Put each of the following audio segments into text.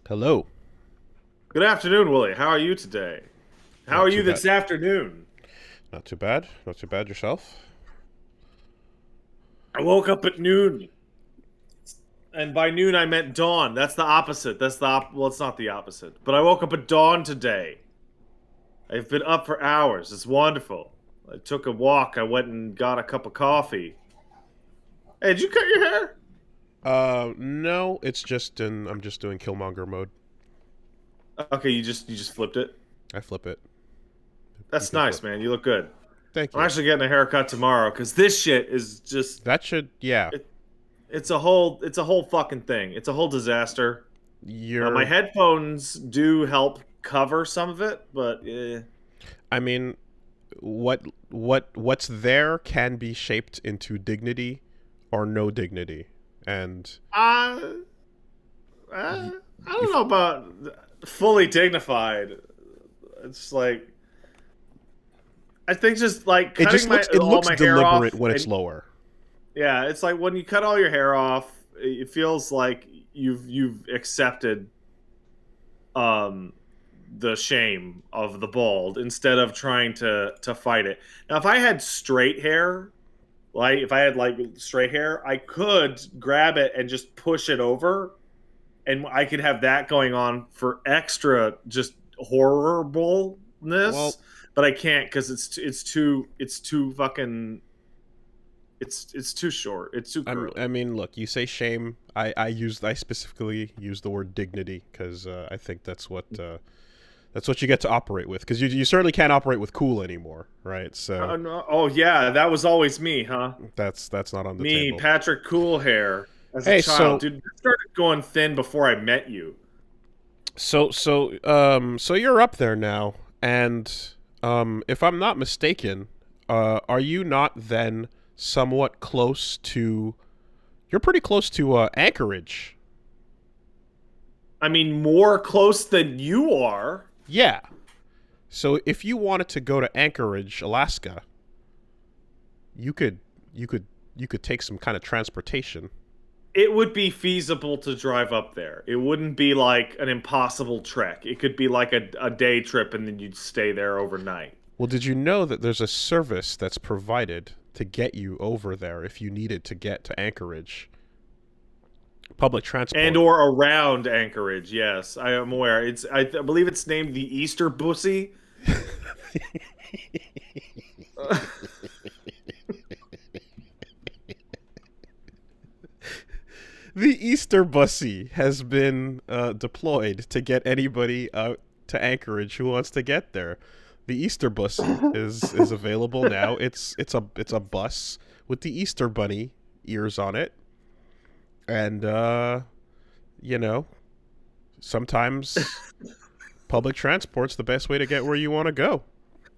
Hello. Good afternoon, Willie. How are you today? How Not are too you bad. this afternoon? Not too bad. Not too bad yourself. I woke up at noon, and by noon I meant dawn. That's the opposite. Well, it's not the opposite, but I woke up at dawn today. I've been up for hours. It's wonderful. I took a walk. I went and got a cup of coffee. Hey, did you cut your hair? No, it's just I'm just doing Killmonger mode. Okay, you just flipped it. I flip it. You That's can flip. nice, man. You look good. Thank I'm you. actually getting a haircut tomorrow because this shit is just That should, yeah. it, it's a whole fucking thing. It's a whole disaster. My You're, headphones do help cover some of it, but I mean, what's there can be shaped into dignity or no dignity, and uh, y- I don't if know about fully dignified. It's like I think just like it cutting just my looks it all looks my hair deliberate off, when it's and lower. yeah, it's like when you cut all your hair off, it feels like you've accepted um the shame of the bald instead of trying to fight it. Now, if I had straight hair, like if I had like straight hair, I could grab it and just push it over, and I could have that going on for extra just horribleness. Well, But I can't because it's too fucking it's too short. It's too curly. I mean, look, you say shame. I specifically use the word dignity because I think that's what you get to operate with, because you certainly can't operate with cool anymore, right? So No, oh yeah, that was always me, huh? that's not on the Me, table. Patrick Cool Hair, as a Hey, child, so dude. I started going thin before I met you. so you're up there now, and if I'm not mistaken, are you not then somewhat close to? You're pretty close to Anchorage. I mean, more close than you are. Yeah. So if you wanted to go to Anchorage, Alaska, you could you could you could take some kind of transportation. It would be feasible to drive up there. It wouldn't be like an impossible trek. It could be like a day trip and then you'd stay there overnight. Well, did you know that there's a service that's provided to get you over there if you needed to get to Anchorage? Public And transport. or around Anchorage, yes. I am aware. I believe it's named the Easter Bussy. The Easter Bussy has been deployed to get anybody out to Anchorage who wants to get there. The Easter Bussy is available now. It's a bus with the Easter bunny ears on it, and you know, sometimes public transport's the best way to get where you want to go.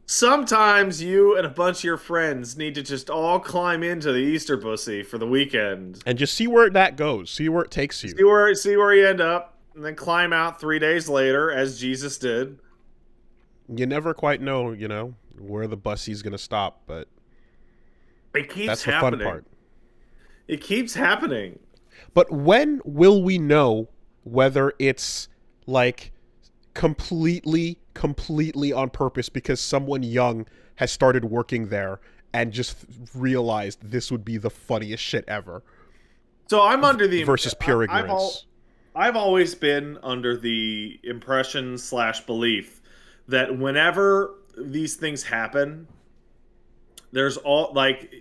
Sometimes you and a bunch of your friends need to just all climb into the Easter Bussy for the weekend. And just see where that goes. See where it takes you. See where you end up, and then climb out 3 days later, as Jesus did. You never quite know, where the bussy's gonna stop, but It keeps that's the fun happening. part. It keeps happening. But when will we know whether it's like completely on purpose because someone young has started working there and just realized this would be the funniest shit ever So I'm under the versus pure I- I've all ignorance? I've always been under the impression slash belief that whenever these things happen, there's all like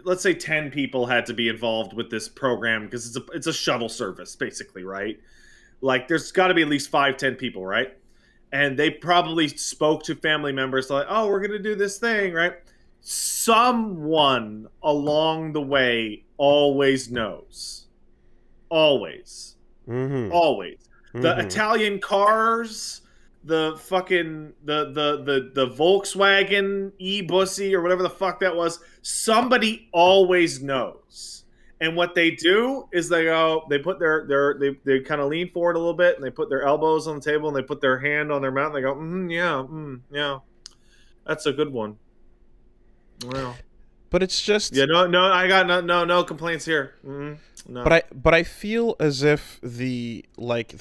let's say 10 people had to be involved with this program because it's a shuttle service basically, right? Like there's got to be at least 5, 10 people, right? And they probably spoke to family members like, oh, we're gonna do this thing, right? Someone along the way always knows, always, Mm-hmm. always. The Mm-hmm. Italian cars, the fucking the Volkswagen e-bussy or whatever the fuck that was, somebody always knows. And what they do is they put they kind of lean forward a little bit and they put their elbows on the table and they put their hand on their mouth and they go, yeah, yeah, that's a good one. Well, But it's yeah, just no, I got no complaints here. No. But I feel as if the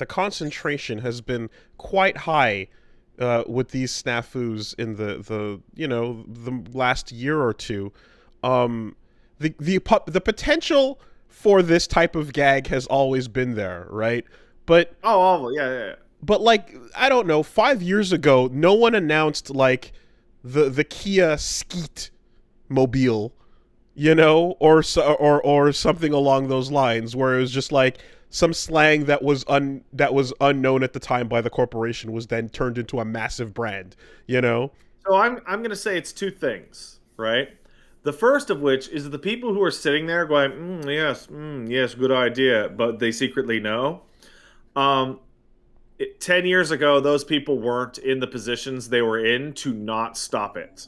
concentration has been quite high with these snafus in the last year or two. Um, the potential for this type of gag has always been there, right? But Oh, yeah. but like I don't know, 5 years ago, no one announced like the Kia Skeet mobile, or something along those lines, where it was just like some slang that was unknown at the time by the corporation was then turned into a massive brand, you know. So I'm gonna say it's two things, right? The first of which is the people who are sitting there going, yes, good idea, but they secretly know. Um, 10 years ago, those people weren't in the positions they were in to not stop it,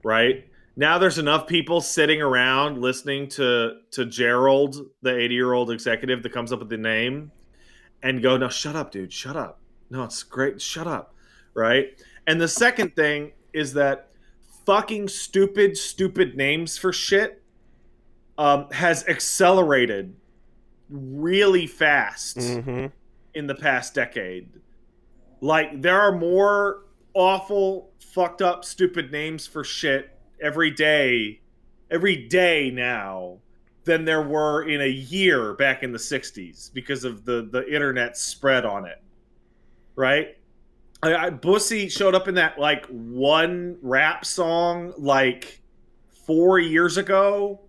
right? Now there's enough people sitting around listening to Gerald, the 80-year-old executive that comes up with the name, and go, no, shut up, dude, shut up. No, it's great, shut up, right? And the second thing is that fucking stupid names for shit has accelerated really fast Mm-hmm. in the past decade. Like, there are more awful, fucked up, stupid names for shit every day now than there were in a year back in the 60s because of the internet spread on it, right? Bussy showed up in that like one rap song like 4 years ago,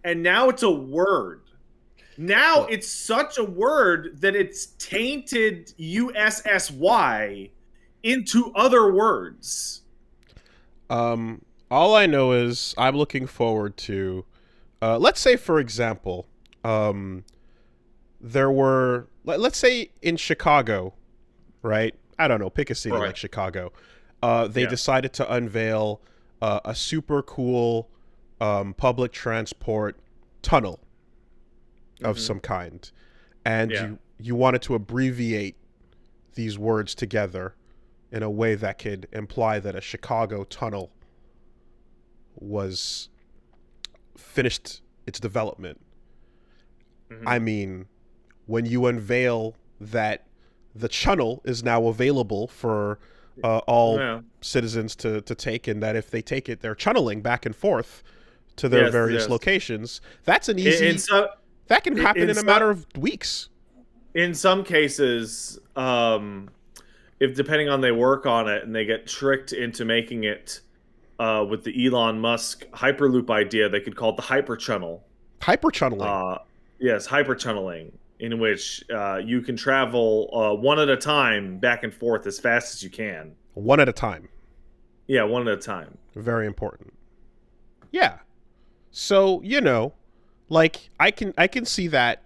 and now it's a word. Now it's such a word that it's tainted USSY into other words. All I know is I'm looking forward to, let's say, for example, let's say in Chicago, right? I don't know, pick a city Right. like Chicago. They Yeah. decided to unveil a super cool public transport tunnel of some kind, and Yeah. you wanted to abbreviate these words together in a way that could imply that a Chicago tunnel was finished its development. I mean, when you unveil that the channel is now available for all Yeah. citizens to take, and that if they take it, they're channeling back and forth to their Yes. various Yes. locations. That's an In easy. so That can happen in in a some matter of weeks. in some cases, if depending on they work on it and they get tricked into making it with the Elon Musk Hyperloop idea, they could call it the Hyperchunnel. Hyperchunneling, Uh, yes, hyperchunneling, in which you can travel one at a time back and forth as fast as you can. one at a time. Yeah, one at a time. Very important. Yeah. So, like I can see that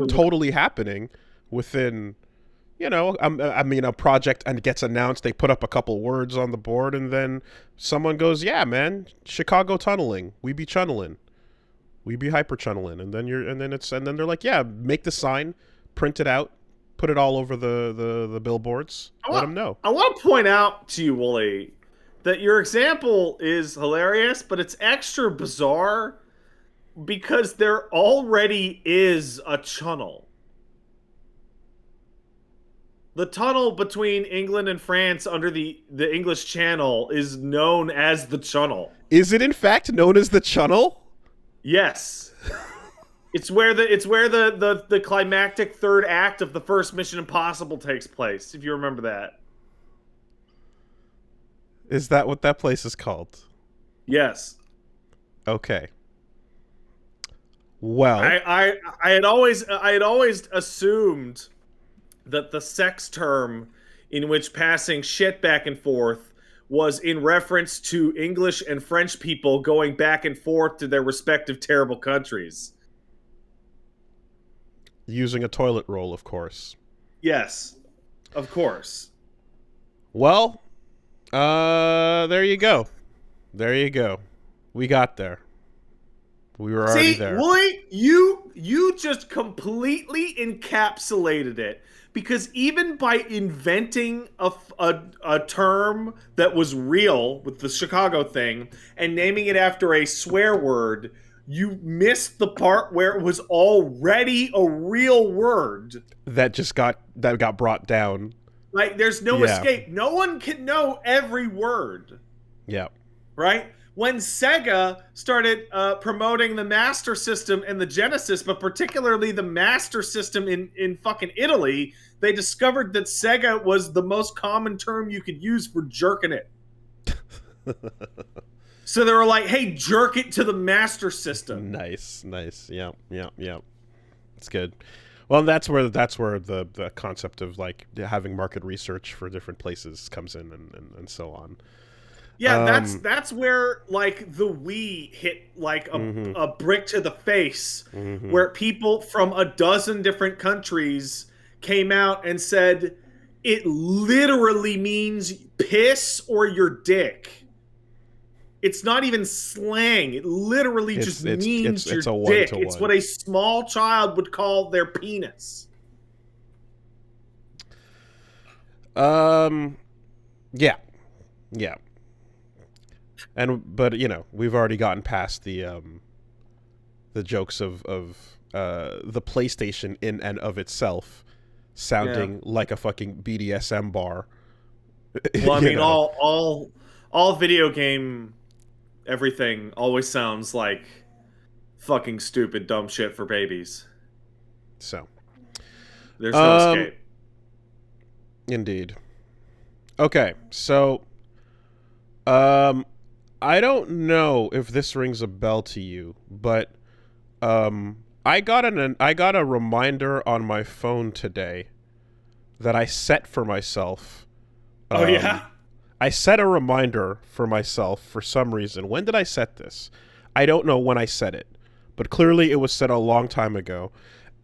totally happening within, I mean, a project and gets announced, they put up a couple words on the board, and then someone goes, yeah, man, Chicago tunneling, we be chunneling, we be hyper chunneling, and then they're like, yeah, make the sign, print it out, put it all over the billboards, let them know. I want to point out to you, Wooly, that your example is hilarious, but it's extra bizarre because there already is a tunnel. The tunnel between England and France under the English Channel is known as the Channel. Is it in fact known as the channel? Yes. It's where the climactic third act of the first Mission Impossible takes place, if you remember that. Is that what that place is called? Yes. Okay. Well, I had always assumed that the sex term in which passing shit back and forth was in reference to English and French people going back and forth to their respective terrible countries. using a toilet roll, of course. Yes, of course. Well, there you go. There you go. We got there. We were already there. Wooly, you just completely encapsulated it. Because even by inventing a term that was real with the Chicago thing and naming it after a swear word, you missed the part where it was already a real word that got brought down. Like, there's no Yeah. escape. No one can know every word, Yeah. right? When Sega started promoting the Master System and the Genesis, but particularly the Master System in fucking Italy, they discovered that Sega was the most common term you could use for jerking it. So they were like, hey, jerk it to the Master System. Nice. Yeah. It's good. Well, that's where the concept of like having market research for different places comes in, and so on. Yeah, that's where like the Wii hit like a brick to the face, where people from a dozen different countries came out and said it literally means piss or your dick. It's not even slang. It literally just means your dick. It's what a small child would call their penis. Yeah. But you know, we've already gotten past the jokes of the PlayStation in and of itself sounding like a fucking BDSM bar. Well, I mean, all video game everything always sounds like fucking stupid dumb shit for babies. So there's no escape. Indeed. Okay, so I don't know if this rings a bell to you, but I got a reminder on my phone today that I set for myself. Oh yeah? I set a reminder for myself for some reason. When did I set this? I don't know when I set it, but clearly it was set a long time ago.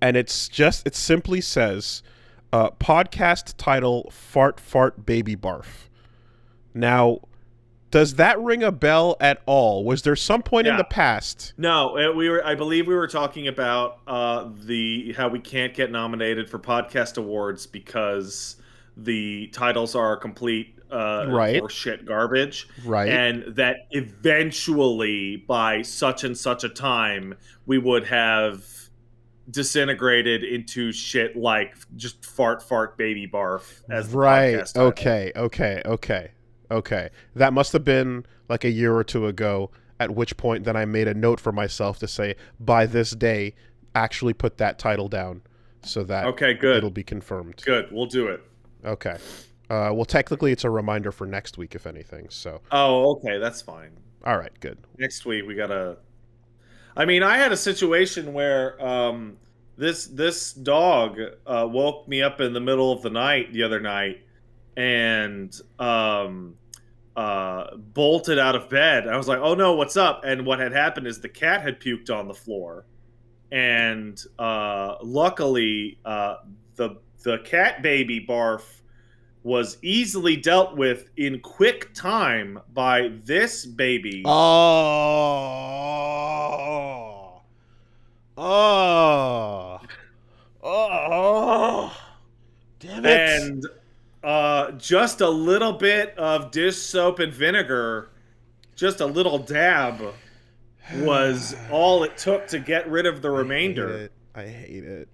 And it simply says, podcast title, Fart Baby Barf. Now, does that ring a bell at all? Was there some point in the past? No, I believe we were talking about how we can't get nominated for podcast awards because the titles are complete horseshit garbage. Right. And that eventually, by such and such a time, we would have disintegrated into shit like just fart baby barf as the podcast title. Okay. That must have been like a year or two ago, at which point then I made a note for myself to say, by this day, actually put that title down so that it'll be confirmed. Good, we'll do it. Okay. Well, technically it's a reminder for next week, if anything, so. Oh, okay, that's fine. All right, good. Next week we gotta... I mean, I had a situation where this dog woke me up in the middle of the night the other night and bolted out of bed. I was like, oh no, what's up? And what had happened is the cat had puked on the floor. And luckily, the cat baby barf was easily dealt with in quick time by this baby. Oh, damn it. And just a little bit of dish soap and vinegar, just a little dab, was all it took to get rid of the remainder. I hate it.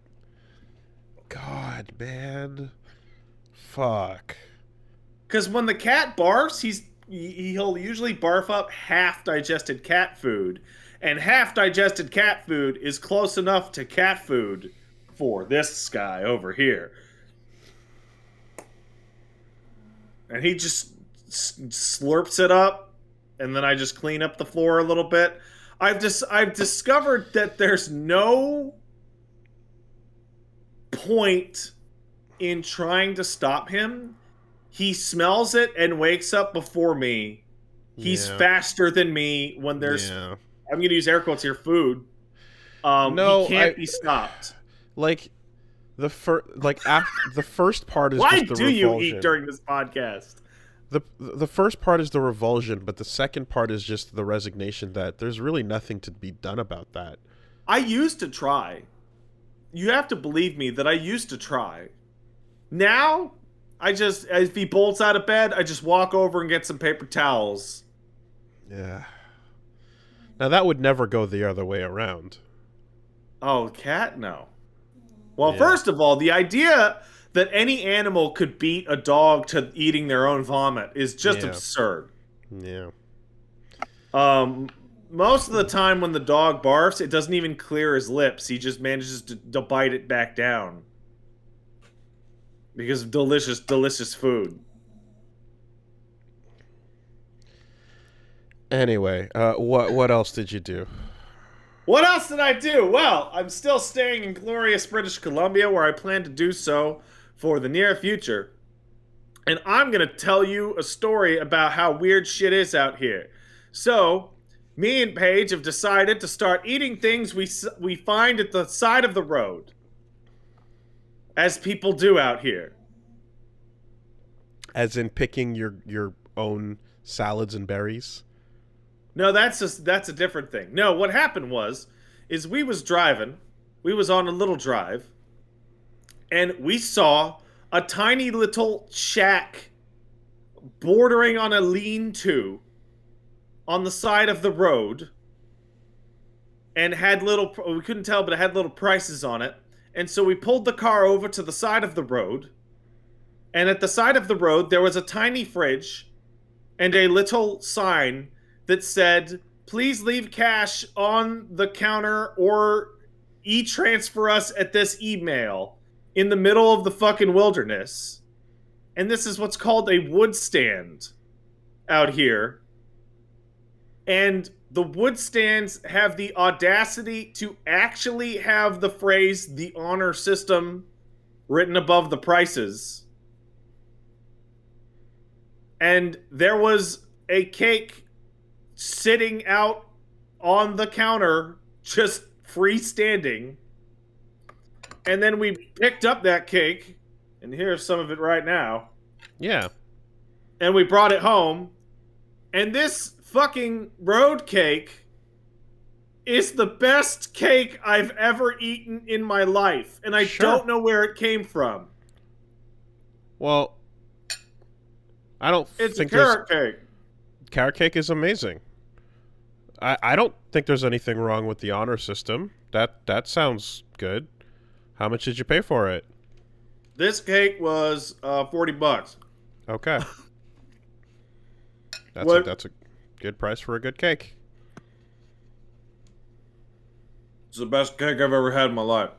God, man. Fuck. Because when the cat barfs, he'll usually barf up half-digested cat food. And half-digested cat food is close enough to cat food for this guy over here. And he just slurps it up, and then I just clean up the floor a little bit. I've discovered that there's no point in trying to stop him. He smells it and wakes up before me. He's faster than me when there's I'm going to use air quotes here, food. He can't be stopped. Like the first part is Why just the do revulsion. You eat during this podcast? The first part is the revulsion, but the second part is just the resignation that there's really nothing to be done about that. I used to try. You have to believe me that I used to try. Now, if he bolts out of bed, I just walk over and get some paper towels. Yeah. Now that would never go the other way around. Oh, cat? No. Well, Yeah. first of all, the idea that any animal could beat a dog to eating their own vomit is just Yeah. absurd. Yeah. Um, Most of the time when the dog barfs, it doesn't even clear his lips. He just manages to bite it back down. Because of delicious, delicious food. Anyway, what else did you do? What else did I do? Well, I'm still staying in glorious British Columbia, where I plan to do so for the near future. And I'm going to tell you a story about how weird shit is out here. So, me and Paige have decided to start eating things we find at the side of the road. As people do out here. As in picking your own salads and berries? No, that's a different thing. No, what happened is we was driving. We was on a little drive. And we saw a tiny little shack bordering on a lean-to on the side of the road, and had little, we couldn't tell, but it had little prices on it. And so we pulled the car over to the side of the road, and at the side of the road there was a tiny fridge and a little sign that said, please leave cash on the counter or e-transfer us at this email, in the middle of the fucking wilderness. And this is what's called a wood stand out here. And the wood stands have the audacity to actually have the phrase "the honor system" written above the prices. And there was a cake sitting out on the counter, just freestanding. And then we picked up that cake, and here's some of it right now. Yeah. And we brought it home, and this fucking road cake is the best cake I've ever eaten in my life, and I don't know where it came from. Well, I don't It's think a carrot cake. Carrot cake is amazing. I don't think there's anything wrong with the honor system. That sounds good. How much did you pay for it? This cake was $40. Okay. That's a good price for a good cake. It's the best cake I've ever had in my life.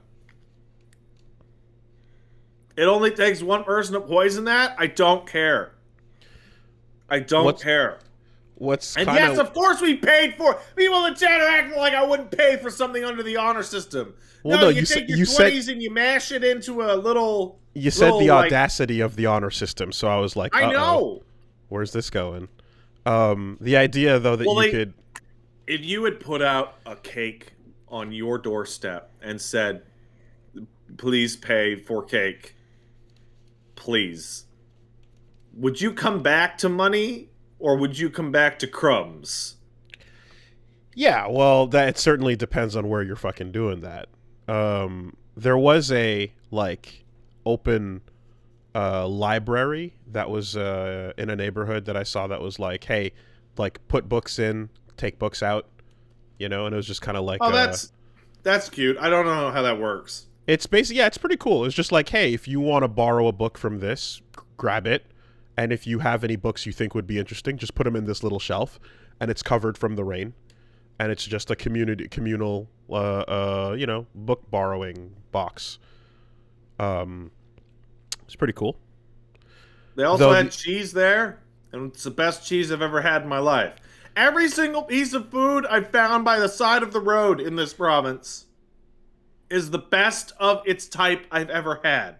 It only takes one person to poison that. I don't care. I don't care. What's and kinda... yes, of course we paid for it. People in the chat are acting like I wouldn't pay for something under the honor system. Well, no, you take your 20s and you mash it into a little... You said the audacity of the honor system, so I was like, I know. Where's this going? The idea, though, that you could... If you had put out a cake on your doorstep and said, please pay for cake, please, would you come back to money or would you come back to crumbs? Yeah, well, that certainly depends on where you're fucking doing that. There was a, like, open library that was in a neighborhood that I saw that was like, hey, like, put books in, take books out, you know, and it was just kind of like... Oh, that's cute. I don't know how that works. It's basically, yeah, it's pretty cool. It's just like, hey, if you want to borrow a book from this, grab it. And if you have any books you think would be interesting, just put them in this little shelf, and it's covered from the rain. And it's just a communal, you know, book borrowing box. It's pretty cool. They also had cheese there, and it's the best cheese I've ever had in my life. Every single piece of food I found by the side of the road in this province is the best of its type I've ever had.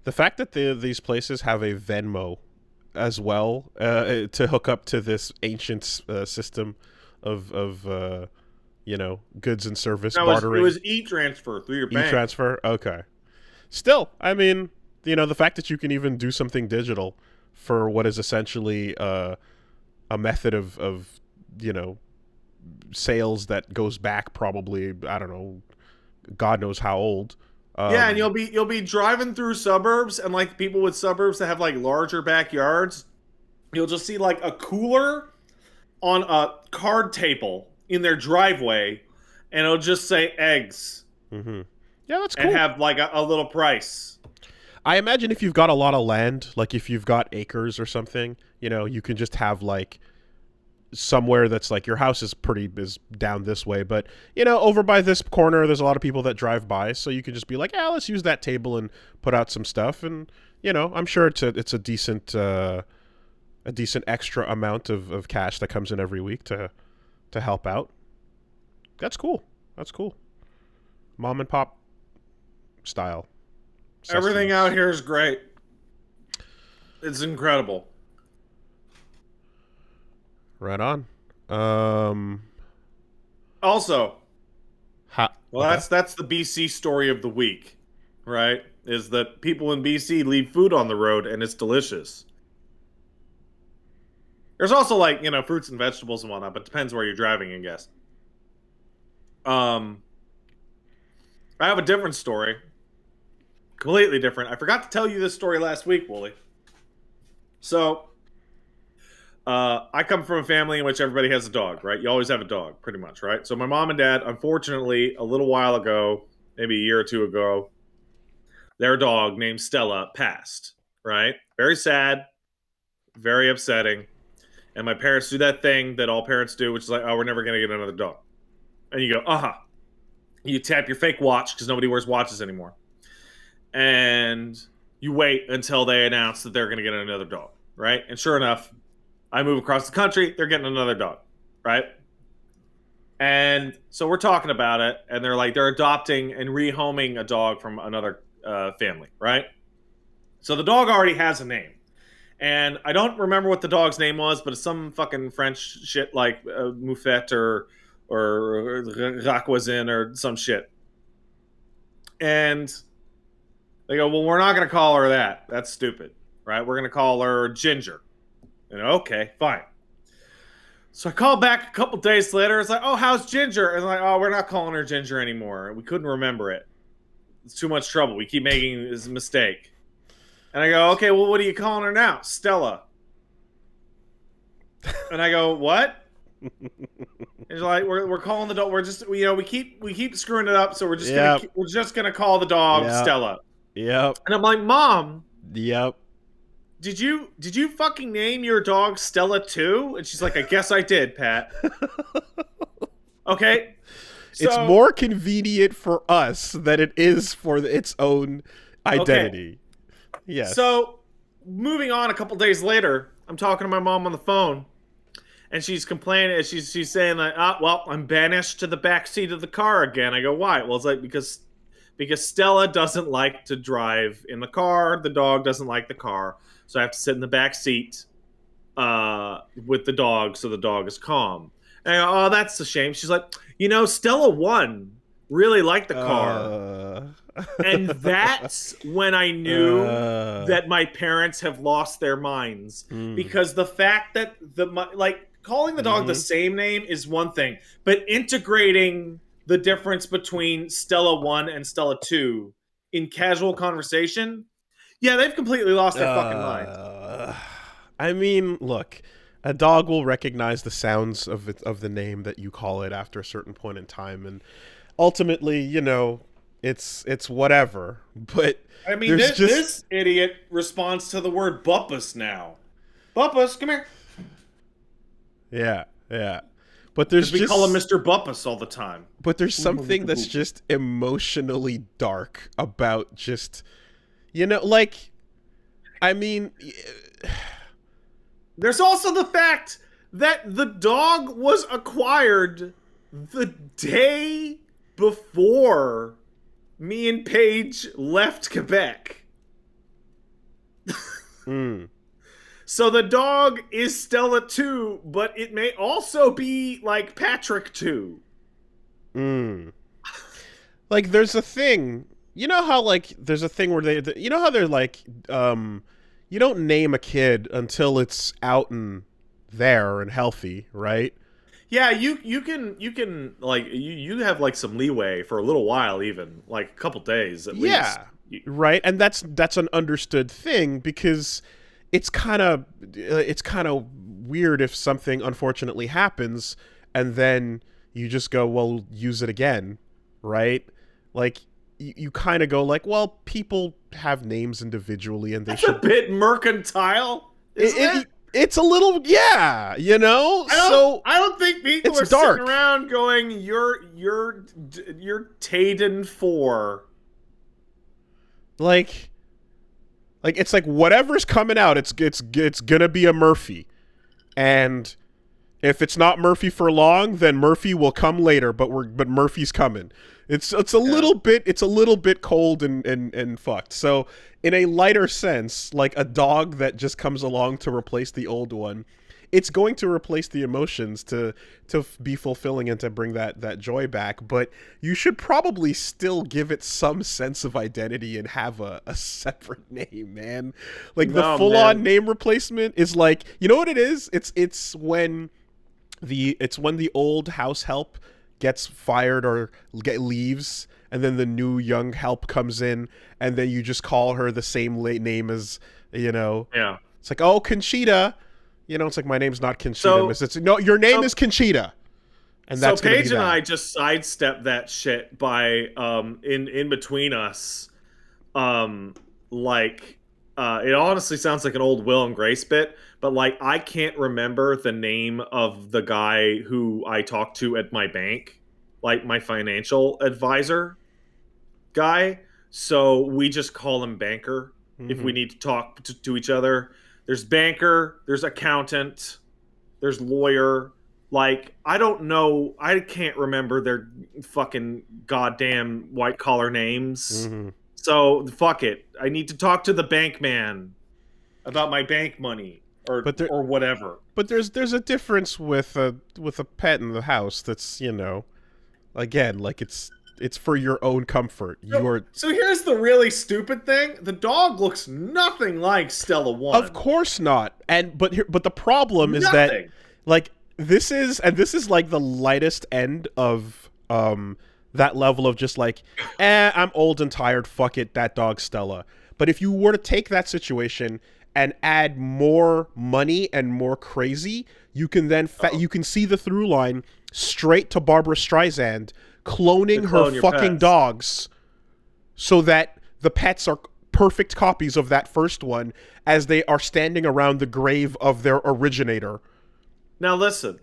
The fact that these places have a Venmo as well to hook up to this ancient system of you know, goods and service bartering. It was e-transfer through your bank. E-transfer? Okay. Still, I mean, you know, the fact that you can even do something digital for what is essentially a method of, you know, sales that goes back probably, I don't know, God knows how old. Yeah, and you'll be driving through suburbs, and like people with suburbs that have like larger backyards, you'll just see like a cooler on a card table in their driveway, and it'll just say eggs. Mm-hmm. Yeah, that's cool. And have like a little price. I imagine if you've got a lot of land, like if you've got acres or something, you know, you can just have like somewhere that's like your house is down this way, but you know, over by this corner there's a lot of people that drive by, so you can just be like, yeah, let's use that table and put out some stuff, and you know, I'm sure it's a decent extra amount of cash that comes in every week to help out. That's cool. That's cool. Mom and pop style. Everything out here is great. It's incredible. Right on. Also, okay. that's the BC story of the week, right? Is that people in BC leave food on the road and it's delicious. There's also like, you know, fruits and vegetables and whatnot, but it depends where you're driving, I guess. I have a different story. Completely different. I forgot to tell you this story last week, Wooly. So, I come from a family in which everybody has a dog, right? You always have a dog, pretty much, right? So my mom and dad, unfortunately, a little while ago, maybe a year or two ago, their dog named Stella passed, right? Very sad, very upsetting. And my parents do that thing that all parents do, which is like, oh, we're never going to get another dog. And you go, uh-huh. You tap your fake watch because nobody wears watches anymore. And you wait until they announce that they're going to get another dog, right? And sure enough, I move across the country, they're getting another dog, right? And so we're talking about it, and they're adopting and rehoming a dog from another family, right? So the dog already has a name. And I don't remember what the dog's name was, but it's some fucking French shit like Moufette or Racquoisin or some shit. And they go, well, we're not going to call her that. That's stupid, right? We're going to call her Ginger. And okay, fine. So I call back a couple days later. It's like, oh, how's Ginger? And like, oh, we're not calling her Ginger anymore. We couldn't remember it. It's too much trouble. We keep making this mistake. And I go, okay, well, what are you calling her now? Stella. And I go, what? And she's like, we're calling the dog. We're just, you know, we keep screwing it up. So we're just gonna call the dog Stella. Yep. And I'm like, Mom. Yep. Did you fucking name your dog Stella too? And she's like, I guess I did, Pat. Okay. So, it's more convenient for us than it is for its own identity. Okay. Yes. So, moving on a couple days later, I'm talking to my mom on the phone, and she's complaining. She's saying that, well, I'm banished to the back seat of the car again. I go, why? Well, it's like because Stella doesn't like to drive in the car. The dog doesn't like the car, so I have to sit in the back seat with the dog, so the dog is calm. And I go, oh, that's a shame. She's like, you know, Stella 1 really liked the car. And that's when I knew that my parents have lost their minds. Because the fact that calling the dog the same name is one thing, but integrating the difference between Stella 1 and Stella 2 in casual conversation, yeah, they've completely lost their fucking mind. I mean, look, a dog will recognize the sounds of the name that you call it after a certain point in time, and ultimately, you know, it's whatever. But I mean, this idiot responds to the word Buppus now. Buppus, come here. Yeah. But we call him Mr. Buppus all the time. But there's something that's just emotionally dark about just, you know, like, I mean, there's also the fact that the dog was acquired the day before me and Paige left Quebec. So the dog is Stella 2, but it may also be like Patrick 2. Like, there's a thing, you know how, like, there's a thing where you know how they're like, you don't name a kid until it's out and there and healthy, right? Yeah, you can like you have like some leeway for a little while, even like a couple days at least. Yeah, right. And that's an understood thing, because it's kind of weird if something unfortunately happens and then you just go, well, use it again, right? Like you kind of go like, well, people have names individually, and they That's a should. bit mercantile, isn't it? It's a little, yeah, you know. So I don't think people it's are dark. sitting around going, "You're Taden 4." Like it's like whatever's coming out, it's gonna be a Murphy, and if it's not Murphy for long, then Murphy will come later. But Murphy's coming. It's a little bit cold and fucked. So in a lighter sense, like a dog that just comes along to replace the old one, it's going to replace the emotions to be fulfilling and to bring that joy back. But you should probably still give it some sense of identity and have a separate name, man. Like the full on name replacement is like, you know what it is? It's when the old house help gets fired or leaves, and then the new young help comes in, and then you just call her the same name as, you know. Yeah. It's like, oh, Conchita. You know, it's like, my name's not Conchita. So, no, your name is Conchita. And that's so Paige and I just sidestepped that shit by in between us. It honestly sounds like an old Will and Grace bit, but like I can't remember the name of the guy who I talked to at my bank, like my financial advisor guy. So we just call him Banker if we need to talk to each other. There's banker, there's accountant, there's lawyer. Like, I don't know. I can't remember their fucking goddamn white collar names. So fuck it. I need to talk to the bank man about my bank money or whatever. But there's a difference with a pet in the house that's, you know, again, like it's for your own comfort. So here's the really stupid thing. The dog looks nothing like Stella 1. Of course not. But the problem is that, like, this is like the lightest end of that level of just like, I'm old and tired, fuck it, that dog's Stella. But if you were to take that situation and add more money and more crazy, you can then you can see the through line straight to Barbara Streisand cloning her fucking dogs so that the pets are perfect copies of that first one as they are standing around the grave of their originator. Now listen,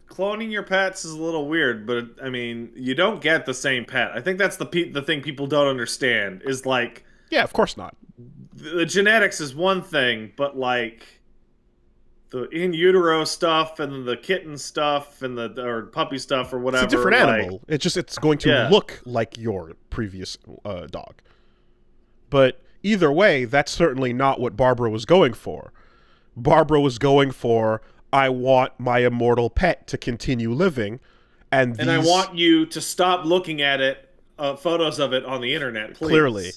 cloning your pets is a little weird, but I mean, you don't get the same pet. I think that's the thing people don't understand is like, yeah, of course not. The genetics is one thing, but like the in utero stuff and the kitten stuff and or puppy stuff or whatever. It's a different animal. It's going to look like your previous dog. But either way, that's certainly not what Barbara was going for. Barbara was going for, I want my immortal pet to continue living, and I want you to stop looking at it, photos of it on the internet, please. Clearly.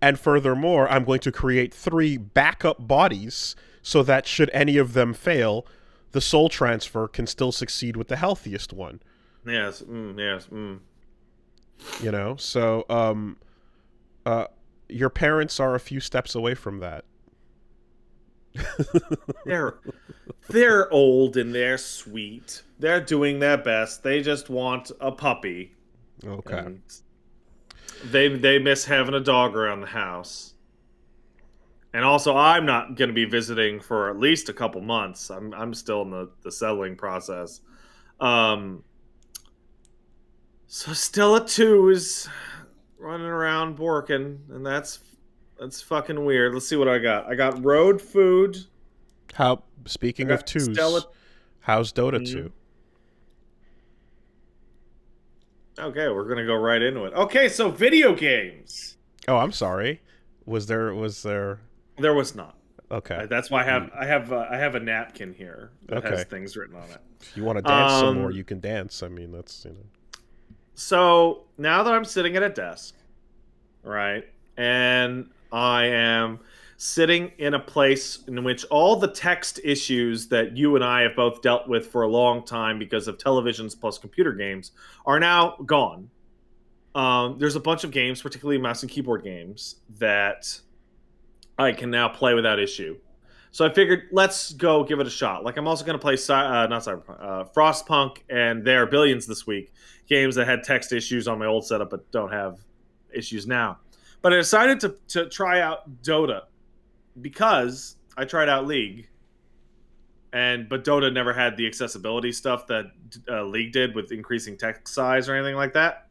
And furthermore, I'm going to create 3 backup bodies so that should any of them fail, the soul transfer can still succeed with the healthiest one. Yes, You know, so your parents are a few steps away from that. They're old and they're sweet. They're doing their best. They just want a puppy. Okay. And they miss having a dog around the house. And also, I'm not going to be visiting for at least a couple months. I'm still in the settling process. So Stella 2 is running around Borkin, and that's fucking weird. Let's see what I got. I got road food. Speaking of 2s, how's Dota 2? Okay, we're gonna go right into it. Okay, so video games. Oh, I'm sorry. Was there? There was not. Okay. That's why I have a napkin here that has things written on it. If you want to dance some more, you can dance. I mean, that's, you know. So now that I'm sitting at a desk, right, and I am sitting in a place in which all the text issues that you and I have both dealt with for a long time because of televisions plus computer games are now gone. There's a bunch of games, particularly mouse and keyboard games, that I can now play without issue. So I figured, let's go give it a shot. Like, I'm also going to play not Cyberpunk, Frostpunk and There Are Billions this week. Games that had text issues on my old setup but don't have issues now. But I decided to try out Dota because I tried out League, but Dota never had the accessibility stuff that League did with increasing text size or anything like that.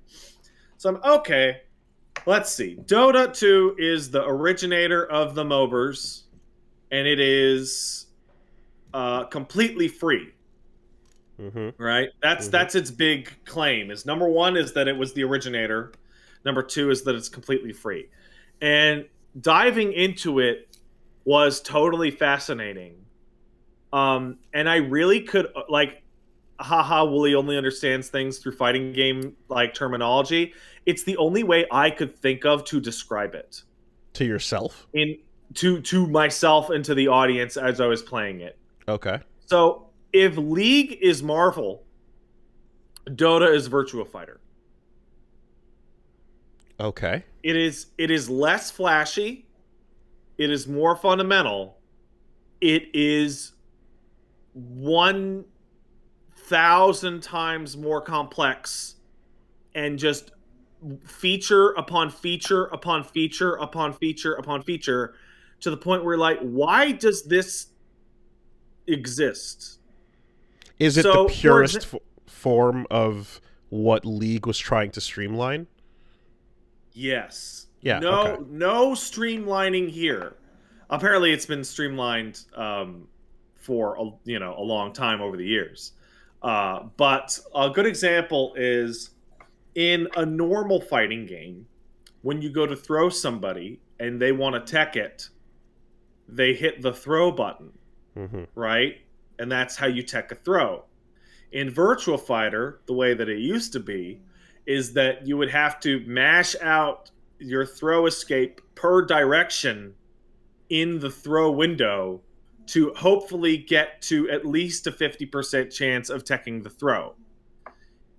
So I'm okay. Let's see. Dota 2 is the originator of the MOBAs, and it is completely free. Right? That's its big claim. Is number one is that it was the originator. Number two is that it's completely free. And diving into it was totally fascinating. And I really could haha, Wooly only understands things through fighting game like terminology. It's the only way I could think of to describe it. To yourself? To myself and to the audience as I was playing it. Okay. So if League is Marvel, Dota is Virtua Fighter. Okay. It is less flashy. It is more fundamental. It is 1,000 times more complex, and just feature upon feature upon feature upon feature upon feature, to the point where, like, why does this exist? Is it the purest form of what League was trying to streamline? Yes. Yeah. No streamlining here. Apparently, it's been streamlined for a long time over the years. But a good example is in a normal fighting game, when you go to throw somebody and they want to tech it, they hit the throw button, right? And that's how you tech a throw. In Virtua Fighter, the way that it used to be is that you would have to mash out your throw escape per direction in the throw window to hopefully get to at least a 50% chance of teching the throw.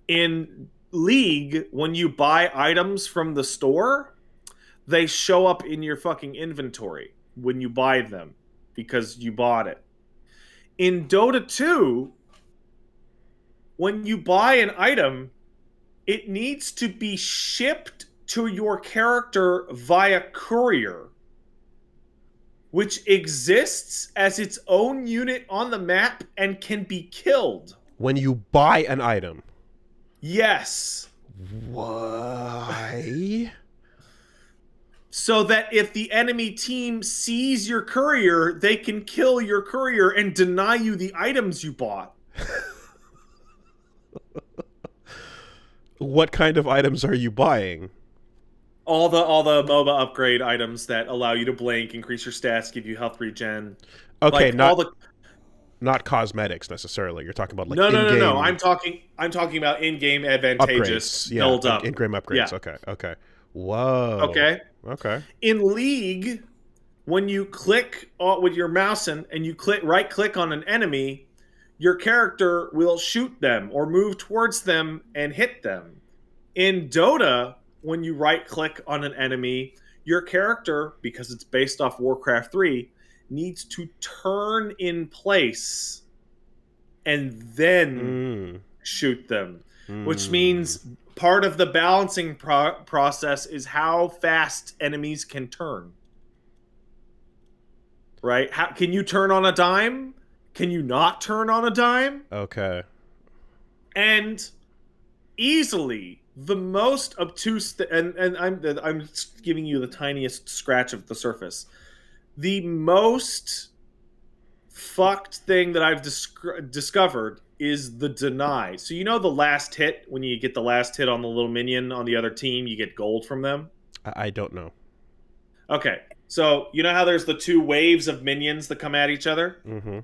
In League, when you buy items from the store, they show up in your fucking inventory when you buy them because you bought it. In Dota 2, when you buy an item, it needs to be shipped to your character via courier, which exists as its own unit on the map and can be killed. When you buy an item? Yes. Why? So that if the enemy team sees your courier, they can kill your courier and deny you the items you bought. What kind of items are you buying? All the MOBA upgrade items that allow you to blink, increase your stats, give you health regen. Okay, like not cosmetics necessarily. You're talking about like no. I'm talking about in-game advantageous build up. In-game upgrades. Yeah. Okay. Whoa. Okay. In League, when you click with your mouse and you right click on an enemy, your character will shoot them or move towards them and hit them. In Dota, when you right click on an enemy, your character, because it's based off Warcraft 3, needs to turn in place and then shoot them, which means part of the balancing process is how fast enemies can turn. Right? Can you turn on a dime? Can you not turn on a dime? Okay. And easily the most obtuse and I'm giving you the tiniest scratch of the surface. The most fucked thing that I've discovered is the deny. So you know the last hit, when you get the last hit on the little minion on the other team, you get gold from them? I don't know. Okay. So you know how there's the two waves of minions that come at each other? Mm-hmm.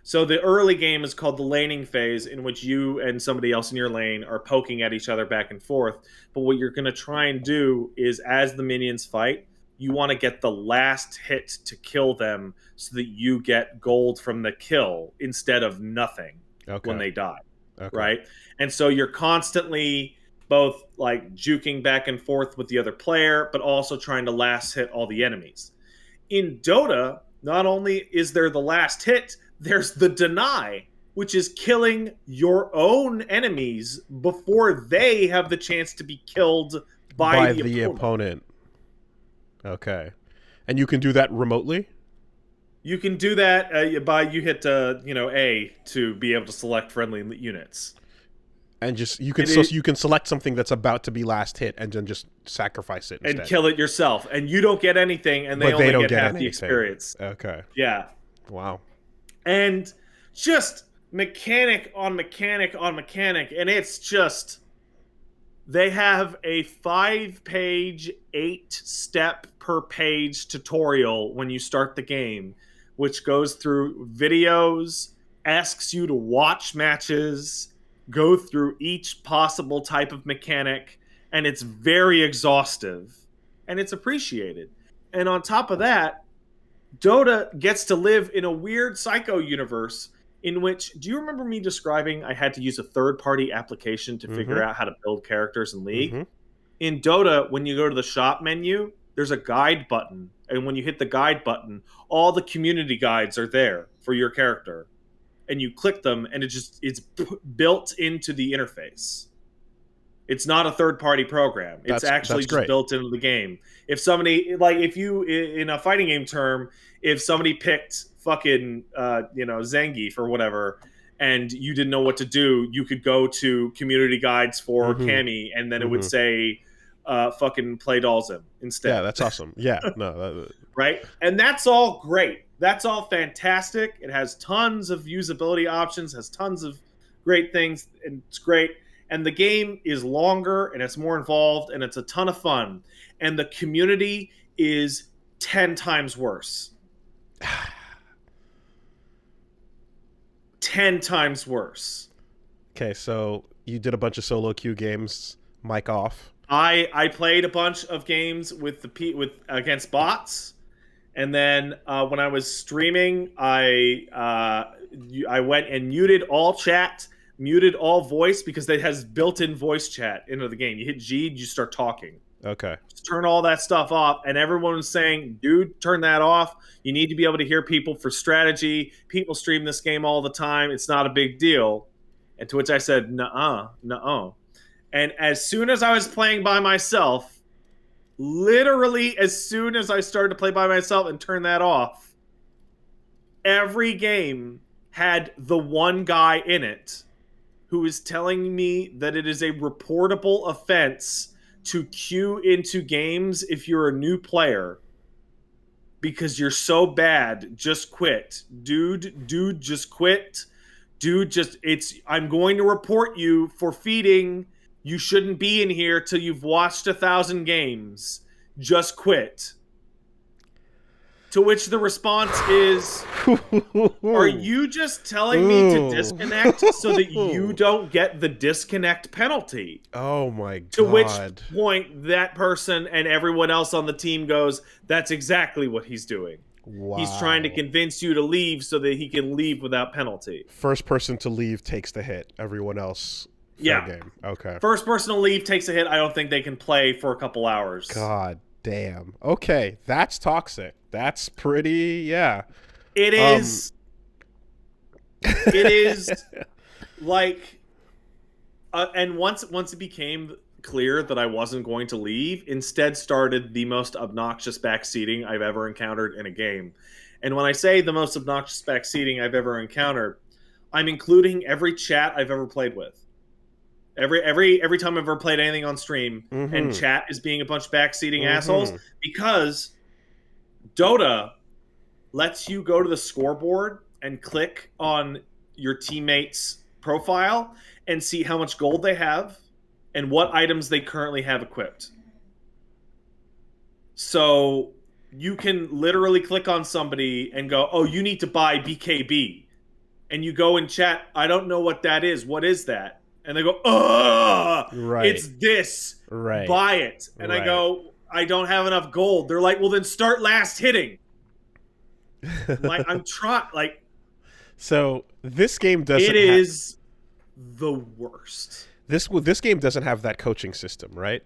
So the early game is called the laning phase, in which you and somebody else in your lane are poking at each other back and forth. But what you're going to try and do is, as the minions fight, you want to get the last hit to kill them so that you get gold from the kill instead of nothing when they die. Okay. Right? And so you're constantly both like juking back and forth with the other player, but also trying to last hit all the enemies. In Dota, not only is there the last hit, there's the deny, which is killing your own enemies before they have the chance to be killed by the opponent. Okay. And you can do that remotely? You can do that by you hit A to be able to select friendly units. And just you can select something that's about to be last hit and then just sacrifice it instead. And kill it yourself. And you don't get anything, and they only get half the experience. Okay. Yeah. Wow. And just mechanic on mechanic on mechanic, and it's just they have a 5-page, 8-step per page tutorial when you start the game, which goes through videos, asks you to watch matches, go through each possible type of mechanic, and it's very exhaustive, and it's appreciated. And on top of that, Dota gets to live in a weird psycho universe in which, do you remember me describing I had to use a third-party application to figure out how to build characters in League? In Dota, when you go to the shop menu, there's a guide button, and when you hit the guide button, all the community guides are there for your character. And you click them, and it's built into the interface. It's not a third-party program. It's actually just built into the game. If somebody, like, if you, in a fighting game term, if somebody picked fucking, Zangief or whatever, and you didn't know what to do, you could go to community guides for Cammy, and then it would say, fucking play Dalsim instead. Yeah, that's awesome. Yeah, no. Right? And that's all great. That's all fantastic. It has tons of usability options, has tons of great things, and it's great. And the game is longer, and it's more involved, and it's a ton of fun. And the community is 10 times worse. 10 times worse. Okay, so you did a bunch of solo queue games, mic off. I played a bunch of games with against bots. And then when I was streaming, I went and muted all chat, muted all voice, because it has built-in voice chat into the game. You hit G, you start talking. Okay. Just turn all that stuff off, and everyone was saying, dude, turn that off. You need to be able to hear people for strategy. People stream this game all the time. It's not a big deal. And to which I said, nuh-uh. And as soon as I was playing by myself, literally as soon as I started to play by myself and turn that off, every game had the one guy in it who is telling me that it is a reportable offense to queue into games if you're a new player because you're so bad. Just quit. Dude, just quit. Dude, I'm going to report you for feeding. You shouldn't be in here till you've watched 1,000 games. Just quit. To which the response is, are you just telling me to disconnect so that you don't get the disconnect penalty? Oh my God. To which point that person and everyone else on the team goes, that's exactly what he's doing. Wow. He's trying to convince you to leave so that he can leave without penalty. First person to leave takes the hit. Everyone else... game. Okay. First person to leave takes a hit. I don't think they can play for a couple hours. God damn. Okay, that's toxic. That's pretty, yeah. It is. It is like, and once it became clear that I wasn't going to leave, instead started the most obnoxious backseating I've ever encountered in a game. And when I say the most obnoxious backseating I've ever encountered, I'm including every chat I've ever played with. Every time I've ever played anything on stream, and chat is being a bunch of backseating assholes, because Dota lets you go to the scoreboard and click on your teammate's profile and see how much gold they have and what items they currently have equipped. So you can literally click on somebody and go, oh, you need to buy BKB. And you go in chat, I don't know what that is. What is that? And they go, ugh, it's this. Right. Buy it. And I go, I don't have enough gold. They're like, well, then start last hitting. Like, I'm trying, like. So this game doesn't. It is the worst. This game doesn't have that coaching system, right?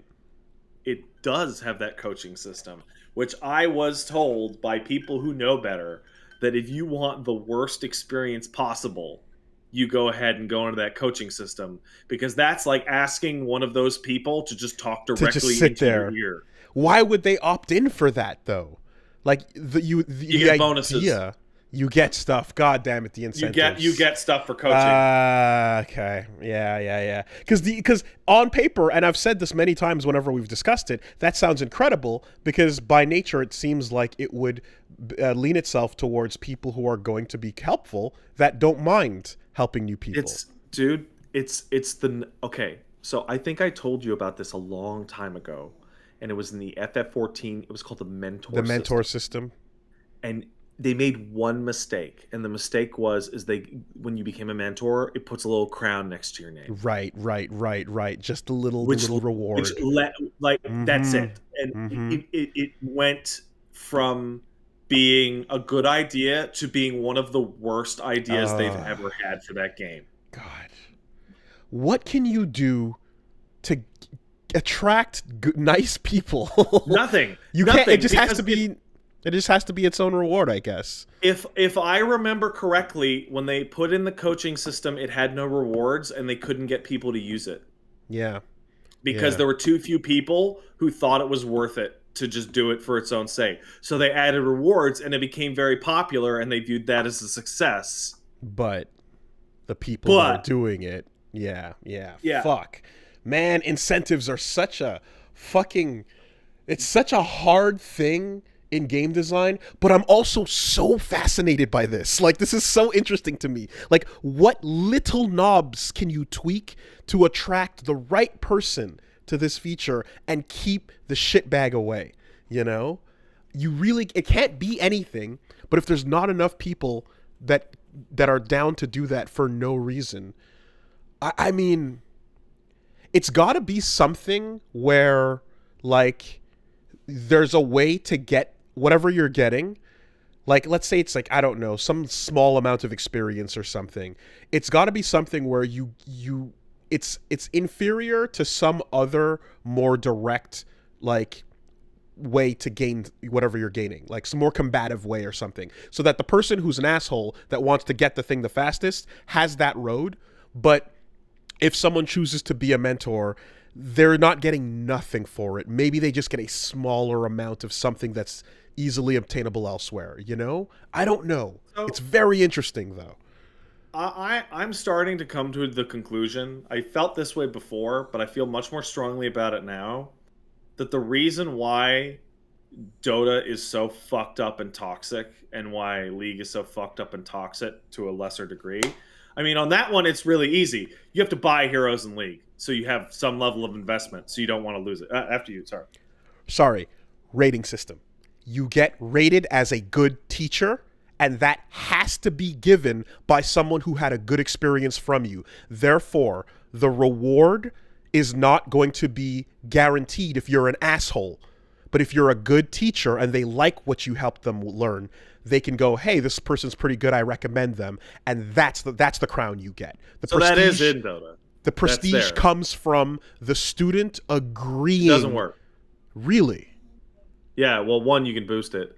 It does have that coaching system, which I was told by people who know better that if you want the worst experience possible, you go ahead and go into that coaching system, because that's like asking one of those people to just talk To just directly sit into your there. ear. Why would they opt in for that though? Like You the get bonuses. idea you get stuff. God damn it, the You incentives. get stuff for coaching. Okay. Yeah. Because on paper, and I've said this many times whenever we've discussed it, that sounds incredible because by nature it seems like it would lean itself towards people who are going to be helpful that don't mind helping new people. It's the okay. So I think I told you about this a long time ago, and it was in the FF14. It was called the The mentor mentor system. system. And they made one mistake, and the mistake was when you became a mentor, it puts a little crown next to your name. Right. Just a Which little reward. like that's Mm-hmm. it. And Mm-hmm. it went from being a good idea to being one of the worst ideas they've Uh, ever had for that game. God. What can you do to attract nice people? Nothing. You can't. Nothing. It just has Because to be. It just has to be its own reward, I guess. if I remember correctly, when they put in the coaching system, it had no rewards, and they couldn't get people to use it Yeah. because there were too few people who thought it was worth it to just do it for its own sake. So they added rewards, and it became very popular, and they viewed that as a success. But the people that are doing it, yeah. Fuck, man. Incentives are such a fucking. It's such a hard thing in game design, but I'm also so fascinated by this. Like, this is so interesting to me. Like, what little knobs can you tweak to attract the right person to this feature and keep the shitbag away? You know? It can't be anything, but if there's not enough people that are down to do that for no reason, I mean, it's gotta be something where, like, there's a way to get whatever you're getting. Like, let's say it's like, I don't know, some small amount of experience or something. It's got to be something where it's inferior to some other more direct, like, way to gain whatever you're gaining, like some more combative way or something, so that the person who's an asshole that wants to get the thing the fastest has that road. But if someone chooses to be a mentor, they're not getting nothing for it. Maybe they just get a smaller amount of something that's easily obtainable elsewhere, you know? I don't know. So, it's very interesting, though. I'm starting to come to the conclusion. I felt this way before, but I feel much more strongly about it now. That the reason why Dota is so fucked up and toxic, and why League is so fucked up and toxic to a lesser degree. I mean, on that one, it's really easy. You have to buy heroes in League, so you have some level of investment, so you don't want to lose it. After you, Sorry. Rating system. You get rated as a good teacher, and that has to be given by someone who had a good experience from you. Therefore, the reward is not going to be guaranteed if you're an asshole. But if you're a good teacher and they like what you helped them learn, they can go, hey, this person's pretty good, I recommend them. And that's the crown you get. So that is in Dota. The prestige comes from the student agreeing. It doesn't work. Really? Yeah, well, one, you can boost it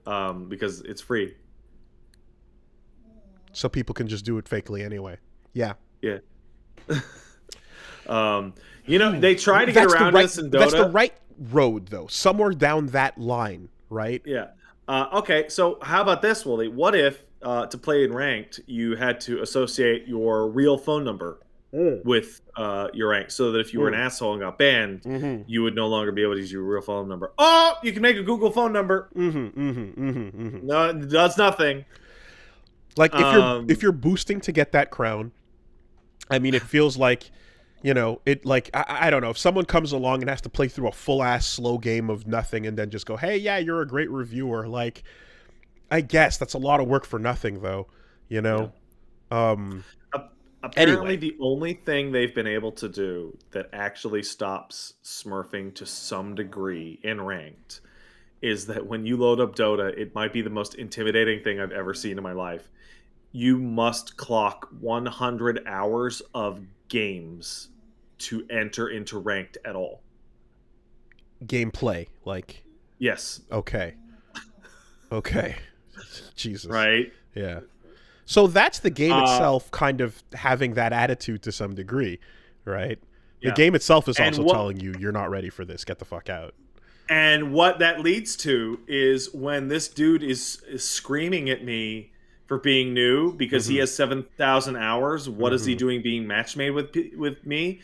because it's free. So people can just do it fakely anyway. Yeah. Yeah. You know, they try to get around this in Dota. That's the right road, though. Somewhere down that line, right? Yeah. Okay, so how about this, Willie? What if, to play in ranked, you had to associate your real phone number with your rank, so that if you were an asshole and got banned, you would no longer be able to use your real phone number. Oh, you can make a Google phone number. No, it does nothing. Like, if you're boosting to get that crown, I mean, it feels like, you know, it, like, I don't know, if someone comes along and has to play through a full-ass slow game of nothing and then just go, hey, yeah, you're a great reviewer, like, I guess that's a lot of work for nothing, though, you know? Yeah. Apparently, the only thing they've been able to do that actually stops smurfing to some degree in ranked is that when you load up Dota, it might be the most intimidating thing I've ever seen in my life. You must clock 100 hours of games to enter into ranked at all. Gameplay, like. Yes. Okay. Okay. Jesus. right? Yeah. So that's the game Uh, itself kind of having that attitude to some degree, right? The yeah. game itself is And also what telling you you're not ready for this. Get the fuck out. and what that leads to is when this dude is screaming at me for being new because he Mm-hmm. has 7,000 hours. What is he Mm-hmm. doing being match made with me?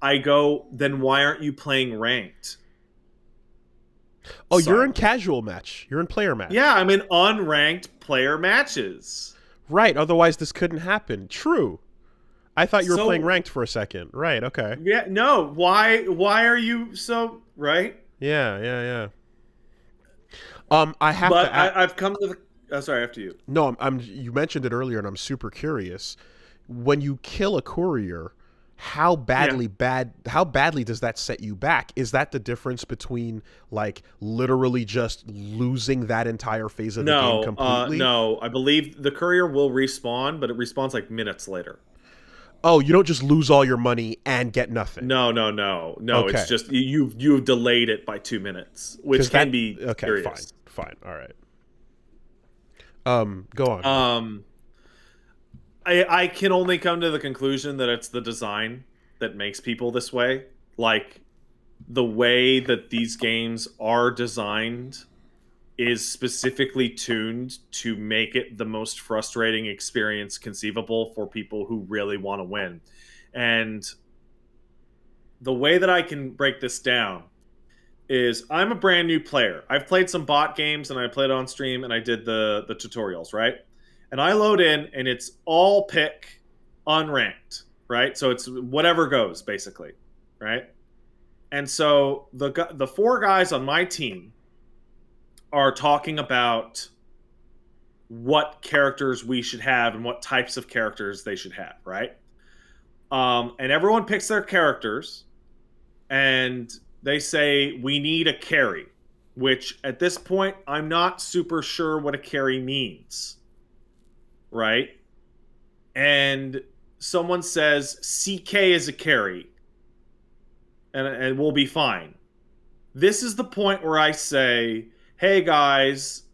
I go, then why aren't you playing ranked, Oh, you're in son? casual match. You're in player Yeah, match. I'm in unranked player matches. Right. Otherwise, this couldn't happen. True. I thought you were playing So ranked for a second. Right. Okay. yeah, no, why are you so right? Yeah. Yeah. Yeah. I have But to. I've come to the. Oh, sorry, after you. No, I'm. You mentioned it earlier, and I'm super curious. When you kill a courier, Yeah. how badly does that set you back? Is that the difference between like literally just losing that entire phase of the game No, completely? no. I believe the courier will respawn, but it respawns like minutes later. Oh, you don't just lose all your money and get nothing. No, no, no, no. It's Okay. just you've delayed it by 2 minutes, which Because can that be okay, fine. serious. Fine. All right. Go on. Um, I can only come to the conclusion that it's the design that makes people this way. Like the way that these games are designed is specifically tuned to make it the most frustrating experience conceivable for people who really want to win. And the way that I can break this down is I'm a brand new player. I've played some bot games and I played on stream and I did the tutorials, right? And I load in and it's all pick unranked, right? So it's whatever goes basically, right? And so the four guys on my team are talking about what characters we should have and what types of characters they should have, right? And everyone picks their characters, and they say we need a carry, which at this point I'm not super sure what a carry means, right? And someone says CK is a carry, and we'll be fine. This is the point where I say, "Hey guys,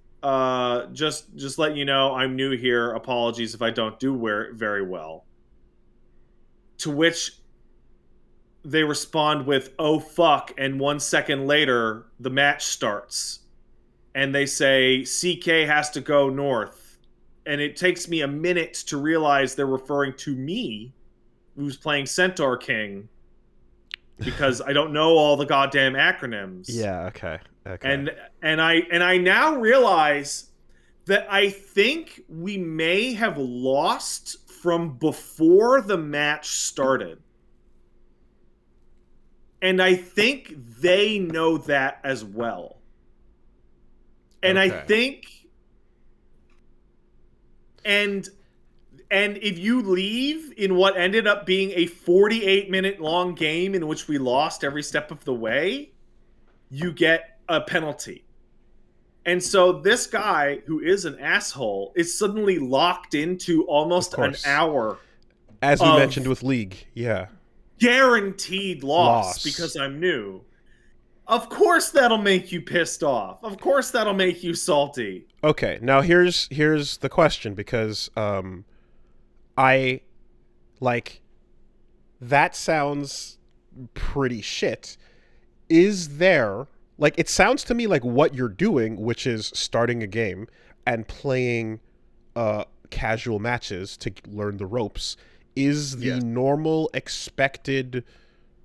just let you know I'm new here. Apologies if I don't do very well." To which they respond with "Oh fuck," and 1 second later the match starts, and they say CK has to go north, and it takes me a minute to realize they're referring to me, who's playing Centaur King, because I don't know all the goddamn acronyms. Yeah. Okay. Okay. And I now realize that I think we may have lost from before the match started. And I think they know that as well. And I Okay. think and and if you leave in what ended up being a 48-minute long game in which we lost every step of the way, you get a penalty. And so this guy, who is an asshole, is suddenly locked into Of almost an course. hour As we mentioned of with League. Yeah. guaranteed loss Loss. because I'm new. Of course that'll make you pissed off. Of course that'll make you salty. Okay. Now here's the question because I like that sounds pretty shit. Is there like it sounds to me like what you're doing, which is starting a game and playing casual matches to learn the ropes, is the Yes. normal expected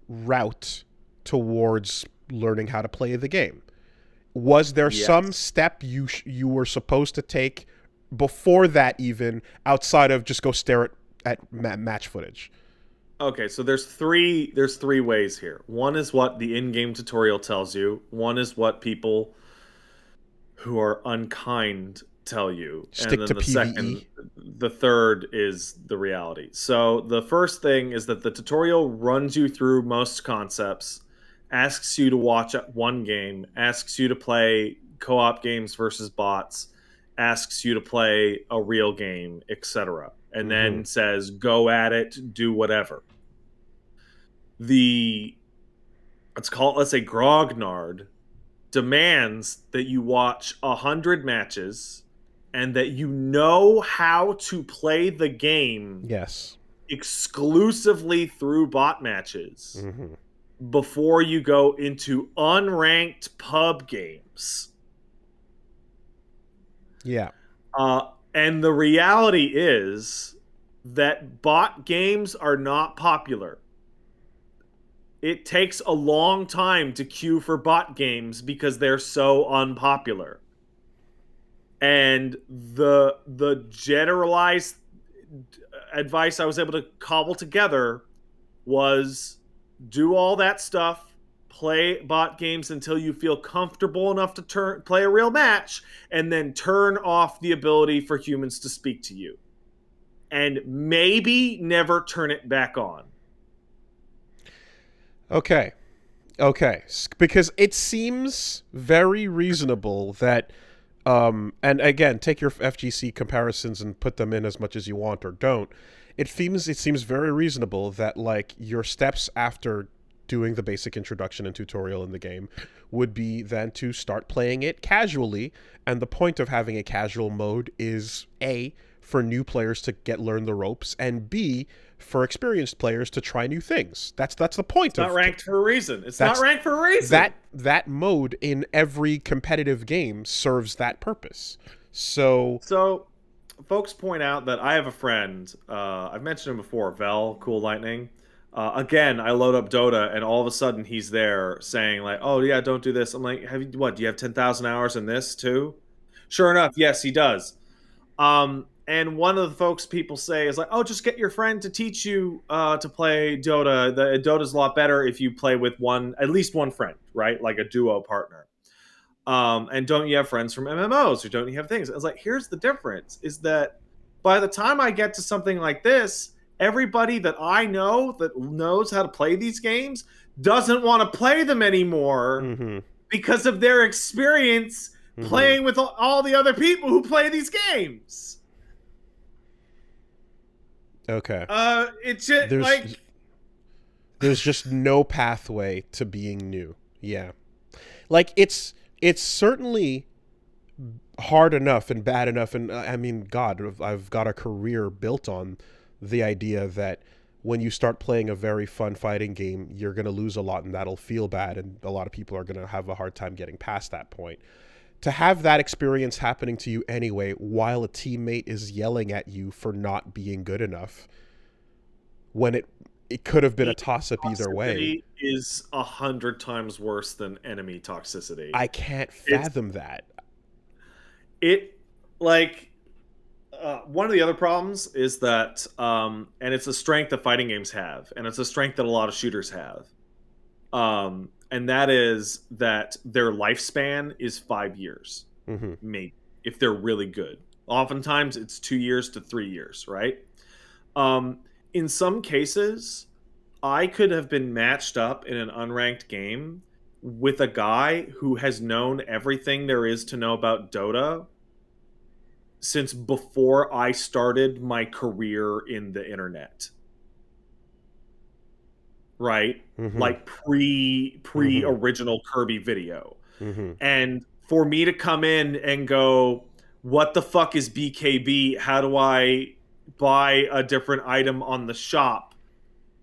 route towards learning how to play the game. Was there some Yes. step you were supposed to take before that even outside of just go stare at match footage? Okay, so there's three ways here. One is what the in-game tutorial tells you. One is what people who are unkind tell you. And Stick then to the second PvE. the third is the reality. So the first thing is that the tutorial runs you through most concepts, asks you to watch one game, asks you to play co-op games versus bots, asks you to play a real game, etc. And Mm-hmm. then says go at it, do whatever. The let's say grognard demands that you watch 100 matches and that you know how to play the game Yes. exclusively through bot matches Mm-hmm. before you go into unranked pub games. Yeah. And the reality is that bot games are not popular. It takes a long time to queue for bot games because they're so unpopular. And the generalized advice I was able to cobble together was do all that stuff, play bot games until you feel comfortable enough to play a real match, and then turn off the ability for humans to speak to you. And maybe never turn it back on. Okay. Okay. Because it seems very reasonable that, and again, take your FGC comparisons and put them in as much as you want or don't. It seems very reasonable that, like, your steps after doing the basic introduction and tutorial in the game would be then to start playing it casually, and the point of having a casual mode is A, for new players to learn the ropes, and B, for experienced players to try new things. That's the point. It's not ranked for a reason. It's not ranked for a reason. That mode in every competitive game serves that purpose. So folks point out that I have a friend. I've mentioned him before. Vel, Cool Lightning. Again, I load up Dota, and all of a sudden he's there saying like, "Oh yeah, don't do this." I'm like, "Have you what? Do you have 10,000 hours in this too?" Sure enough, yes, he does. And one of the folks people say is like, "Oh, just get your friend to teach you to play Dota. Dota's a lot better if you play with at least one friend, right? Like a duo partner." And don't you have friends from MMOs, or don't you have things? I was like, here's the difference: is that by the time I get to something like this, everybody that I know that knows how to play these games doesn't want to play them anymore because of their experience playing with all the other people who play these games. Okay. It's just there's just no pathway to being new. Yeah. Like it's certainly hard enough and bad enough, and I mean, God, I've got a career built on the idea that when you start playing a very fun fighting game, you're going to lose a lot and that'll feel bad, and a lot of people are going to have a hard time getting past that point. To have that experience happening to you anyway while a teammate is yelling at you for not being good enough, when it could have been a toss-up either way, is 100 times worse than enemy toxicity. I can't fathom that. One of the other problems is that, and it's a strength that fighting games have, and it's a strength that a lot of shooters have, and that is that their lifespan is 5 years, maybe, if they're really good. Oftentimes, it's 2 years to 3 years, right? In some cases, I could have been matched up in an unranked game with a guy who has known everything there is to know about Dota since before I started my career in the internet. Right? Like pre original Kirby video. And for me to come in and go, what the fuck is BKB? How do I buy a different item on the shop?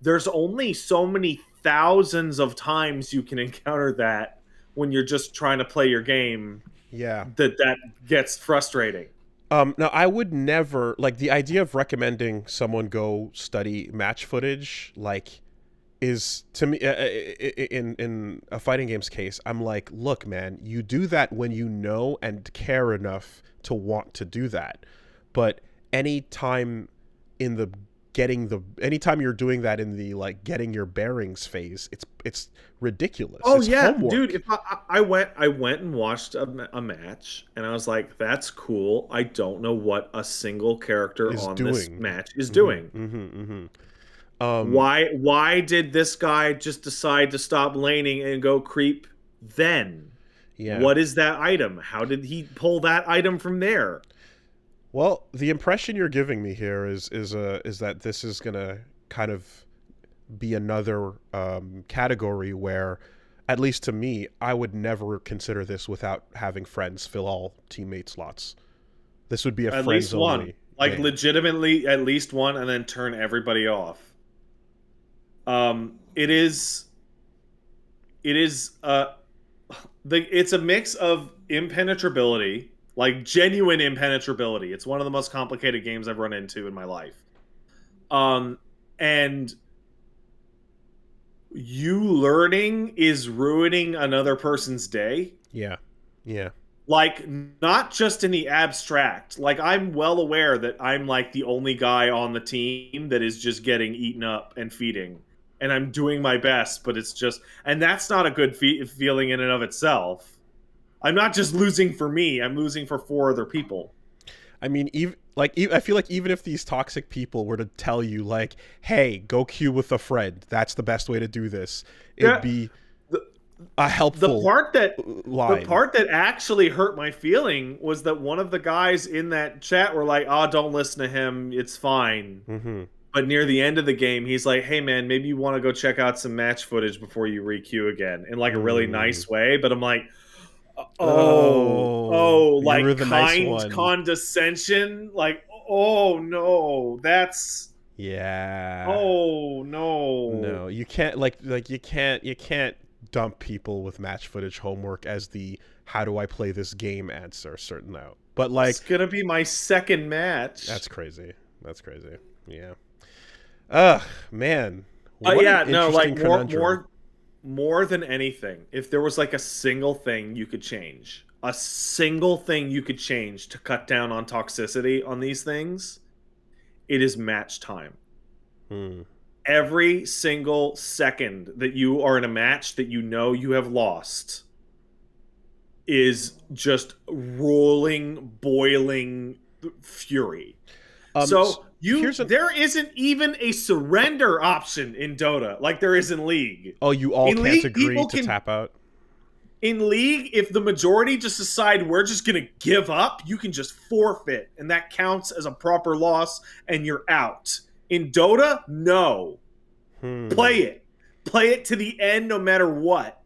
There's only so many thousands of times you can encounter that when you're just trying to play your game. Yeah. That gets frustrating. Now, I would never, like, the idea of recommending someone go study match footage, like, is, to me, in a fighting game's case, I'm like, look, man, you do that when you know and care enough to want to do that. But anytime anytime you're doing that in the, like, getting your bearings phase, it's ridiculous. Oh, it's yeah, homework. dude. If I went and watched a match, and I was like, "That's cool." I don't know what a single character on this match is doing. Why did this guy just decide to stop laning and go creep? Then, what is that item? How did he pull that item from there? Well, the impression you're giving me here is that this is gonna kind of be another category where at least to me, I would never consider this without having friends fill all teammate slots. This would be a At friends least one, only like game. legitimately, at least one, and then turn everybody off. It is. It is. It's a mix of impenetrability, like genuine impenetrability. It's one of the most complicated games I've run into in my life. And you learning is ruining another person's day. Yeah. Yeah. Like, not just in the abstract. Like, I'm well aware that I'm like the only guy on the team that is just getting eaten up and feeding. And I'm doing my best, but it's just, and that's not a good feeling in and of itself. I'm not just losing for me, I'm losing for 4 other people. I mean, I feel like even if these toxic people were to tell you, like, "Hey, go queue with a friend. That's the best way to do this," it'd be a helpful the line. part that actually hurt my feeling was that one of the guys in that chat were like, "Oh, don't listen to him. It's fine." Mm-hmm. But near the end of the game, he's like, "Hey, man, maybe you want to go check out some match footage before you re-queue again," in like a really nice way. But I'm like, Oh, you were like the nice kind one. condescension. Like, oh no, that's Yeah. oh no. No, you can't you can't dump people with match footage homework as the "how do I play this game" answer. Certain no, but It's like gonna be my second match. that's crazy. That's crazy. Yeah. Ugh, man. What an Yeah, no, interesting like conundrum. more than anything, if there was like a single thing you could change, a single thing you could change to cut down on toxicity on these things, it is match time. Hmm. Every single second that you are in a match that you know you have lost is just rolling, boiling fury. So Here's an there isn't even a surrender option in Dota like there is in League. oh, you all In can't League, agree people to can tap out. in League, if the majority just decide we're just gonna give up, you can just forfeit, and that counts as a proper loss, and you're out. In Dota, no. Hmm. Play it. Play it to the end no matter what.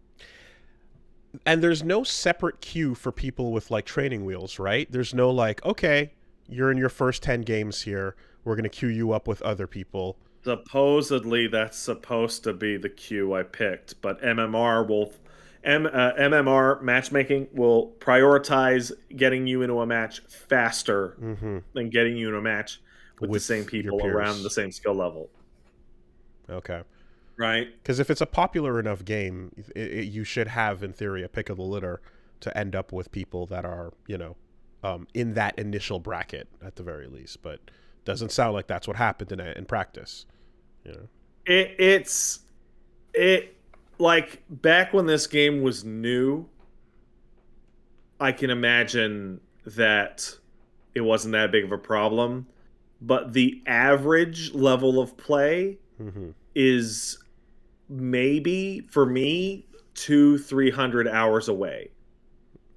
And there's no separate queue for people with like training wheels, right? There's no like, okay, you're in your first 10 games here. We're going to queue you up with other people. Supposedly, that's supposed to be the queue I picked, but MMR matchmaking will prioritize getting you into a match faster Mm-hmm. than getting you in a match with the same With your people around the peers. same skill level. Okay. Right? Because if it's a popular enough game, you should have, in theory, a pick of the litter to end up with people that are, in that initial bracket at the very least. But doesn't sound like that's what happened in practice. You know. It's like back when this game was new, I can imagine that it wasn't that big of a problem. But the average level of play Mm-hmm. is maybe for me 200-300 hours away,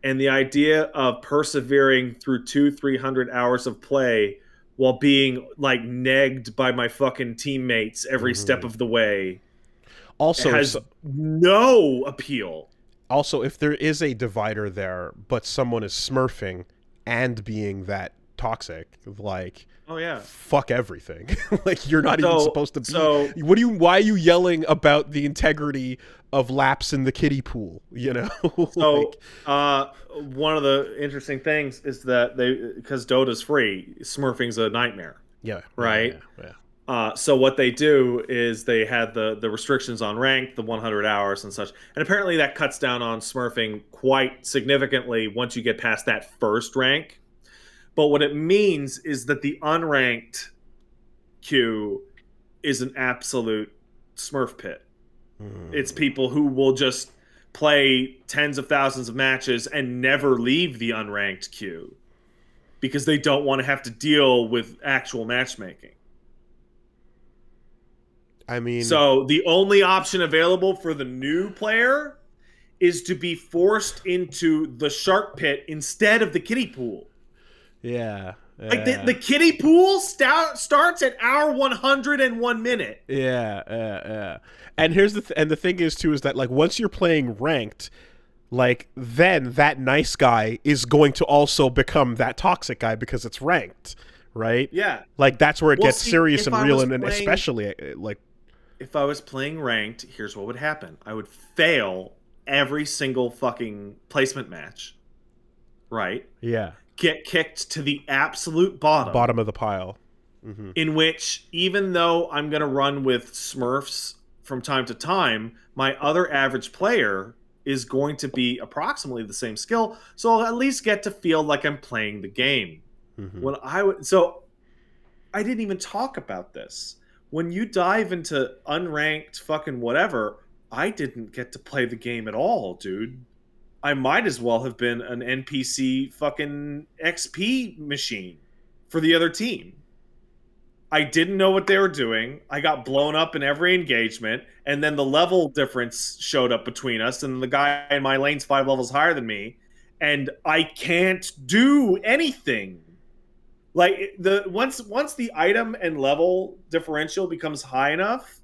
and the idea of persevering through 200-300 hours of play while being like negged by my fucking teammates every step Mm-hmm. of the way Also, has no appeal. if there is a divider there, but someone is smurfing and being that toxic, like Oh yeah. fuck everything. Like you're not even So supposed to be. so Why are you yelling about the integrity of laps in the kiddie pool? You know, like so one of the interesting things is that because Dota's free, smurfing's a nightmare, yeah, yeah, right? yeah, yeah. So what they do is they had the restrictions on rank, the 100 hours and such, and apparently that cuts down on smurfing quite significantly once you get past that first rank. But what it means is that the unranked queue is an absolute smurf pit. It's Hmm. people who will just play tens of thousands of matches and never leave the unranked queue because they don't want to have to deal with actual matchmaking. I mean, So the only option available for the new player is to be forced into the shark pit instead of the kiddie pool. yeah. Like Yeah. the kiddie pool starts at hour 101 minute. Yeah. And here's and the thing is too is that like once you're playing ranked, like then that nice guy is going to also become that toxic guy because it's ranked, right? Yeah. Like that's where it Well, gets see, serious and real, and especially like if I was playing ranked, here's what would happen. I would fail every single fucking placement match. Right? yeah, Get kicked to the absolute bottom. bottom of the pile. In which, even though I'm going to run with Smurfs from time to time, my other average player is going to be approximately the same skill, so I'll at least get to feel like I'm playing the game. When so I didn't even talk about this. When you dive into unranked fucking whatever, I didn't get to play the game at all, dude. I might as well have been an NPC fucking XP machine for the other team. I didn't know what they were doing. I got blown up in every engagement, and then the level difference showed up between us, and the guy in my lane's 5 levels higher than me, and I can't do anything. Like once the item and level differential becomes high enough,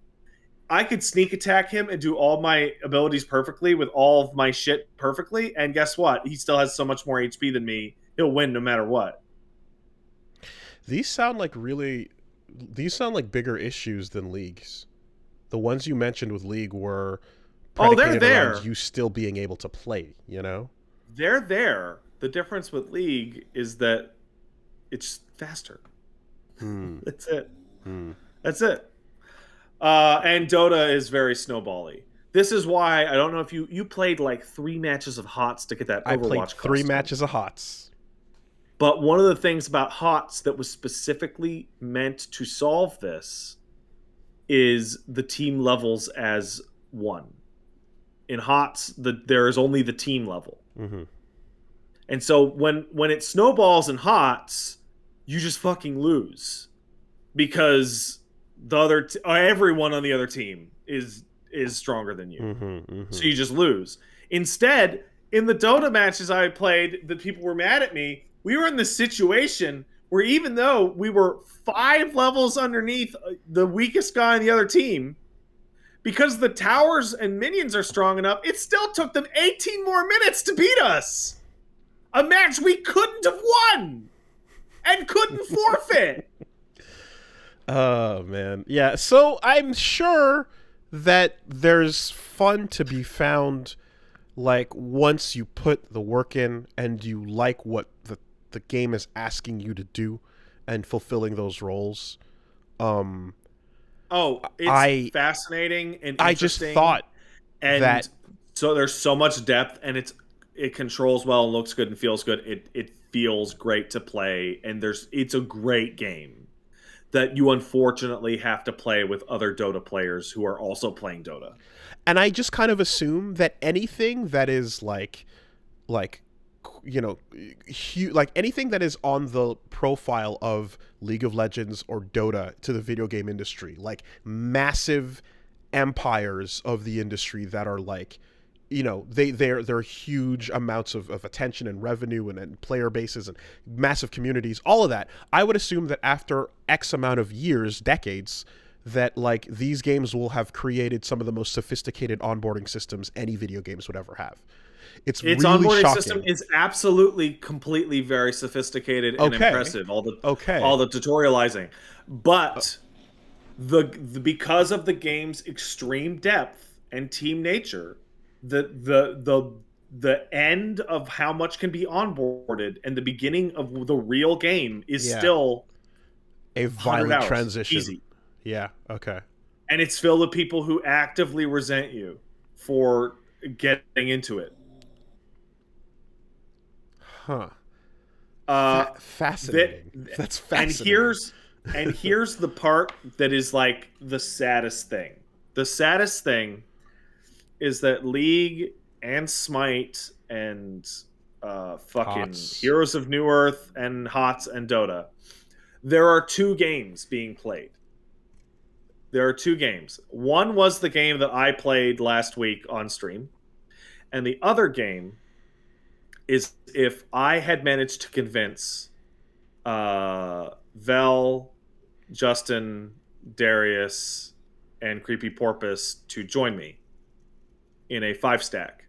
I could sneak attack him and do all my abilities perfectly with all of my shit perfectly, and guess what? He still has so much more HP than me. He'll win no matter what. These sound like bigger issues than League's. The ones you mentioned with League were predicated around you still being able to play, you know? They're there. The difference with League is that it's faster. That's it. That's it. And Dota is very snowbally. This is why I don't know if you played like 3 matches of HOTS to get that Overwatch. I played 3 matches of HOTS. But one of the things about HOTS that was specifically meant to solve this is the team levels as 1. In HOTS, there is only the team level. And so when it snowballs in HOTS, you just fucking lose. Because the everyone on the other team is stronger than you. So you just lose. Instead, in the Dota matches I played that people were mad at me, we were in this situation where even though we were 5 levels underneath the weakest guy on the other team, because the towers and minions are strong enough, it still took them 18 more minutes to beat us. A match we couldn't have won and couldn't forfeit. Oh, man. Yeah, so I'm sure that there's fun to be found, like, once you put the work in and you like what the game is asking you to do and fulfilling those roles. It's fascinating and interesting. I just thought that... So there's so much depth, and it controls well and looks good and feels good. It feels great to play, and it's a great game that you unfortunately have to play with other Dota players who are also playing Dota. And I just kind of assume that anything that is like you know, like anything that is on the profile of League of Legends or Dota to the video game industry, like massive empires of the industry that are like, you know, they're huge amounts of attention and revenue and player bases and massive communities, all of that. I would assume that after X amount of years, decades, that like these games will have created some of the most sophisticated onboarding systems any video games would ever have. Its really onboarding shocking. System is absolutely, completely very sophisticated and impressive. All the tutorializing, but because of the game's extreme depth and team nature, the end of how much can be onboarded and the beginning of the real game is still a violent transition. Easy. Yeah. Okay. And it's filled with people who actively resent you for getting into it. Huh. Fascinating. That's fascinating. And here's the part that is like the saddest thing. The saddest thing is that League and Smite and fucking HOTS. Heroes of New Earth and HOTS and Dota, there are 2 games being played. There are 2 games. One was the game that I played last week on stream, and the other game is if I had managed to convince Vel, Justin, Darius, and Creepy Porpoise to join me in a 5-stack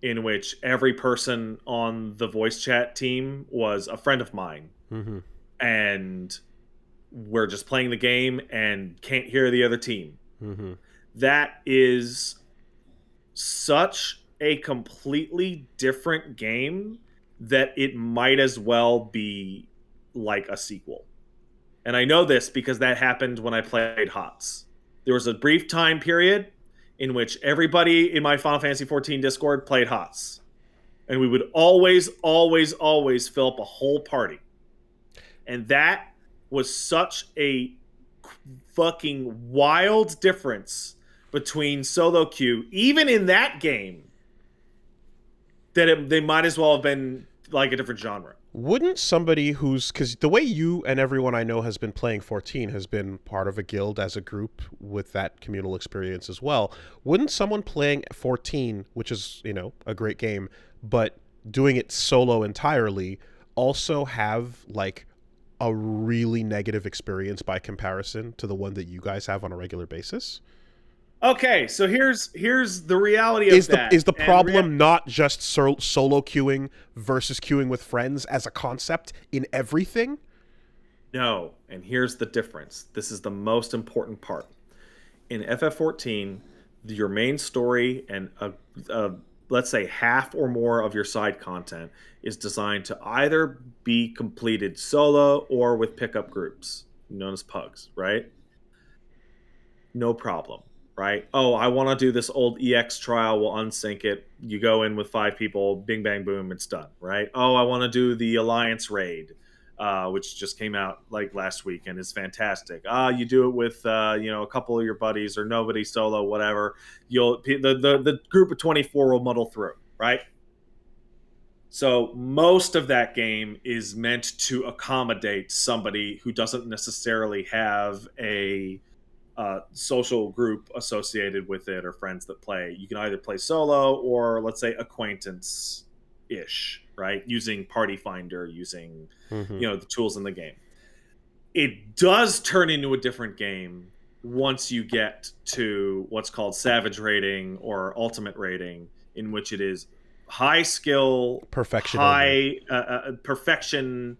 in which every person on the voice chat team was a friend of mine. Mm-hmm. And we're just playing the game and can't hear the other team. Mm-hmm. That is such a completely different game that it might as well be like a sequel. And I know this because that happened when I played HOTS. There was a brief time period in which everybody in my Final Fantasy XIV Discord played HOTS. And we would always, always, always fill up a whole party. And that was such a fucking wild difference between solo queue, even in that game, that they might as well have been like a different genre. Wouldn't somebody who's, because the way you and everyone I know has been playing 14 has been part of a guild as a group with that communal experience as well, wouldn't someone playing 14, which is, you know, a great game, but doing it solo entirely, also have like a really negative experience by comparison to the one that you guys have on a regular basis? Okay, so here's the reality of that. Is the problem not just solo queuing versus queuing with friends as a concept in everything? No, and here's the difference. This is the most important part. In FF14, your main story and let's say half or more of your side content is designed to either be completed solo or with pickup groups, known as pugs, right? No problem. Right? Oh, I want to do this old EX trial. We'll unsync it. You go in with 5 people. Bing, bang, boom. It's done. Right? Oh, I want to do the Alliance raid, which just came out like last week and is fantastic. You do it with a couple of your buddies or nobody solo, whatever. The group of 24 will muddle through. Right? So most of that game is meant to accommodate somebody who doesn't necessarily have a social group associated with it or friends that play. You can either play solo or, let's say, acquaintance-ish, right? Using Party Finder, using the tools in the game. It does turn into a different game once you get to what's called Savage Rating or Ultimate Rating, in which it is high skill, perfection, high perfection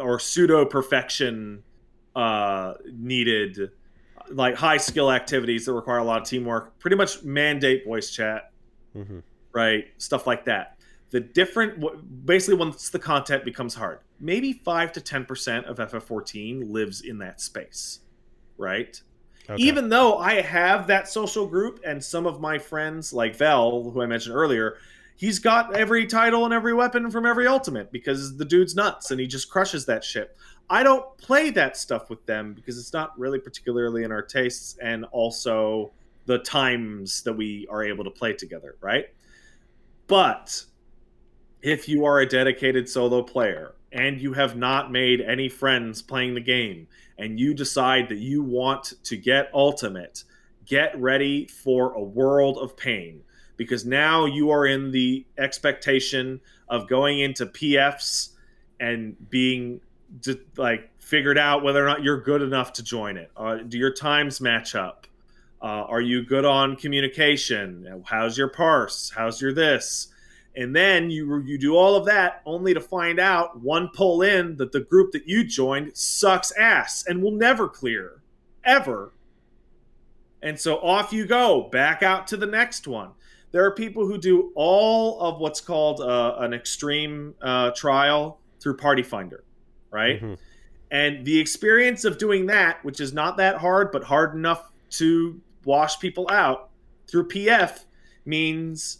or pseudo perfection needed. Like high skill activities that require a lot of teamwork, pretty much mandate voice chat, right? Stuff like that. Basically, once the content becomes hard, maybe 5 to 10% of FF14 lives in that space, right? Okay. Even though I have that social group and some of my friends, like Vel, who I mentioned earlier, he's got every title and every weapon from every Ultimate because the dude's nuts and he just crushes that shit. I don't play that stuff with them because it's not really particularly in our tastes and also the times that we are able to play together, right? But if you are a dedicated solo player and you have not made any friends playing the game and you decide that you want to get Ultimate, get ready for a world of pain because now you are in the expectation of going into PFs and being figured out whether or not you're good enough to join it. Do your times match up? Are you good on communication? How's your parse? How's your this? And then you do all of that only to find out one pull in that the group that you joined sucks ass and will never clear, ever. And so off you go, back out to the next one. There are people who do all of what's called an extreme trial through Party Finder. Right? And the experience of doing that, which is not that hard, but hard enough to wash people out through PF, means,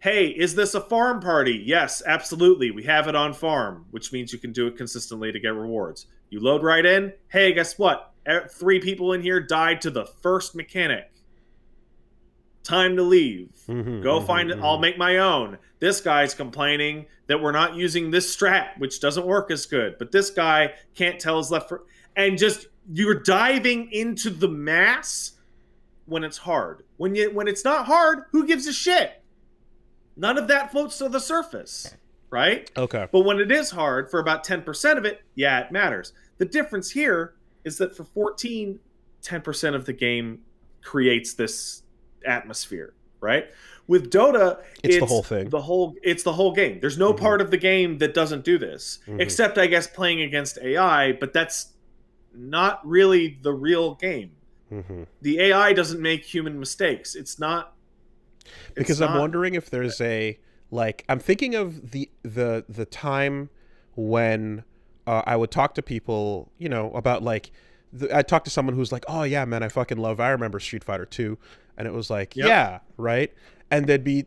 hey, is this a farm party? Yes, absolutely. We have it on farm, which means you can do it consistently to get rewards. You load right in. Hey, guess what? 3 people in here died to the first mechanic. Time to leave. Go find it. I'll make my own. This guy's complaining that we're not using this strat, which doesn't work as good. But this guy can't tell his left. And just you're diving into the mass when it's hard. When it's not hard, who gives a shit? None of that floats to the surface. right? Okay. But when it is hard for about 10% of it, yeah, it matters. The difference here is that for 14, 10% of the game creates this atmosphere, right? With Dota, It's the whole thing. it's the whole game. There's no Mm-hmm. part of the game that doesn't do this, Mm-hmm. except I guess playing against AI, but that's not really the real game. Mm-hmm. The AI doesn't make human mistakes. It's Because I'm not wondering if there's a like I'm thinking of the time when I would talk to people, you know, about like I talked to someone who's like, "Oh yeah, man, I fucking love. I remember Street Fighter 2." And it was like, Yep. "Yeah, right." And they'd be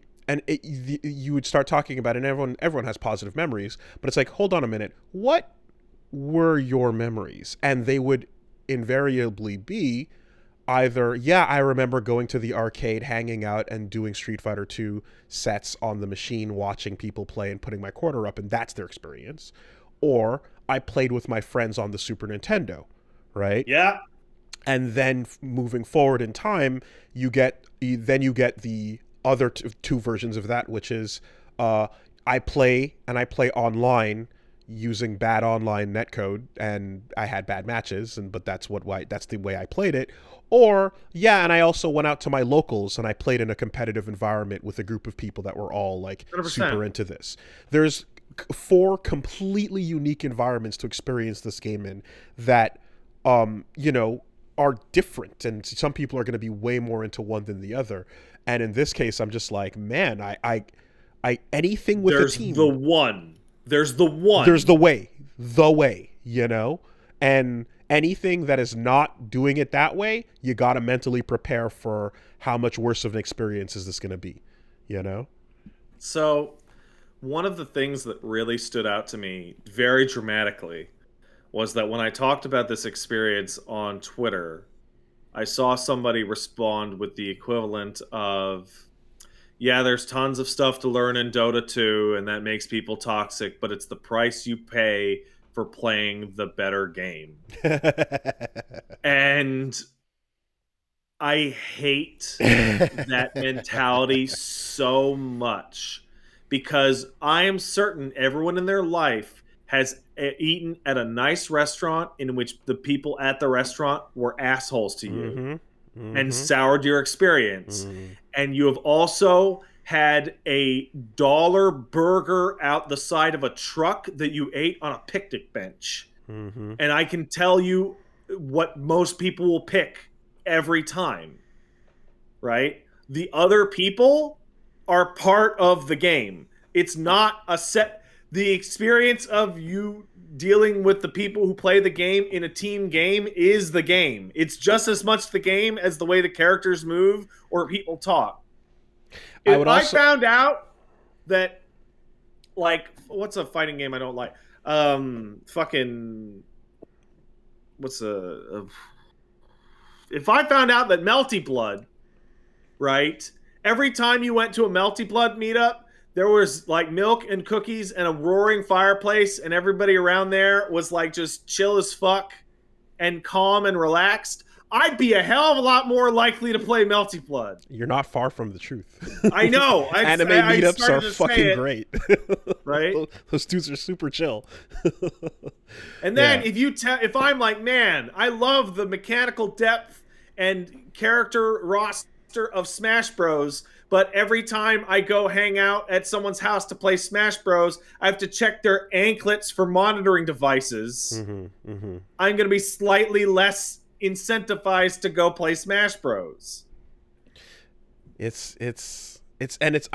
you would start talking about it, and everyone has positive memories, but it's like, "Hold on a minute. What were your memories?" And they would invariably be either, yeah, I remember going to the arcade, hanging out, and doing Street Fighter 2 sets on the machine, watching people play and putting my quarter up, and that's their experience. Or I played with my friends on the Super Nintendo, right? Yeah. And then moving forward in time, you get the other two versions of that, which is I play online using bad online netcode, and I had bad matches, and but that's the way I played it. Or yeah, and I also went out to my locals and I played in a competitive environment with a group of people that were all like 100%. super into this. There's four completely unique environments to experience this game in that you know, are different, and some people are going to be way more into one than the other. And in this case, I'm just like, man, I anything with a There's the team, one. There's the there's one. the way, you know, and anything that is not doing it that way, you got to mentally prepare for how much worse of an experience is this going to be, you know. So, one of the things that really stood out to me very dramatically was that when I talked about this experience on Twitter, I saw somebody respond with the equivalent of, yeah, there's tons of stuff to learn in Dota 2, and that makes people toxic, but it's the price you pay for playing the better game. And I hate that mentality so much because I am certain everyone in their life has eaten at a nice restaurant in which the people at the restaurant were assholes to you Mm-hmm. and Mm-hmm. soured your experience. Mm-hmm. And you have also had a dollar burger out the side of a truck that you ate on a picnic bench. Mm-hmm. And I can tell you what most people will pick every time, right? The other people are part of the game. It's not a set. The experience of you dealing with the people who play the game in a team game is the game. It's just as much the game as the way the characters move or people talk. I If would I also found out that, like, what's a fighting game I don't like? Fucking, what's if I found out that Melty Blood, right? Every time you went to a Melty Blood meetup, there was like milk and cookies and a roaring fireplace, and everybody around there was like just chill as fuck and calm and relaxed. I'd be a hell of a lot more likely to play Melty Blood. you're not far from the truth. I know. Anime I meetups started are to say fucking it, great. right? Those dudes are super chill. And then Yeah. if I'm like, man, I love the mechanical depth and character roster of Smash Bros, but every time I go hang out at someone's house to play Smash Bros, I have to check their anklets for monitoring devices. Mm-hmm. Mm-hmm. I'm going to be slightly less incentivized to go play Smash Bros.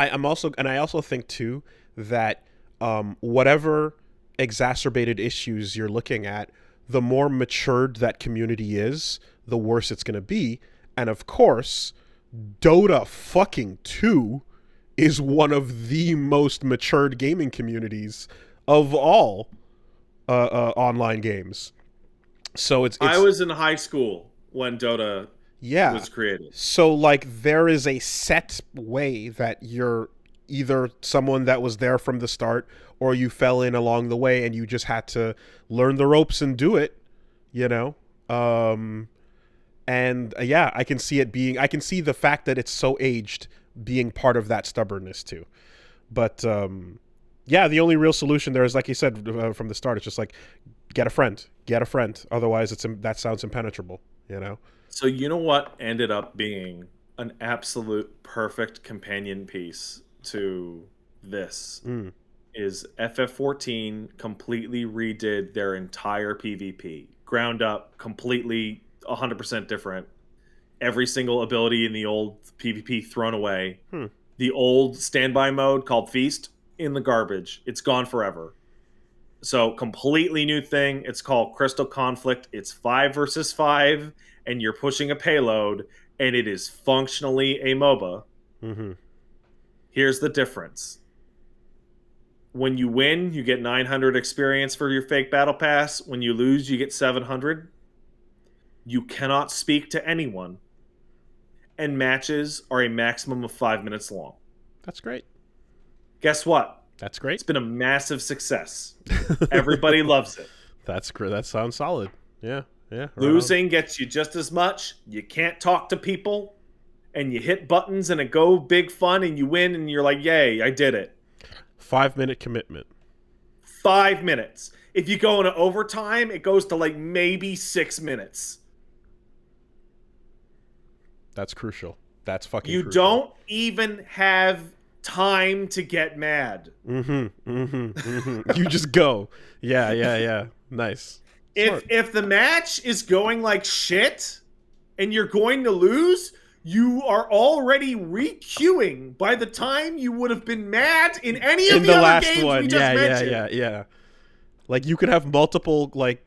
I'm also, and I also think too that whatever exacerbated issues you're looking at, the more matured that community is, the worse it's going to be. And of course, Dota fucking 2 is one of the most matured gaming communities of all online games. So it's I was in high school when Dota yeah. was created. So like there is a set way that you're either someone that was there from the start or you fell in along the way and you just had to learn the ropes and do it, you know? Yeah, I can see I can see the fact that it's so aged being part of that stubbornness too. But Yeah, the only real solution there is, like you said from the start, it's just like get a friend, get a friend. Otherwise, that sounds impenetrable. You know. So you know what ended up being an absolute perfect companion piece to this Mm. is FF14 completely redid their entire PvP. Ground up, completely 100% different. Every single ability in the old PvP thrown away. Hmm. The old standby mode called Feast in the garbage. It's gone forever. So completely new thing. It's called Crystal Conflict. It's 5 versus 5, and you're pushing a payload, and it is functionally a MOBA. Mm-hmm. Here's the difference. When you win, you get 900 experience for your fake battle pass. When you lose, you get 700. You cannot speak to anyone. And matches are a maximum of 5 minutes long. That's great. Guess what? That's great. It's been a massive success. Everybody loves it. That's great. That sounds solid. Yeah. Yeah. Right Losing gets you just as much. You can't talk to people. And you hit buttons and it go big fun and you win and you're like, yay, I did it. 5-minute commitment. 5 minutes. If you go into overtime, it goes to like maybe 6 minutes. That's crucial. That's fucking You crucial. don't even have time to get mad. Mm-hmm. Mm-hmm. Mm-hmm. You just go. Yeah, yeah, yeah. Nice. If the match is going like shit and you're going to lose, you are already re-queuing by the time you would have been mad in any of the other last games one. we just mentioned. Yeah. Like you could have multiple like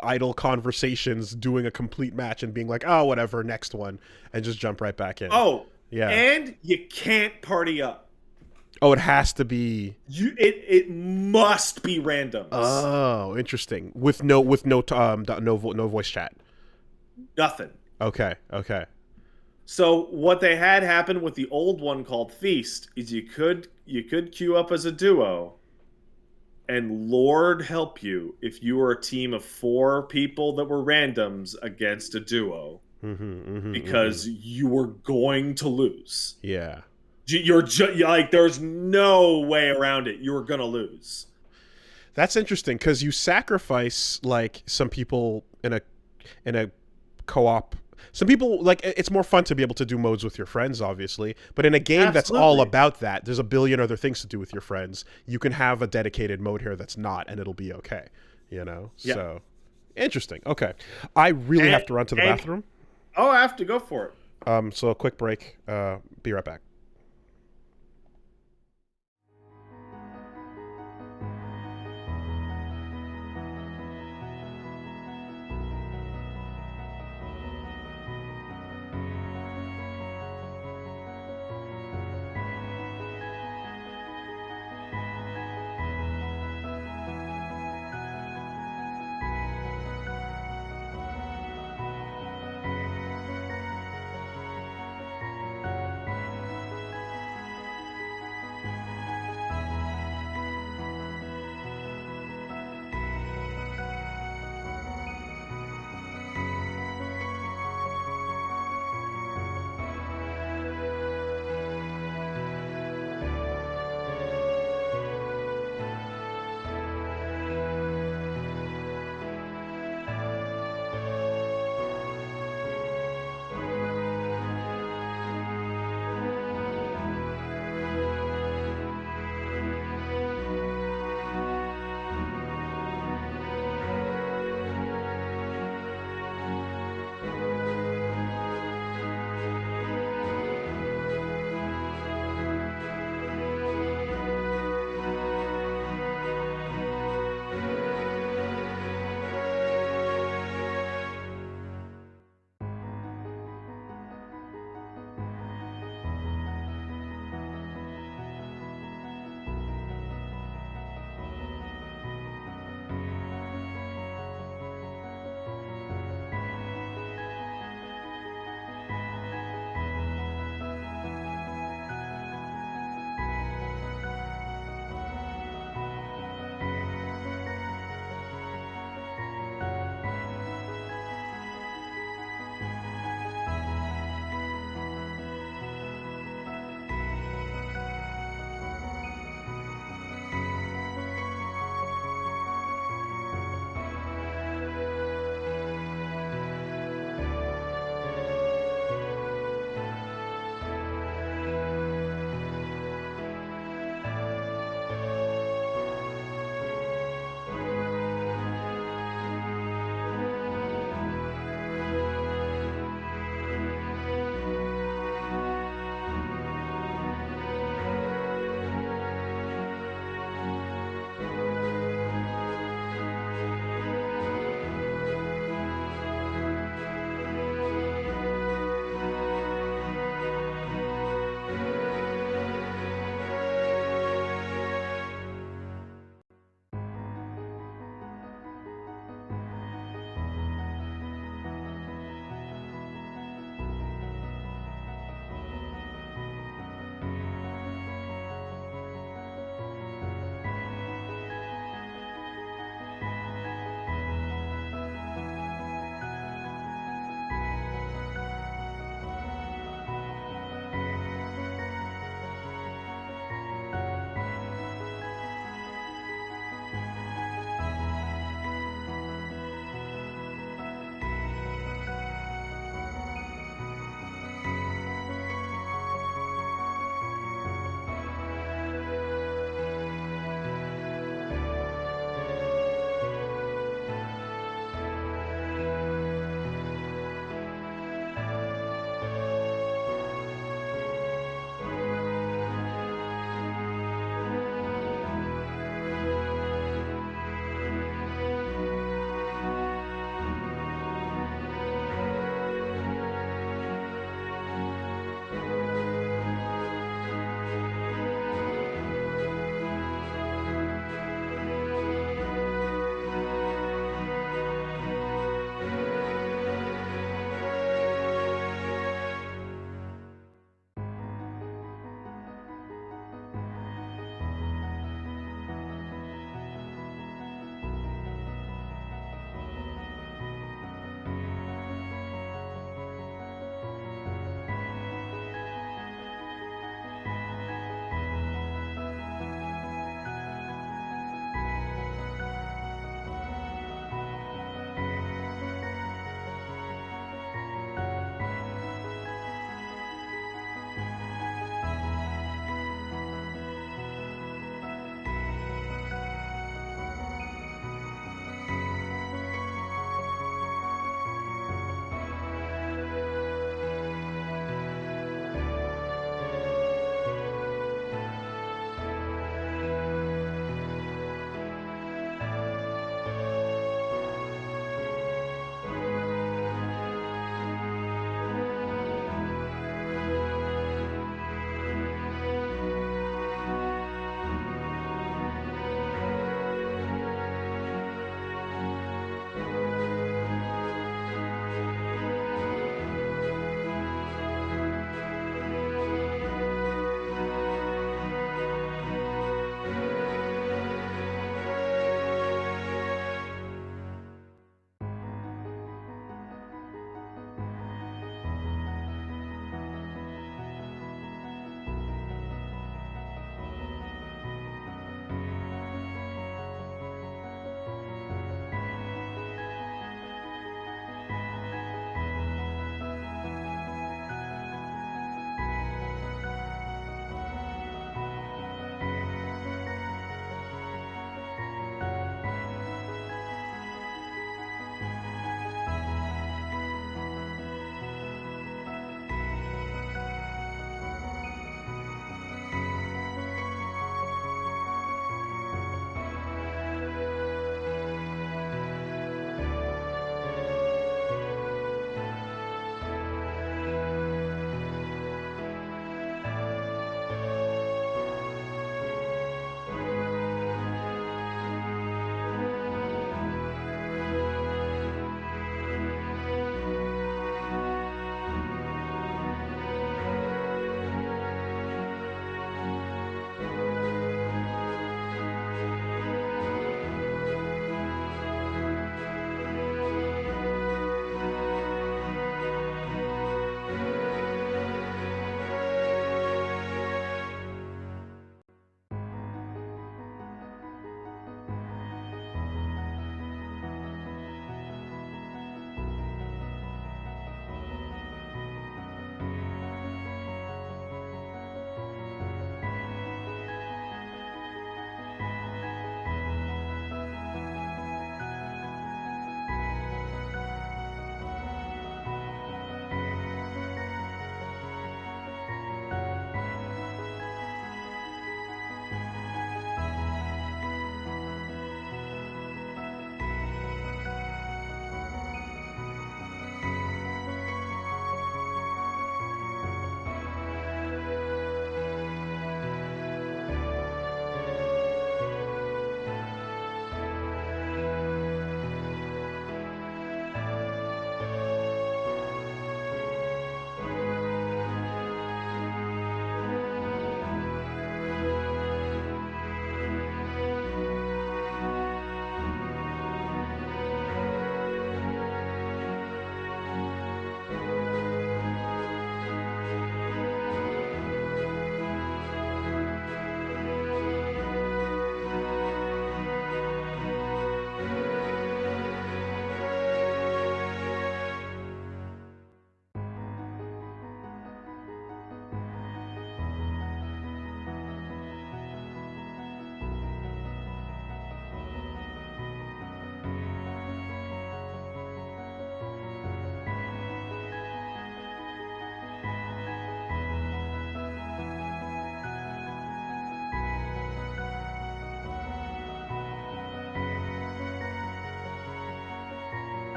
idle conversations doing a complete match and being like, oh, whatever, next one, and just jump right back in. Oh, yeah. And you can't party up. Oh, it has to be. It must be randoms. Oh, interesting. With no voice chat. Nothing. Okay. So what they had happen with the old one called Feast is you could queue up as a duo, and Lord help you if you were a team of 4 people that were randoms against a duo, because you were going to lose. Yeah. You're like, there's no way around it. You're gonna lose. That's interesting because you sacrifice like some people in a co-op. Some people like it's more fun to be able to do modes with your friends, obviously. But in a game that's all about that, there's a billion other things to do with your friends. You can have a dedicated mode here that's not, and it'll be okay. You know. Yeah. So interesting. Okay, I really have to run to the bathroom. Oh, I have to go for it. So a quick break. Be right back.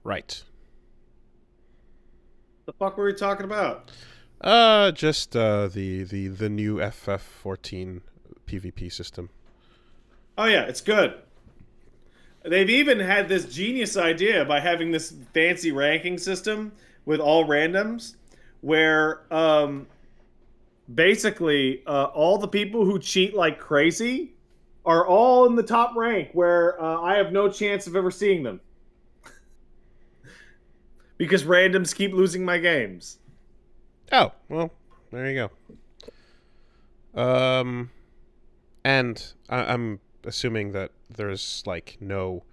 Right. The fuck were we talking about? Just the new FF14 PvP system. Oh yeah, it's good. They've even had this genius idea by having this fancy ranking system with all randoms, where basically all the people who cheat like crazy are all in the top rank, where I have no chance of ever seeing them because randoms keep losing my games. Oh, well, there you go. And I'm assuming that there's like no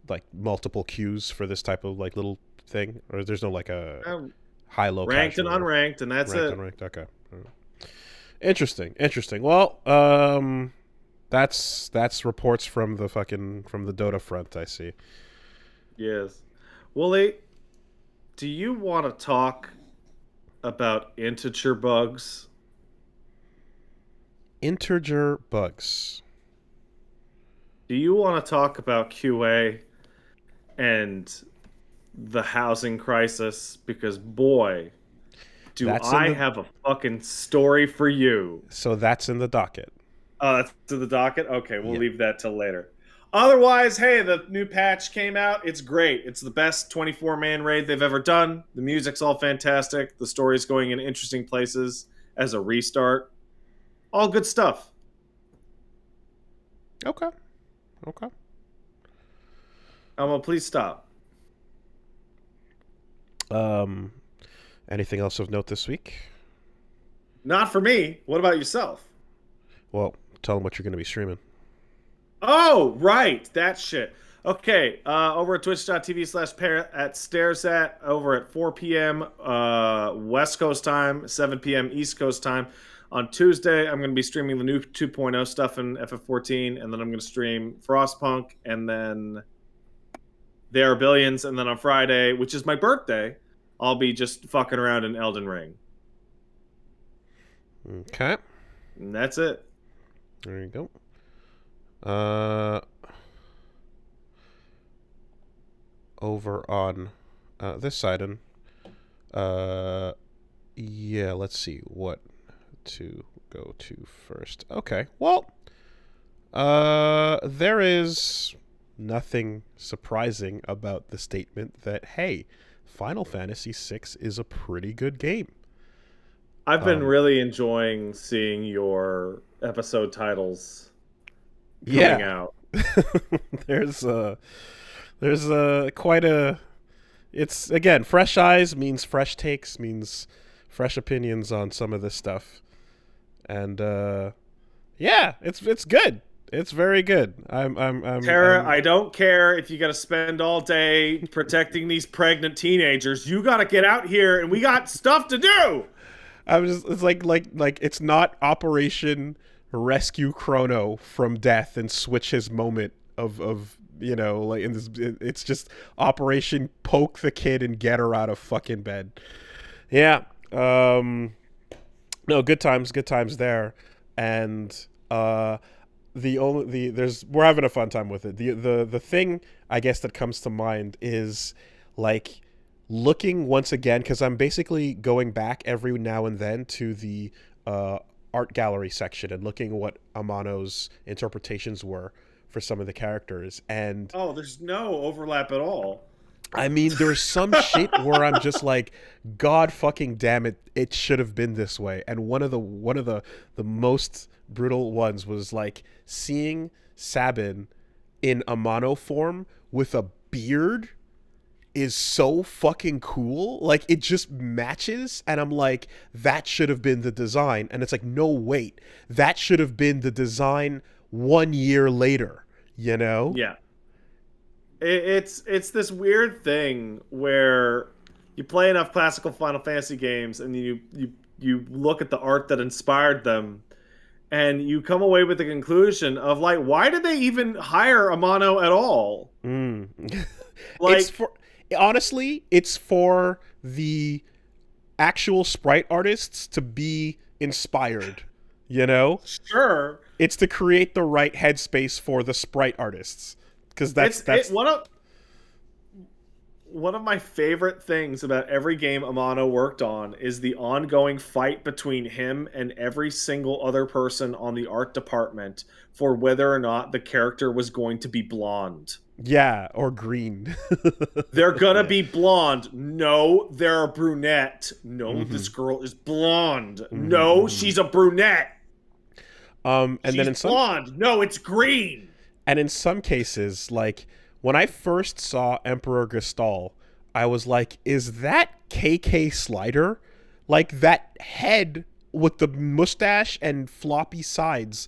like multiple queues for this type of like little thing, or there's no like a high-low Ranked and casual, unranked, and that's ranked it. unranked. Okay, interesting. Well, that's reports from the Dota front. I see. Yes. Wooly, do you want to talk about integer bugs? Integer bugs. Do you want to talk about QA and the housing crisis? Because boy, do I have a fucking story for you. So that's in the docket. Oh, that's to the docket? Okay, we'll Yeah. leave that till later. Otherwise, hey, the new patch came out. It's great. It's the best 24-man raid they've ever done. The music's all fantastic. The story's going in interesting places as a restart. All good stuff. Okay. Please stop. Anything else of note this week? Not for me. What about yourself? Well, tell them what you're going to be streaming. Oh, right. That shit. Okay. Over at twitch.tv/parrot at staresat over at 4 p.m. West Coast time, 7 p.m. East Coast time. On Tuesday, I'm going to be streaming the new 2.0 stuff in FF14, and then I'm going to stream Frostpunk, and then There Are Billions, and then on Friday, which is my birthday, I'll be just fucking around in Elden Ring. Okay. And that's it. There you go. Over on this side, and yeah, let's see what to go to first. Okay, well, there is nothing surprising about the statement that, hey, Final Fantasy VI is a pretty good game. I've been really enjoying seeing your episode titles coming out. there's quite a, it's, again, fresh eyes means fresh takes, means fresh opinions on some of this stuff. And yeah, it's good. It's very good. Tara, I don't care if you got to spend all day protecting these pregnant teenagers. You got to get out here, and we got stuff to do. It's like it's not Operation Rescue Chrono from death and switch his moment of you know, like in this. It's just Operation Poke the kid and get her out of fucking bed. Yeah. No, good times there, and we're having a fun time with it. The thing I guess that comes to mind is like looking once again, because I'm basically going back every now and then to the art gallery section and looking at what Amano's interpretations were for some of the characters. And there's no overlap at all. I mean, there's some shit where I'm just like, God fucking damn it, it should have been this way. And one of the most brutal ones was like seeing Sabin in Amano form with a beard is so fucking cool. Like, it just matches, and I'm like, that should have been the design. And it's like, no, wait, that should have been the design 1 year later, you know? Yeah. It's this weird thing where you play enough classical Final Fantasy games and you look at the art that inspired them, and you come away with the conclusion of like, why did they even hire Amano at all? Like, honestly, it's for the actual sprite artists to be inspired, you know? Sure. It's to create the right headspace for the sprite artists. Because that's one of my favorite things about every game Amano worked on is the ongoing fight between him and every single other person on the art department for whether or not the character was going to be blonde. Yeah, or green. They're gonna be blonde. No, they're a brunette. No, this girl is blonde. No, she's a brunette. And she's then in some blonde. No, it's green. And in some cases, like when I first saw Emperor Gestal, I was like, is that KK Slider? Like that head with the mustache and floppy sides,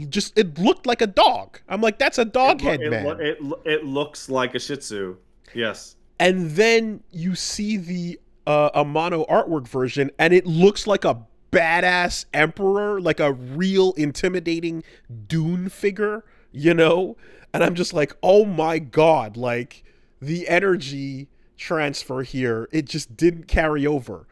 just it looked like a dog. I'm like, that's a dog head, man. It looks like a Shih Tzu. Yes. And then you see the Amano artwork version, and it looks like a badass emperor, like a real intimidating Dune figure, you know? And I'm just like, oh my god, like the energy transfer here, it just didn't carry over.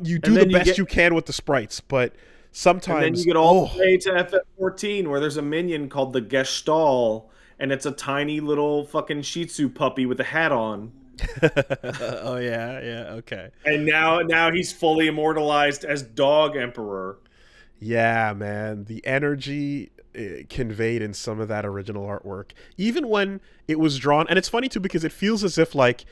You do the best you can with the sprites, but sometimes... And then you get all the way to FF14 where there's a minion called the Gestal, and it's a tiny little fucking Shih Tzu puppy with a hat on. Oh yeah, okay. And now he's fully immortalized as Dog Emperor. Yeah, man, the energy conveyed in some of that original artwork, even when it was drawn, and it's funny too because it feels as if like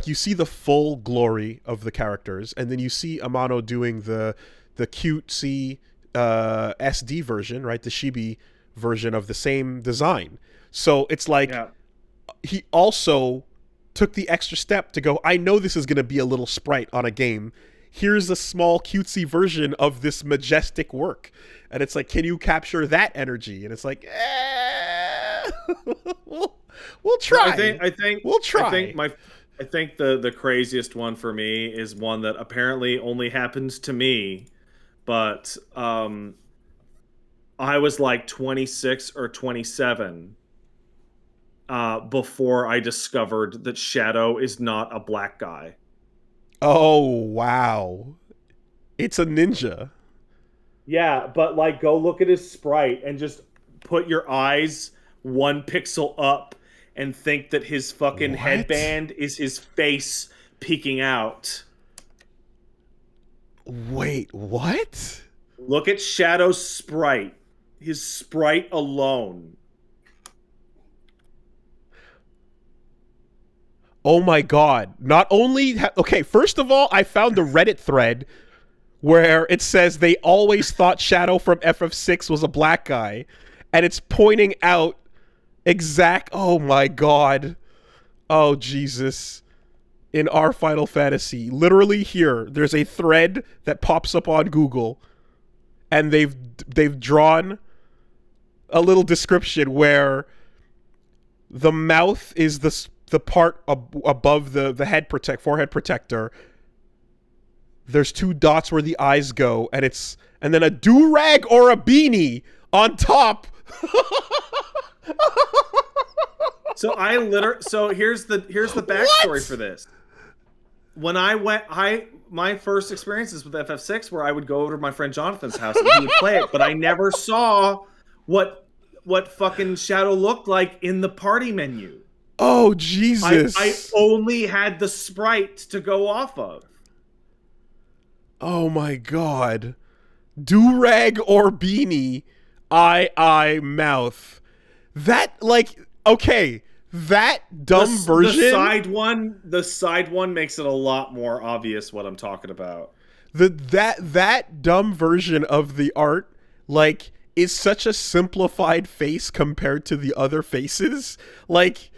you see the full glory of the characters, and then you see Amano doing the cutesy SD version, right? The chibi version of the same design. So it's like he also took the extra step to go, I know this is going to be a little sprite on a game. Here's a small cutesy version of this majestic work. And it's like, can you capture that energy? And it's like, we'll try. I think we'll try. I think the craziest one for me is one that apparently only happens to me, but I was like 26 or 27 before I discovered that Shadow is not a black guy. Oh, wow. It's a ninja. Yeah, but like go look at his sprite and just put your eyes 1 pixel up and think that his fucking headband is his face peeking out. Wait, what? Look at Shadow's sprite. His sprite alone. Oh my god. Not only... okay, first of all, I found a Reddit thread where it says they always thought Shadow from FF6 was a black guy. And it's pointing out oh my god. Oh, Jesus. In our Final Fantasy. Literally here, there's a thread that pops up on Google. And they've drawn a little description where the mouth is the part above the forehead protector. There's 2 dots where the eyes go, and then a do-rag or a beanie on top. So here's the backstory for this. When my first experiences with FF6 where I would go over to my friend Jonathan's house and he would play it, but I never saw what fucking Shadow looked like in the party menu. Oh, Jesus. I only had the sprite to go off of. Oh my god. Do-rag or beanie, eye, mouth. That, like, okay, that dumb version... The side one makes it a lot more obvious what I'm talking about. That dumb version of the art, like, is such a simplified face compared to the other faces. Like...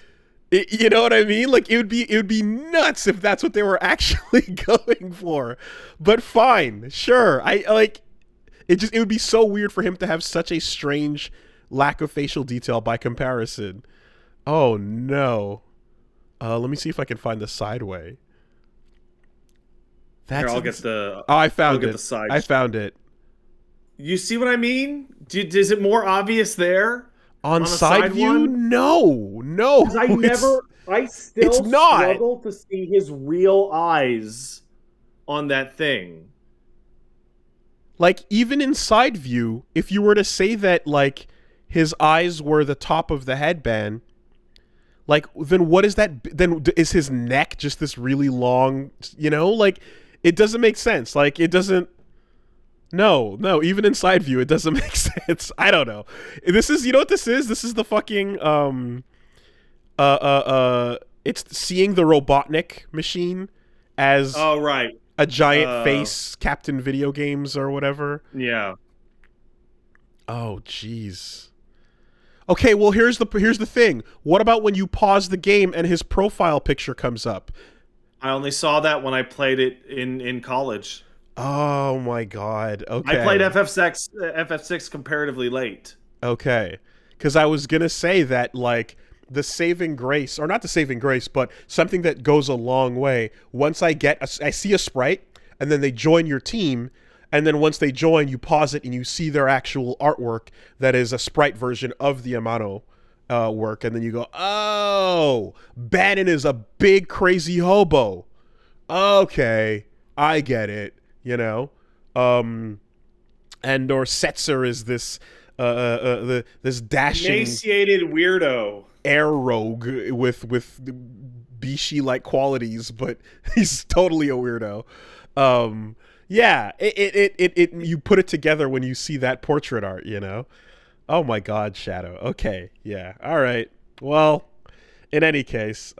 you know what I mean? Like it would be nuts if that's what they were actually going for. But fine, sure. It would be so weird for him to have such a strange lack of facial detail by comparison. Oh no. Let me see if I can find the sideway. I'll get the. Oh, I found it. The side. I found it. You see what I mean? Is it more obvious there? On side view? One? No. I still struggle to see his real eyes on that thing. Like, even in side view, if you were to say that, like, his eyes were the top of the headband, Like, then what is that? Then is his neck just this really long? You know, like it doesn't make sense. Like it doesn't. No, even in side view, it doesn't make sense. I don't know. This is, you know what this is? This is the fucking it's seeing the Robotnik machine as Oh right. a giant face, Captain Video Games or whatever. Yeah. Oh, jeez. Okay, well here's the thing. What about when you pause the game and his profile picture comes up? I only saw that when I played it in college. Oh my god. Okay. I played FF6 comparatively late. Okay. Because I was going to say that, like, the saving grace, or not the saving grace, but something that goes a long way. Once I see a sprite, and then they join your team, and then once they join, you pause it, and you see their actual artwork that is a sprite version of the Amano work, and then you go, oh, Bannon is a big, crazy hobo. Okay, I get it. You know, and or Setzer is this this dashing, emaciated weirdo, air rogue with Bishi like qualities, but he's totally a weirdo. Yeah, it you put it together when you see that portrait art, you know. Oh my God, Shadow. Okay, yeah, all right. Well, in any case,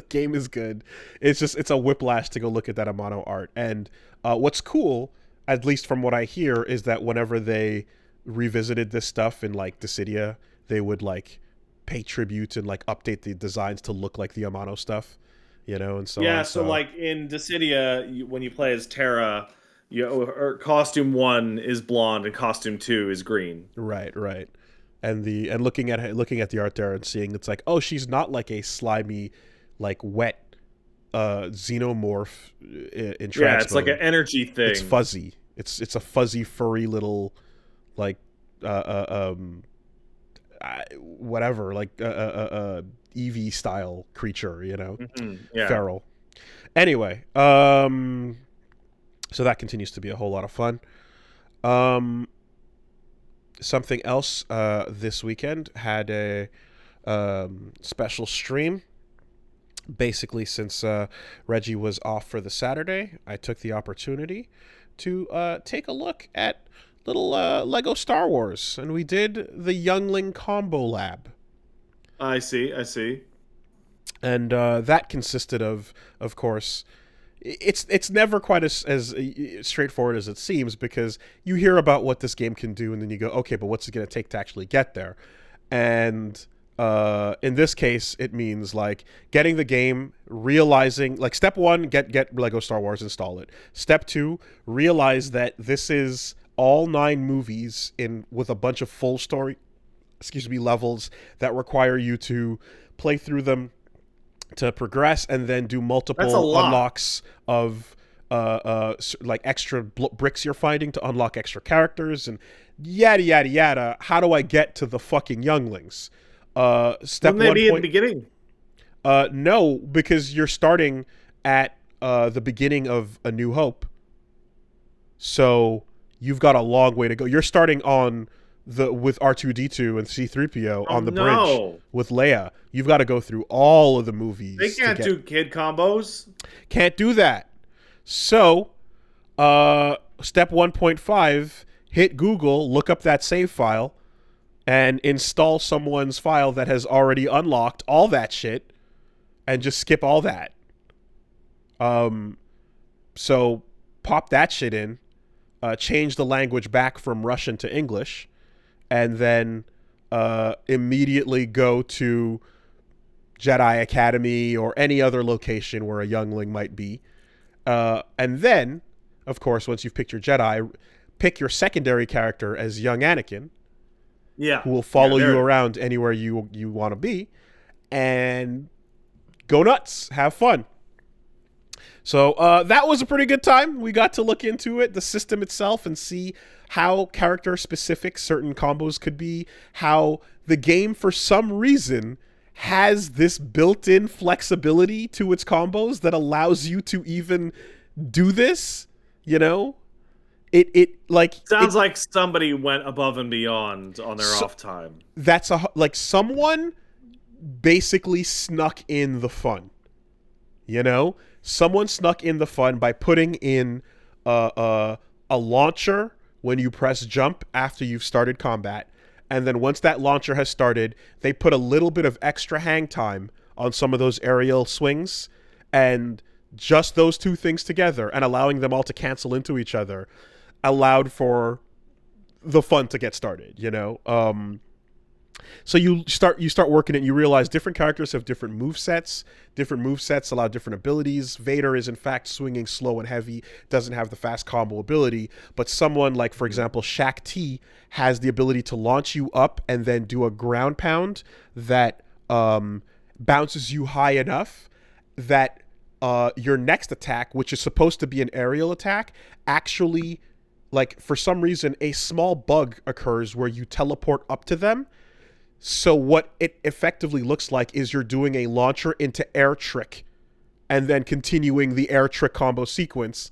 game is good. It's a whiplash to go look at that Amano art. And what's cool, at least from what I hear, is that whenever they revisited this stuff in like Dissidia, they would like pay tribute and like update the designs to look like the Amano stuff, you know, and so yeah. on. So like in Dissidia, when you play as Terra, costume 1 is blonde and costume 2 is green. Right. And looking at the art there and seeing it's like, oh, she's not like a slimy, like wet xenomorph in trans Yeah, it's mode. like an energy thing. It's fuzzy. It's a fuzzy, furry little, like whatever, like Eevee style creature, you know, Yeah. feral. Anyway, so that continues to be a whole lot of fun. Something else this weekend had a special stream. Basically, since Reggie was off for the Saturday, I took the opportunity to take a look at little Lego Star Wars, and we did the Youngling Combo Lab. I see. And that consisted of course, it's never quite as straightforward as it seems, because you hear about what this game can do and then you go, okay, but what's it going to take to actually get there? And in this case, it means like getting the game, realizing like step 1, get Lego Star Wars, install it. Step 2, realize that this is all 9 movies with a bunch of full story, levels that require you to play through them to progress, and then do multiple unlocks of like extra bricks you're finding to unlock extra characters and yada yada yada. How do I get to the fucking younglings? Step Wouldn't they 1 be point, at the beginning? No, because you're starting at the beginning of A New Hope, so you've got a long way to go. You're starting on with R2D2 and C3PO on the bridge with Leia. You've got to go through all of the movies. They can't do kid combos. Can't do that. So, step 1.5, hit Google, look up that save file, and install someone's file that has already unlocked all that shit, and just skip all that. So, pop that shit in, change the language back from Russian to English, and then immediately go to Jedi Academy or any other location where a youngling might be. And then, of course, once you've picked your Jedi, pick your secondary character as young Anakin. Yeah. Who will follow you around anywhere you want to be. And go nuts. Have fun. So that was a pretty good time. We got to look into it, the system itself, and see how character-specific certain combos could be, how the game, for some reason, has this built-in flexibility to its combos that allows you to even do this, you know? Sounds like somebody went above and beyond on their off time. Someone basically snuck in the fun. You know, someone snuck in the fun by putting in a launcher when you press jump after you've started combat. And then once that launcher has started, they put a little bit of extra hang time on some of those aerial swings. And just those two things together and allowing them all to cancel into each other allowed for the fun to get started, you know? So you start working it and you realize different characters have different move sets. Different move sets allow different abilities. Vader is in fact swinging slow and heavy, doesn't have the fast combo ability, but someone like, for example, Shaq T has the ability to launch you up and then do a ground pound that bounces you high enough that your next attack, which is supposed to be an aerial attack, actually, like, for some reason, a small bug occurs where you teleport up to them. So what it effectively looks like is you're doing a launcher into air trick and then continuing the air trick combo sequence,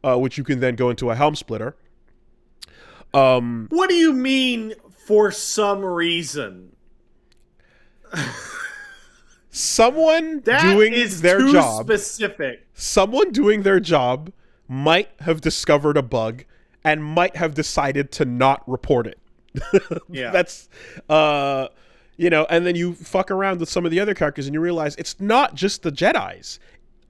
which you can then go into a helm splitter. What do you mean, for some reason? Someone that doing is their too job. Specific. Someone doing their job might have discovered a bug and might have decided to not report it. Yeah. That's you know, and then you fuck around with some of the other characters and you realize it's not just the Jedis.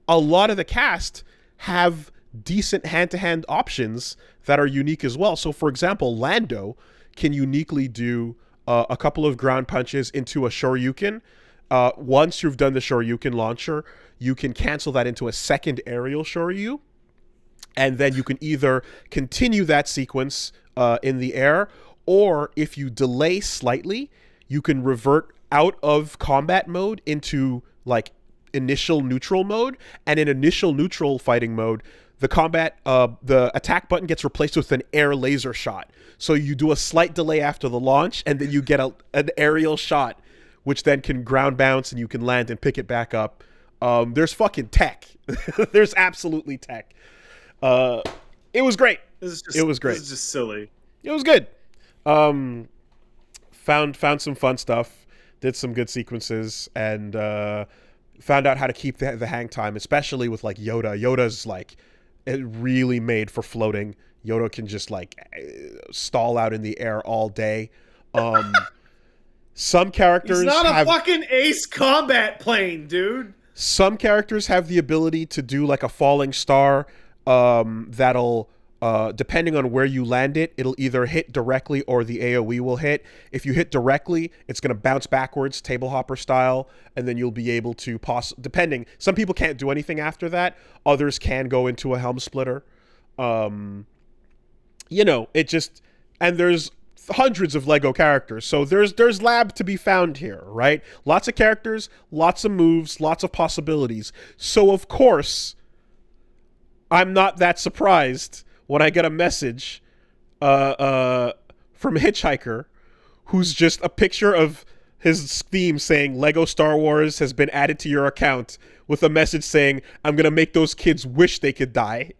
A lot of the cast have decent hand-to-hand options that are unique as well. So for example, Lando can uniquely do a couple of ground punches into a Shoryuken. Once you've done the Shoryuken launcher, you can cancel that into a second aerial Shoryu, and then you can either continue that sequence in the air, or if you delay slightly, you can revert out of combat mode into like initial neutral mode. And in initial neutral fighting mode, the attack button gets replaced with an air laser shot. So you do a slight delay after the launch, and then you get an aerial shot, which then can ground bounce and you can land and pick it back up. There's fucking tech. There's absolutely tech. It was great. It was great. This is just silly. It was good. Found some fun stuff, did some good sequences, and found out how to keep the hang time, especially with like Yoda. Yoda's like really made for floating. Yoda can just like stall out in the air all day. Some characters He's not a fucking ace combat plane, dude. Some characters have the ability to do like a falling star that'll depending on where you land it, it'll either hit directly or the AoE will hit. If you hit directly, it's going to bounce backwards, table hopper style, and then you'll be able to depending. Some people can't do anything after that. Others can go into a helm splitter. You know, it just, and there's hundreds of Lego characters, so there's lab to be found here, right? Lots of characters, lots of moves, lots of possibilities. So of course, I'm not that surprised when I get a message from Hitchhiker, who's just a picture of his theme saying Lego Star Wars has been added to your account, with a message saying, I'm going to make those kids wish they could die.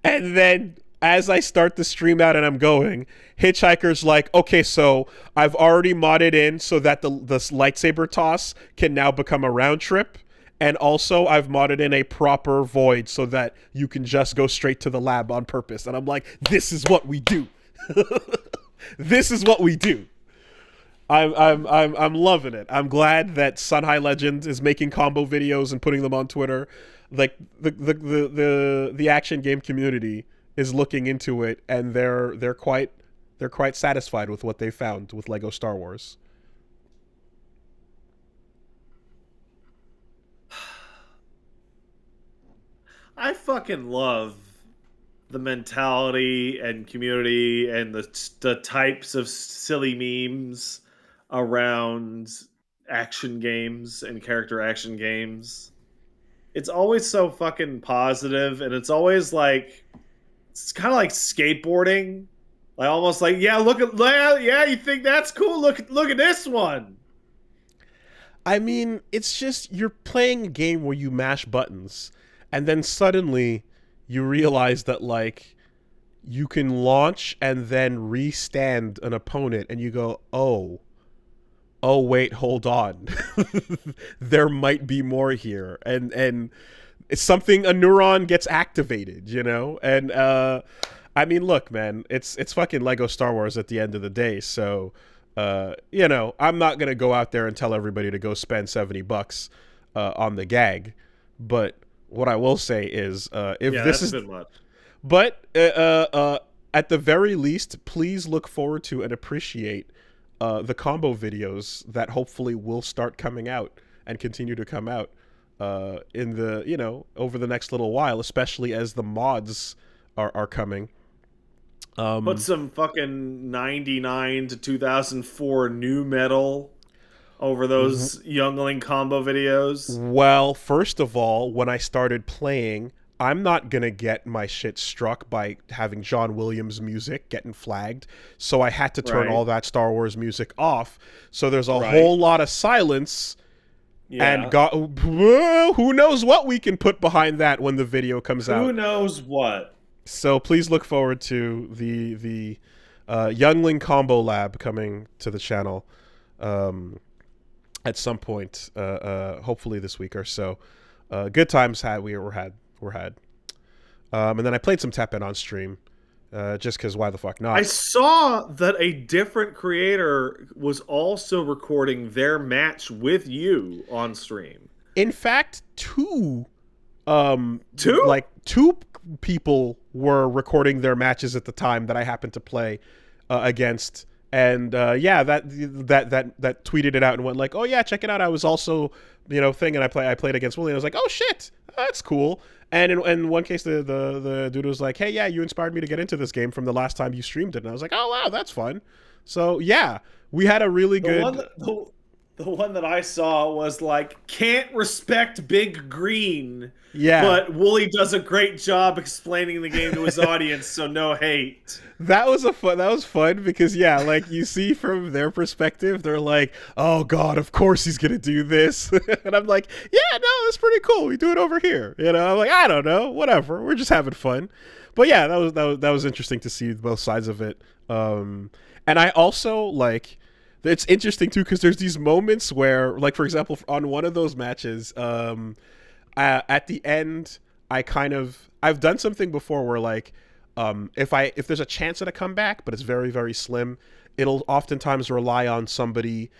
And then as I start the stream out and I'm going, Hitchhiker's like, okay, so I've already modded in so that the lightsaber toss can now become a round trip. And also, I've modded in a proper void so that you can just go straight to the lab on purpose. And I'm like, this is what we do. This is what we do. I'm loving it. I'm glad that Sun High Legend is making combo videos and putting them on Twitter. Like the action game community is looking into it, and they're quite satisfied with what they found with Lego Star Wars. I fucking love the mentality and community and the types of silly memes around action games and character action games. It's always so fucking positive, and it's always like, it's kind of like skateboarding, like almost like, yeah, yeah, you think that's cool? Look at this one. I mean, it's just, you're playing a game where you mash buttons. And then suddenly you realize that, like, you can launch and then restand an opponent, and you go, oh, oh wait, hold on, there might be more here, and it's something, a neuron gets activated, you know, and I mean, look, man, it's fucking Lego Star Wars at the end of the day, so. You know, I'm not gonna go out there and tell everybody to go spend $70 on the gag, but what I will say is, if Yeah, this that's is, a bit much. but at the very least, please look forward to and appreciate the combo videos that hopefully will start coming out and continue to come out in the, you know, over the next little while, especially as the mods are coming. Put some fucking 99 to 2004 new metal over those youngling combo videos. Well, first of all, when I started playing, I'm not gonna get my shit struck by having John Williams music getting flagged, so I had to turn Right. all that Star Wars music off. So there's a Right. whole lot of silence, Yeah. and who knows what we can put behind that when the video comes Who out. knows what? So please look forward to the Youngling Combo Lab coming to the channel at some point, hopefully this week or so. Good times were had. And then I played some Teppen on stream, just because why the fuck not? I saw that a different creator was also recording their match with you on stream. In fact, two people were recording their matches at the time that I happened to play against, and yeah, that tweeted it out and went like, oh yeah, check it out. I was also, you know, thing, and I played against Willie, and I was like, oh shit, that's cool. And in one case, the dude was like, hey, yeah, you inspired me to get into this game from the last time you streamed it, and I was like, oh wow, that's fun. So yeah, we had a really good. The one that I saw was like, can't respect Big Green. Yeah. But Wooly does a great job explaining the game to his audience, so no hate. That was fun because yeah, like you see from their perspective, they're like, oh god, of course he's gonna do this. And I'm like, yeah, no, it's pretty cool. We do it over here. You know, I'm like, I don't know, whatever. We're just having fun. But yeah, that was interesting to see both sides of it. And I also like, it's interesting too because there's these moments where, like, for example, on one of those matches, at the end, I've done something before where like, if there's a chance at a comeback, but it's very very slim, it'll oftentimes rely on somebody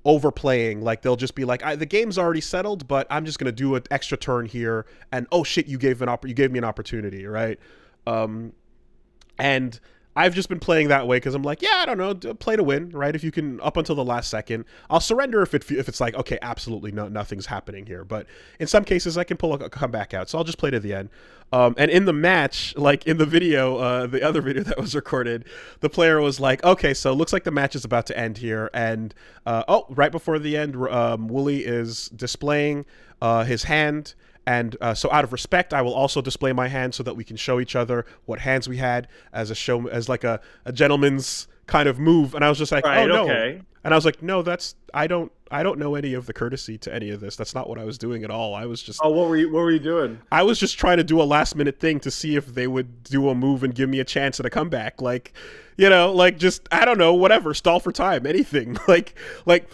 overplaying. Like they'll just be like, the game's already settled, but I'm just gonna do an extra turn here, and oh shit, you gave me an opportunity, right? And I've just been playing that way because I'm like, yeah, I don't know, play to win, right? If you can, up until the last second, I'll surrender if it's like, okay, absolutely nothing's happening here. But in some cases, I can pull a comeback out, so I'll just play to the end. And in the match, like in the video, the other video that was recorded, the player was like, okay, so it looks like the match is about to end here, and right before the end, Wooly is displaying his hand. And so out of respect, I will also display my hand so that we can show each other what hands we had as as like a gentleman's kind of move. And I was just like, right, oh no. Okay. And I was like, no, I don't know any of the courtesy to any of this. That's not what I was doing at all. I was just what were you doing? I was just trying to do a last minute thing to see if they would do a move and give me a chance at a comeback. Like, you know, like just, I don't know, whatever, stall for time, anything. like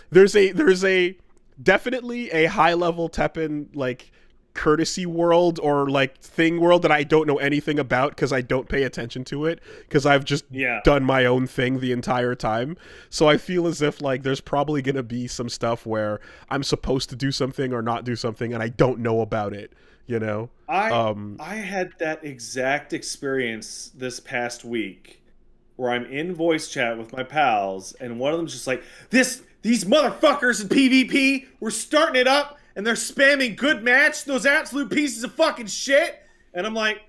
there's a definitely a high level Teppen like courtesy world or like thing world that I don't know anything about because I don't pay attention to it because I've just done my own thing the entire time. So I feel as if like there's probably gonna be some stuff where I'm supposed to do something or not do something and I don't know about it, you know. I had that exact experience this past week where I'm in voice chat with my pals and one of them's just like, these motherfuckers in PvP, we're starting it up and they're spamming good match, those absolute pieces of fucking shit. And I'm like,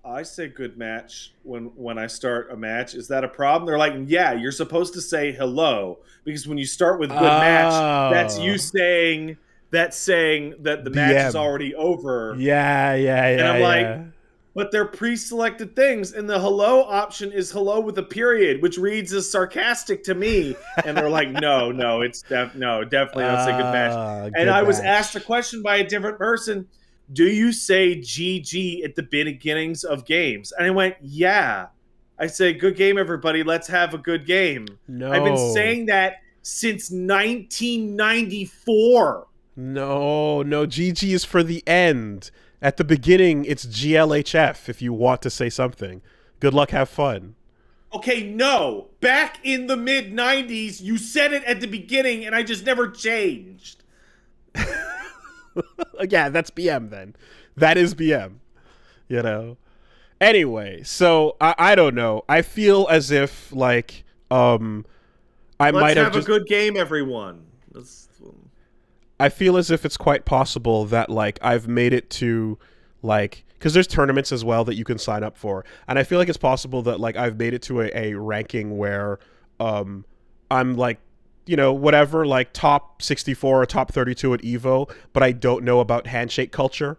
I say good match when I start a match. Is that a problem? They're like, yeah, you're supposed to say hello. Because when you start with good match, that's you saying that the match is already over. Yeah. And I'm like, but they're pre-selected things, and the hello option is hello with a period, which reads as sarcastic to me. And they're like, no, it's definitely don't say good match. And I was asked a question by a different person. Do you say GG at the beginnings of games? And I went, yeah. I say, good game, everybody. Let's have a good game. I've been No. saying that since 1994. No. GG is for the end. At the beginning, it's GLHF if you want to say something. Good luck, have fun. Okay, no. Back in the mid 90s, you said it at the beginning, and I just never changed. Yeah, that's BM then. That is BM. You know? Anyway, so I don't know. I feel as if, like, I Let's might have have a just. good game, everyone. I feel as if it's quite possible that, like, I've made it to, like, because there's tournaments as well that you can sign up for, and I feel like it's possible that, like, I've made it to a ranking where I'm like, whatever, like top 64 or top 32 at Evo, but I don't know about handshake culture.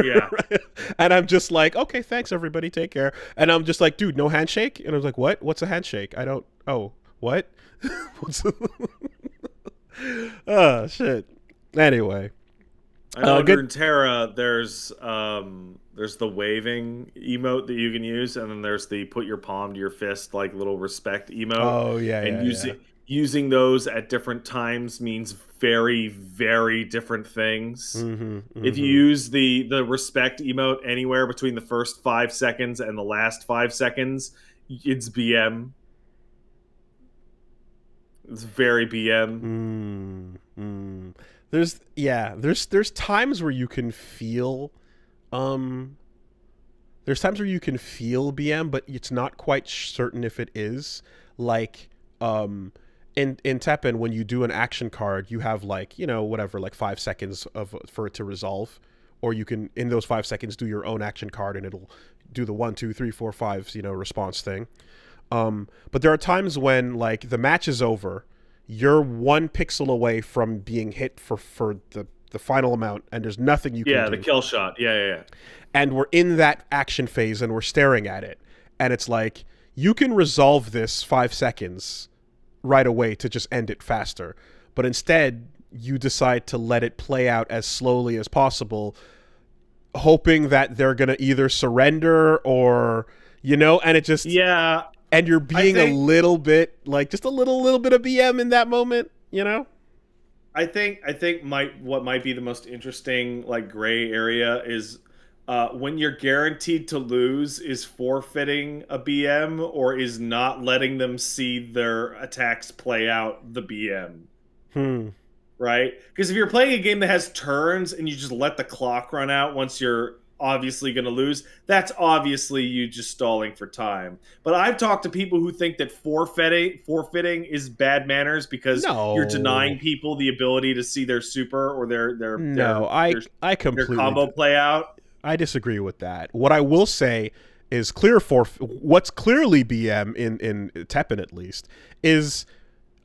Yeah. And I'm just like, okay, thanks everybody, take care. And I'm just like, dude, no handshake. And I was like, what's a handshake? I don't. Oh, what? What's Oh shit. Anyway, I know under good. Terra, there's the waving emote that you can use, and then there's the put your palm to your fist like little respect emote. Oh yeah, And yeah, yeah. using those at different times means very, very different things. Mm-hmm. If you Mm-hmm. use the respect emote anywhere between the first 5 seconds and the last 5 seconds, it's BM. It's very BM. Mm. There's times where you can feel um there's times where you can feel BM, but it's not quite certain if it is. Like, in Teppen, when you do an action card, you have, like, whatever, like 5 seconds for it to resolve, or you can, in those 5 seconds, do your own action card, and it'll do the 1, 2, 3, 4, 5 response thing. But there are times when, like, the match is over, you're 1 pixel away from being hit for the final amount, and there's nothing you can Yeah, the do. kill shot. Yeah. And we're in that action phase, and we're staring at it, and it's like, you can resolve this 5 seconds right away to just end it faster, but instead you decide to let it play out as slowly as possible, hoping that they're gonna either surrender or, and it just, Yeah, and you're I being a think little bit, like, just a little bit of BM in that moment. I think what might be the most interesting like gray area is when you're guaranteed to lose is forfeiting a BM or is not letting them see their attacks play out the BM, Hmm. right? Because if you're playing a game that has turns and you just let the clock run out once you're obviously going to lose, that's obviously you just stalling for time. But I've talked to people who think that forfeiting is bad manners because you're No. denying people the ability to see their super or No, I their completely combo play out. I disagree with that. What I will say is what's clearly BM in Teppen, at least, is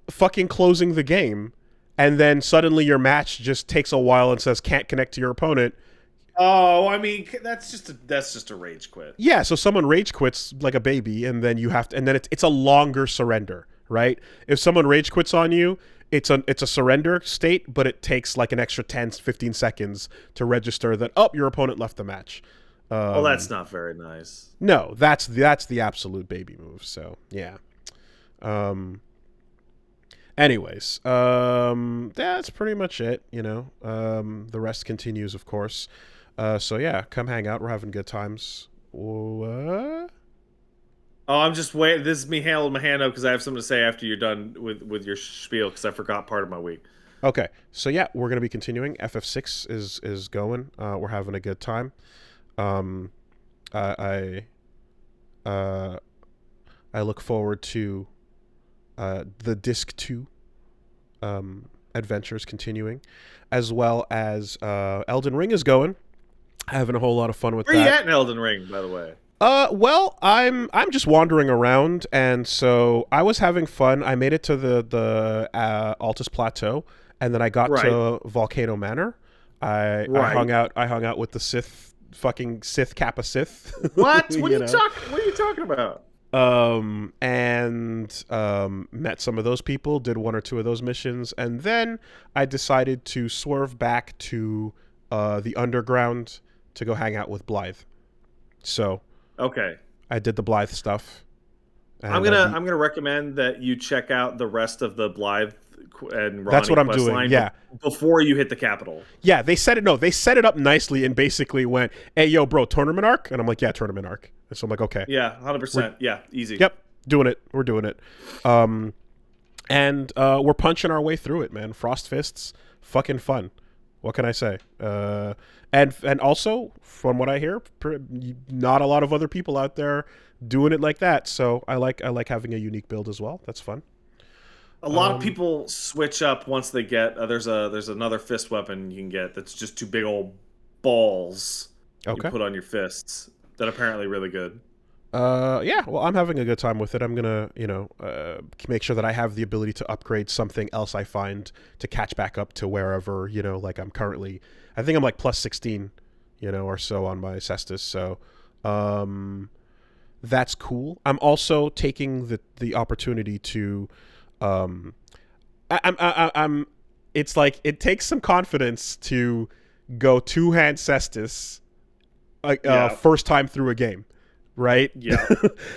fucking closing the game, and then suddenly your match just takes a while and says can't connect to your opponent. Oh, I mean that's just a rage quit. Yeah, so someone rage quits like a baby, and then and then it's a longer surrender, right? If someone rage quits on you, it's a surrender state, but it takes like an extra 10, 15 seconds to register that, oh, your opponent left the match. Well, that's not very nice. No, that's the absolute baby move. So yeah. Um. Anyways, that's pretty much it. The rest continues, of course. So yeah, come hang out. We're having good times. What? Oh, I'm just waiting. This is me holding my hand up because I have something to say after you're done with your spiel because I forgot part of my week. Okay, so yeah, we're gonna be continuing. FF6 is going. We're having a good time. Um, I I look forward to the Disc 2 adventures continuing, as well as Elden Ring is going. Having a whole lot of fun with Where you that. at in Elden Ring, by the way? Well, I'm just wandering around, and so I was having fun. I made it to the Altus Plateau, and then I got Right. to Volcano Manor. I Right. hung out with the fucking Sith Kappa Sith. What? you What are you know? talking? What are you talking about? And met some of those people, did one or two of those missions, and then I decided to swerve back to the underground to go hang out with Blythe. So Okay. I did the Blythe stuff. I'm And gonna recommend that you check out the rest of the Blythe and that's Ronnie what I'm quest doing. line Yeah. before you hit the capital. Yeah, they set it. No, they set it up nicely and basically went, "Hey, yo, bro, tournament arc," and I'm like, "Yeah, tournament arc." And so I'm like, "Okay, Yeah, 100%. Yeah, easy. yep, doing it. We're doing it." And we're punching our way through it, man. Frost fists, fucking fun. What can I say? And also, from what I hear, not a lot of other people out there doing it like that. So I like having a unique build as well. That's fun. A lot of people switch up once they get there's another fist weapon you can get that's just two big old balls you put on your fists that apparently really good. Yeah, well, I'm having a good time with it. I'm gonna, make sure that I have the ability to upgrade something else I find to catch back up to wherever, like I'm currently. I think I'm like plus 16, or so on my Cestus. So, that's cool. I'm also taking the opportunity to, I'm. It's like it takes some confidence to go two-hand Cestus, first time through a game. Right? Yeah.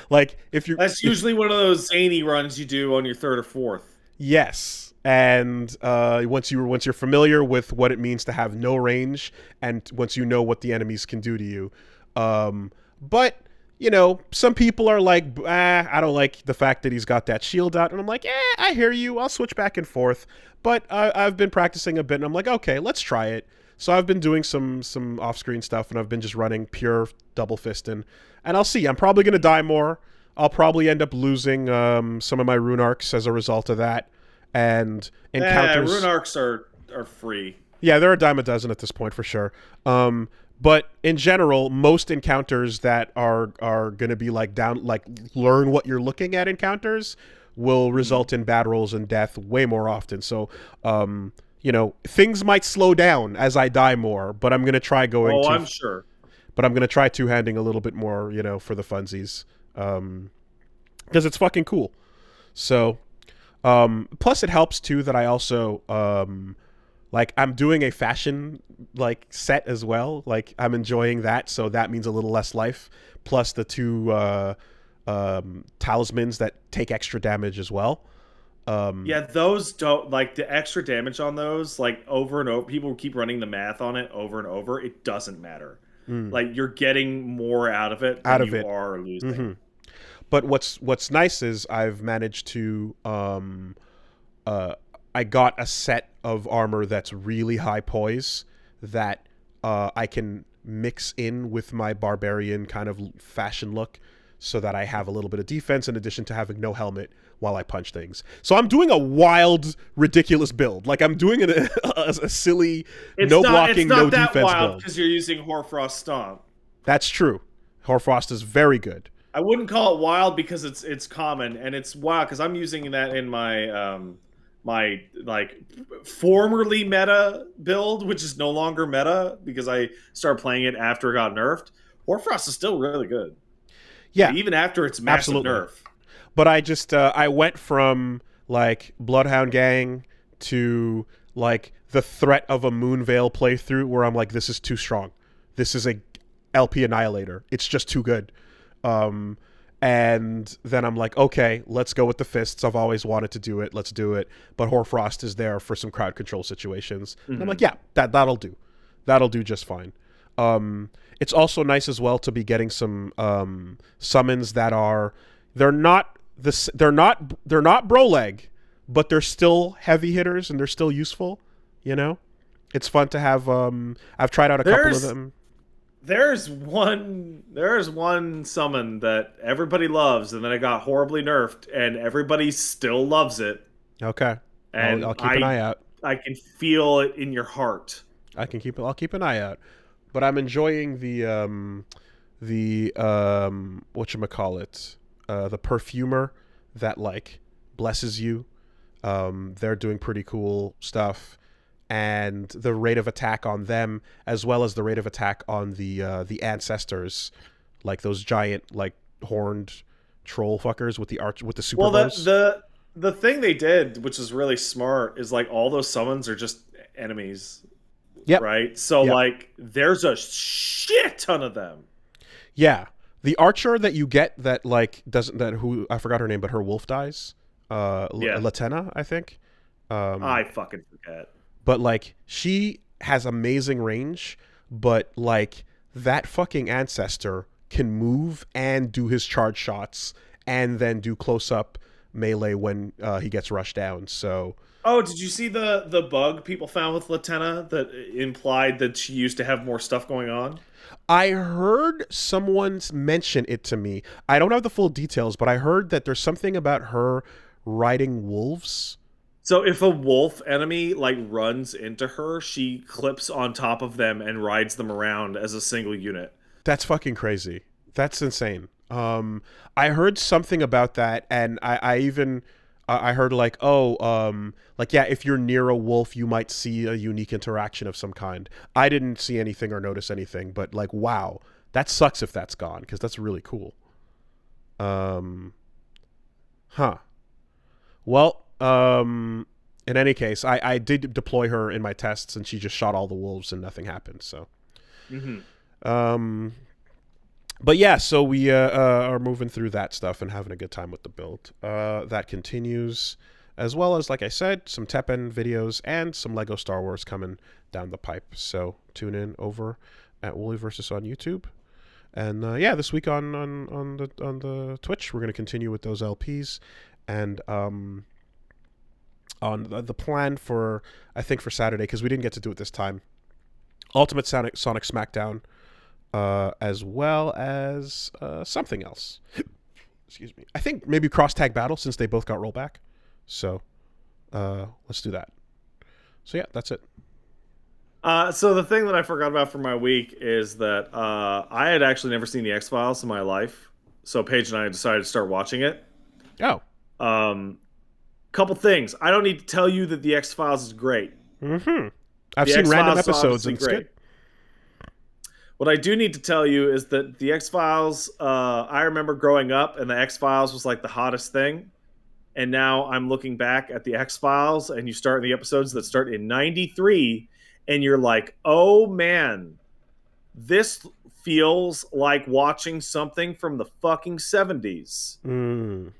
Like that's usually one of those zany runs you do on your third or fourth. Yes. And once you're familiar with what it means to have no range, and once you know what the enemies can do to you, but some people are like, I don't like the fact that he's got that shield out, and I'm like, I hear you. I'll switch back and forth. But I've been practicing a bit, and I'm like, okay, let's try it. So I've been doing some off-screen stuff, and I've been just running pure double fisting. And I'll see. I'm probably going to die more. I'll probably end up losing some of my rune arcs as a result of that. And encounters... rune arcs are free. Yeah, they're a dime a dozen at this point for sure. But in general, most encounters that are going to be learn what you're looking at encounters will result in bad rolls and death way more often. So, things might slow down as I die more, but I'm going to try going I'm sure. But I'm going to try two-handing a little bit more, for the funsies. Because it's fucking cool. So, plus it helps, too, that I also, I'm doing a fashion, set as well. Like, I'm enjoying that, so that means a little less life. Plus the two talismans that take extra damage as well. Yeah, those don't, the extra damage on those, over and over, people keep running the math on it over and over, it doesn't matter. You're getting more out of it than you are losing. Mm-hmm. But what's nice is I've managed to I got a set of armor that's really high poise that I can mix in with my barbarian kind of fashion look, so that I have a little bit of defense in addition to having no helmet while I punch things. So I'm doing a wild, ridiculous build. I'm doing a silly, blocking, no defense build. It's not that wild because you're using Hoarfrost Stomp. That's true. Hoarfrost is very good. I wouldn't call it wild because it's common, and it's wild because I'm using that in my my formerly meta build, which is no longer meta because I started playing it after it got nerfed. Hoarfrost is still really good. Yeah, even after its massive nerf. But I just I went from Bloodhound Gang to the threat of a Moonveil playthrough where I'm like, this is too strong. This is a LP Annihilator. It's just too good. And then I'm like, okay, let's go with the fists. I've always wanted to do it. Let's do it. But Hoarfrost is there for some crowd control situations. Mm-hmm. And I'm like, yeah, that'll do. That'll do just fine. It's also nice as well to be getting some summons that are they're not bro leg, but they're still heavy hitters and they're still useful. It's fun to have. I've tried out a couple of them. There's one summon that everybody loves, and then it got horribly nerfed, and everybody still loves it. Okay, and I'll keep an eye out. I can feel it in your heart. I'll keep an eye out. But I'm enjoying the whatchamacallit, the perfumer that blesses you. They're doing pretty cool stuff, and the rate of attack on them, as well as the rate of attack on the ancestors, those giant horned troll fuckers with the super bows. The thing they did, which is really smart, is all those summons are just enemies. Yep. Right? So, there's a shit ton of them. Yeah. The archer that you get that like doesn't that who I forgot her name, but her wolf dies. Yeah, Latenna, I think. Um, I fucking forget. but like she has amazing range, but like that fucking ancestor can move and do his charge shots and then do close up melee when he gets rushed down. So Oh, did you see the bug people found with Latenna that implied that she used to have more stuff going on? I heard someone mention it to me. I don't have the full details, but I heard that there's something about her riding wolves. So if a wolf enemy like runs into her, she clips on top of them and rides them around as a single unit. That's fucking crazy. That's insane. I heard something about that, and I even I heard like, like yeah, if you're near a wolf, you might see a unique interaction of some kind. I didn't see anything or notice anything, but like, wow, that sucks if that's gone because that's really cool. Um, huh. Well, in any case, I did deploy her in my tests, and she just shot all the wolves, and nothing happened. So, Mm-hmm. um, but yeah, so we are moving through that stuff and having a good time with the build. That continues, as well as, like I said, some Teppen videos and some Lego Star Wars coming down the pipe. So tune in over at Wooly Versus on YouTube. And yeah, this week on the Twitch, we're going to continue with those LPs. And on the plan for, I think for Saturday, because we didn't get to do it this time, Ultimate Sonic SmackDown, as well as something else. Excuse me. I think maybe Cross Tag Battle, since they both got rollback. So let's do that. So yeah, that's it. So the thing that I forgot about for my week is that I had actually never seen the X-Files in my life. So Paige and I decided to start watching it. Oh. Couple things. I don't need to tell you that the X-Files is great. Mm-hmm. I've The seen X-Files random is episodes obviously and it's great. good. What I do need to tell you is that the X-Files, I remember growing up and the X-Files was like the hottest thing. And now I'm looking back at the X-Files and you start in the episodes that start in 93 and you're like, oh man, this feels like watching something from the fucking 70s. Mm.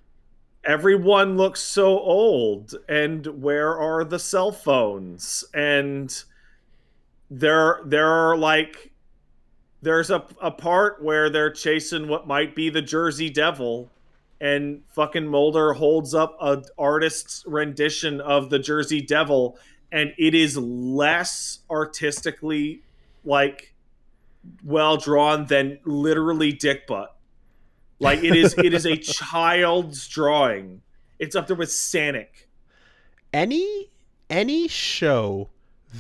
Everyone looks so old, and where are the cell phones? And there are like there's a part where they're chasing what might be the Jersey Devil, and fucking Mulder holds up a artist's rendition of the Jersey Devil, and it is less artistically like well drawn than literally dick butt. Like it is a child's drawing. It's up there with Sonic. Any show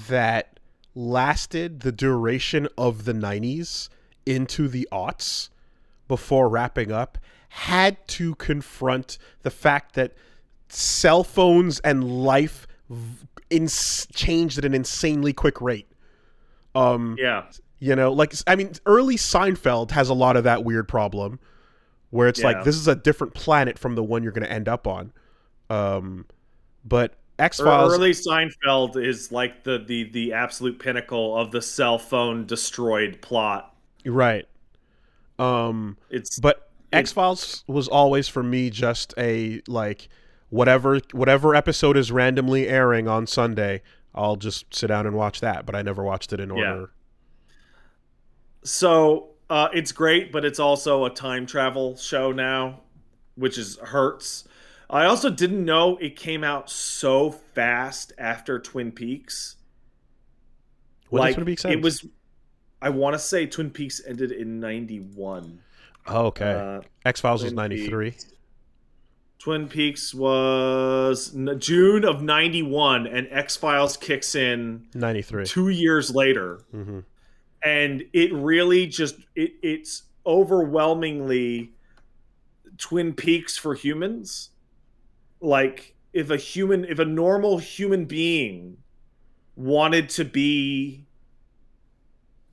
that lasted the duration of the 90s into the aughts before wrapping up had to confront the fact that cell phones and life changed at an insanely quick rate. Yeah. You know, like, I mean, early Seinfeld has a lot of that weird problem where it's like, this is a different planet from the one you're going to end up on. But X-Files... Early Seinfeld is like the absolute pinnacle of the cell phone destroyed plot. Right. But X-Files was always for me just a like whatever episode is randomly airing on Sunday, I'll just sit down and watch that, but I never watched it in order. Yeah. So it's great, but it's also a time travel show now, which hurts. I also didn't know it came out so fast after Twin Peaks. When did Twin Peaks end? It was, I want to say Twin Peaks ended in 91. Oh, okay. X-Files was 93. Twin Peaks was June of 91, and X-Files kicks in 93. 2 years later. Mm-hmm. And it really just, it's overwhelmingly Twin Peaks for humans. Like, if a normal human being wanted to be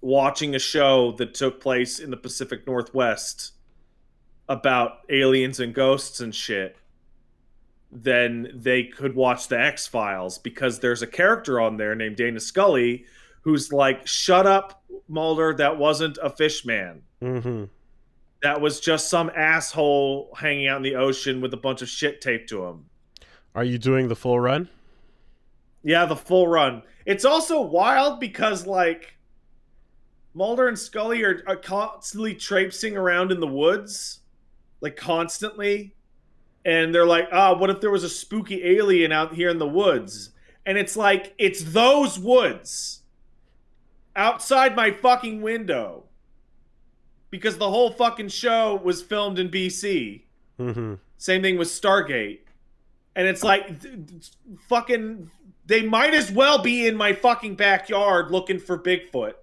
watching a show that took place in the Pacific Northwest about aliens and ghosts and shit, then they could watch the X-Files, because there's a character on there named Dana Scully who's like, shut up, Mulder, that wasn't a fish man. Mm-hmm. that was just some asshole hanging out in the ocean with a bunch of shit taped to him. Are you doing the full run? Yeah, the full run. It's also wild because like Mulder and Scully are constantly traipsing around in the woods, like constantly. And they're like, what if there was a spooky alien out here in the woods? And it's like, it's those woods outside my fucking window. Because the whole fucking show was filmed in BC. Mm-hmm. Same thing with Stargate. And it's like, fucking, they might as well be in my fucking backyard looking for Bigfoot.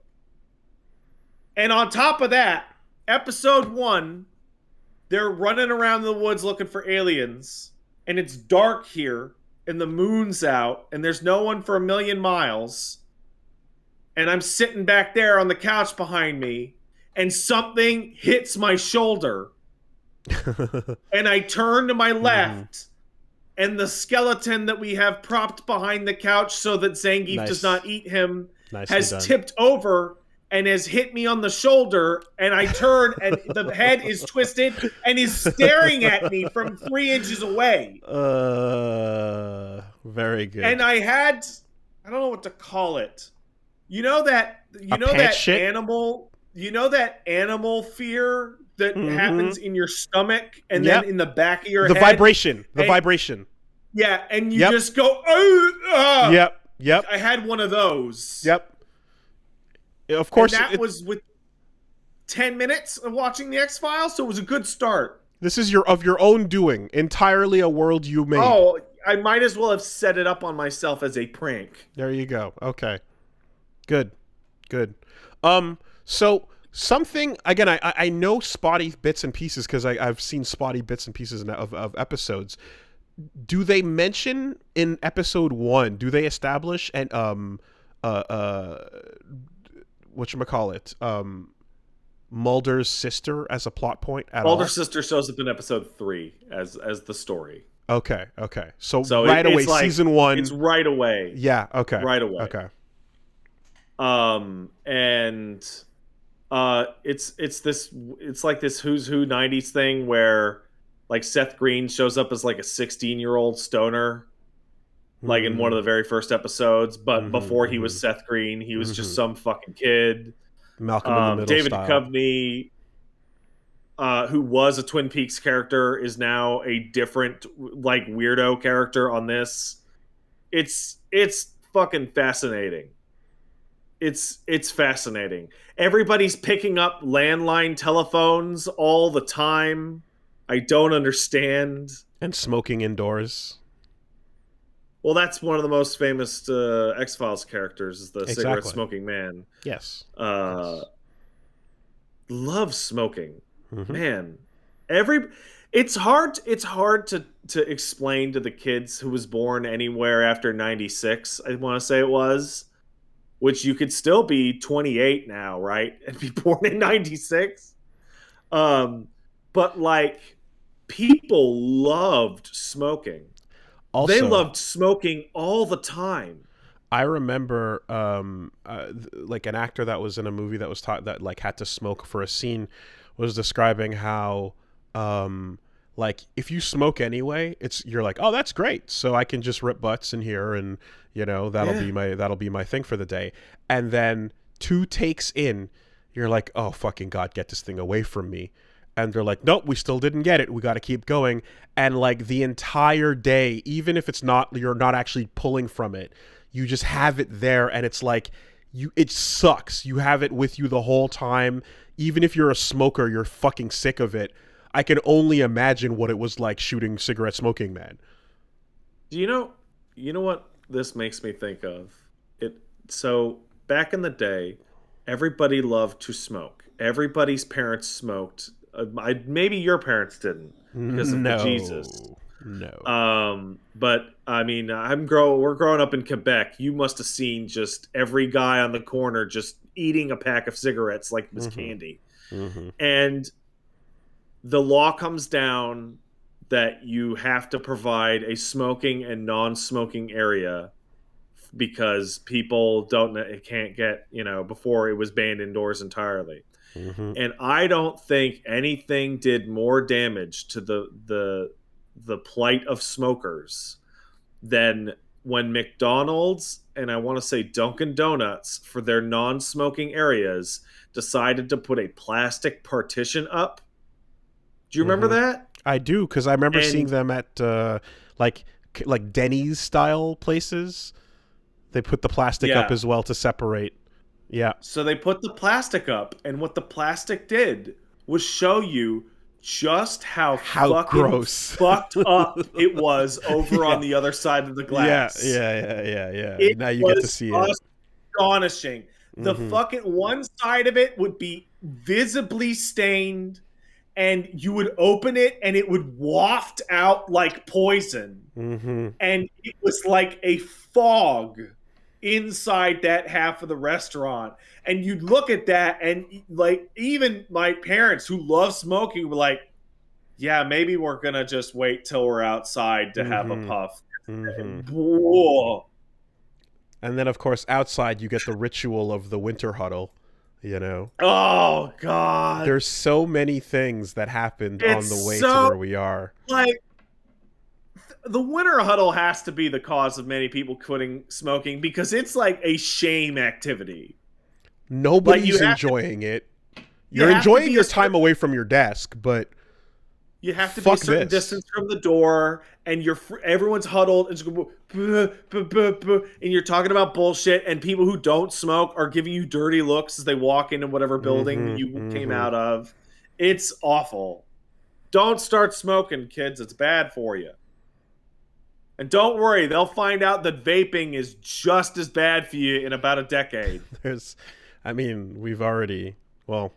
And on top of that, episode 1, they're running around the woods looking for aliens, and it's dark here, and the moon's out, and there's no one for a million miles. And I'm sitting back there on the couch behind me, and something hits my shoulder. And I turn to my left, and the skeleton that we have propped behind the couch so that Zangief does not eat him has tipped over and has hit me on the shoulder, and I turn, and the head is twisted and is staring at me from 3 inches away. Very good. And I don't know what to call it. You know that animal fear that happens in your stomach and then in the back of your head? The vibration. Yeah, and you just go, oh, Yep. I had one of those. Yep. Of course, and that was with 10 minutes of watching the X-Files, so it was a good start. This is of your own doing, entirely a world you made. Oh, I might as well have set it up on myself as a prank. There you go. Okay, good. So something again. I know spotty bits and pieces because I've seen spotty bits and pieces of episodes. Do they mention in episode 1? Do they establish and whatchamacallit, Mulder's sister as a plot point at all? Mulder's sister shows up in episode 3 as the story. Okay. So right away, like, season 1. It's right away. Yeah. Okay. Right away. Okay. It's like this Who's Who 90s thing where like Seth Green shows up as like a 16-year-old stoner. Like in one of the very first episodes, but before he was Seth Green, he was just some fucking kid. Malcolm in the Middle David style. Duchovny, who was a Twin Peaks character, is now a different like weirdo character on this. It's fucking fascinating. It's fascinating. Everybody's picking up landline telephones all the time. I don't understand. And smoking indoors. Well, that's one of the most famous X-Files characters, is the cigarette-smoking man. Yes. Love smoking. Man. It's hard to explain to the kids who was born anywhere after 96, I want to say it was, which you could still be 28 now, right? And be born in 96. But, like, people loved smoking. Also, they loved smoking all the time. I remember, like an actor that was in a movie that was taught that like had to smoke for a scene was describing how, like if you smoke anyway, you're like, oh, that's great. So I can just rip butts in here, and that'll be my thing for the day. And then 2 takes in, you're like, oh fucking God, get this thing away from me. And they're like, nope, we still didn't get it. We got to keep going. And like the entire day, even if you're not actually pulling from it, you just have it there. And it's like, it sucks. You have it with you the whole time. Even if you're a smoker, you're fucking sick of it. I can only imagine what it was like shooting Cigarette Smoking Man. Do you know what this makes me think of? So back in the day, everybody loved to smoke. Everybody's parents smoked. Maybe your parents didn't because of Jesus. No. But I mean, we're growing up in Quebec. You must have seen just every guy on the corner just eating a pack of cigarettes like it was candy. And the law comes down that you have to provide a smoking and non-smoking area because people can't get, before it was banned indoors entirely. Mm-hmm. And I don't think anything did more damage to the plight of smokers than when McDonald's and I want to say Dunkin' Donuts for their non-smoking areas decided to put a plastic partition up. Do you remember Mm-hmm. that? I do, because I remember seeing And them at like Denny's style places. They put the plastic up yeah, as well to separate. Yeah. so they put the plastic up, and what the plastic did was show you just how How fucking gross. fucked up it was over Yeah. on the other side of the Yeah, glass. yeah. It Now you get to was see it. astonishing. The Mm-hmm. fucking one side of it would be visibly stained, and you would open it and it would waft out like poison. Mm-hmm. And it was like a fog inside that half of the restaurant. And you'd look at that, and like even my parents who love smoking were like, yeah, maybe we're gonna just wait till we're outside to have a Mm-hmm. puff. Mm-hmm. Whoa. And then, of course, outside you get the ritual of the winter huddle. You know, Oh god. there's so many things that happened on It's the way to so where we are. like the winter huddle has to be the cause of many people quitting smoking because it's like a shame activity. Like Nobody's enjoying it. You're have to enjoying be your a time away from your desk, but you have to be a fuck certain this. distance from the door, and everyone's huddled, and, and you're talking about bullshit, and people who don't smoke are giving you dirty looks as they walk into whatever building Mm-hmm, you came mm-hmm. out of. It's awful. Don't start smoking, kids. It's bad for you. And don't worry, they'll find out that vaping is just as bad for you in about a decade. We've already, well,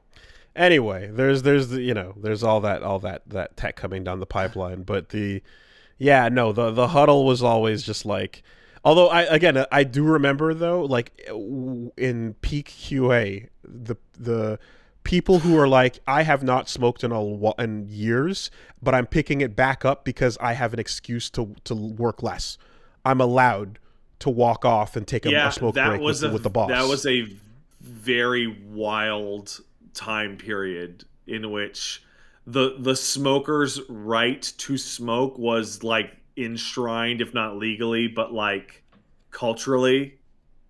anyway, there's there's all that tech coming down the pipeline, but the huddle was always just like, although I do remember though, like in peak QA, the people who are like, I have not smoked in years, but I'm picking it back up because I have an excuse to work less. I'm allowed to walk off and take a smoke break with the boss. That was a very wild time period in which the smokers' right to smoke was like enshrined, if not legally, but like culturally.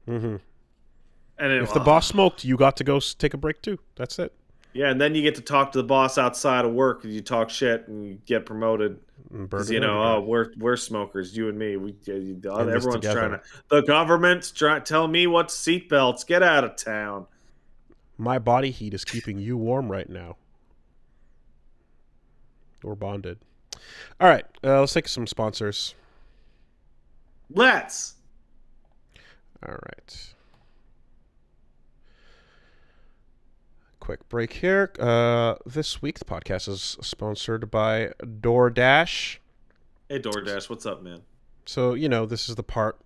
Mm-hmm. And if the boss smoked, you got to go take a break too. That's it. Yeah, and then you get to talk to the boss outside of work, and you talk shit, and you get promoted. Because we're smokers, you and me. Everyone's trying to. The government's trying to tell me what seatbelts. Get out of town. My body heat is keeping you warm right now. We're bonded. All right, let's take some sponsors. Let's. All right. Quick break here. This week, the podcast is sponsored by DoorDash. Hey, DoorDash, what's up, man? So, this is the part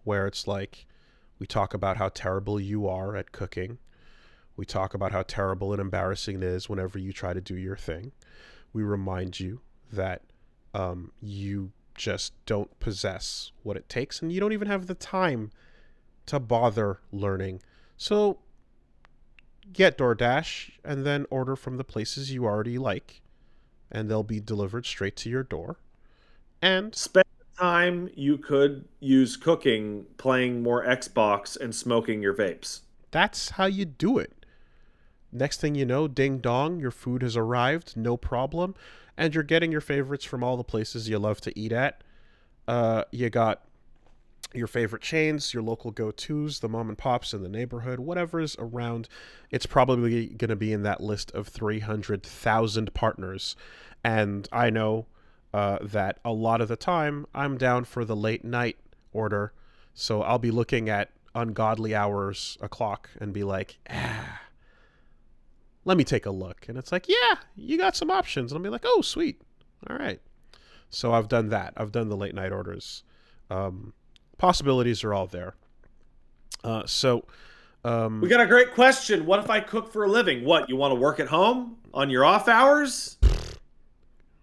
where it's like we talk about how terrible you are at cooking. We talk about how terrible and embarrassing it is whenever you try to do your thing. We remind you that you just don't possess what it takes, and you don't even have the time to bother learning. So get DoorDash and then order from the places you already like, and they'll be delivered straight to your door. And spend the time you could use cooking, playing more Xbox, and smoking your vapes. That's how you do it. Next thing you know, ding dong, your food has arrived, no problem, and you're getting your favorites from all the places you love to eat at. You got your favorite chains, your local go-tos, the mom and pops in the neighborhood, whatever's around. It's probably going to be in that list of 300,000 partners. And I know that a lot of the time I'm down for the late night order. So I'll be looking at ungodly hours o'clock and be like, let me take a look. And it's like, yeah, you got some options. And I'll be like, oh, sweet. All right. So I've done that. I've done the late night orders. Possibilities are all there. We got a great question. What if I cook for a living? What, you want to work at home on your off hours?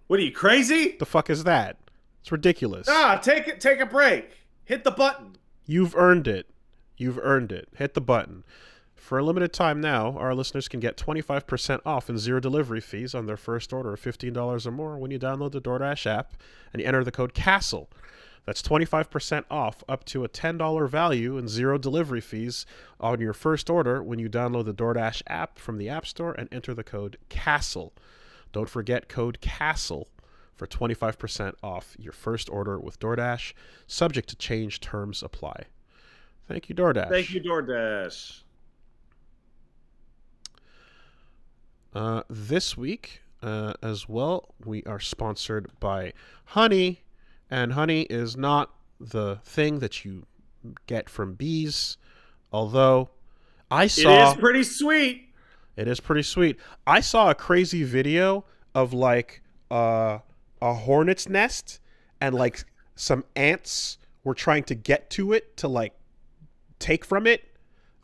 What are you, crazy? The fuck is that? It's ridiculous. Take a break. Hit the button. You've earned it. Hit the button. For a limited time now, our listeners can get 25% off and zero delivery fees on their first order of $15 or more when you download the DoorDash app and you enter the code CASTLE. That's 25% off up to a $10 value and zero delivery fees on your first order when you download the DoorDash app from the App Store and enter the code CASTLE. Don't forget code CASTLE for 25% off your first order with DoorDash. Subject to change, terms apply. Thank you, DoorDash. Thank you, DoorDash. This week, as well, we are sponsored by Honey, and honey is not the thing that you get from bees, although I saw... It is pretty sweet. It is pretty sweet. I saw a crazy video of, like, a hornet's nest, and, like, some ants were trying to get to it to, like, take from it,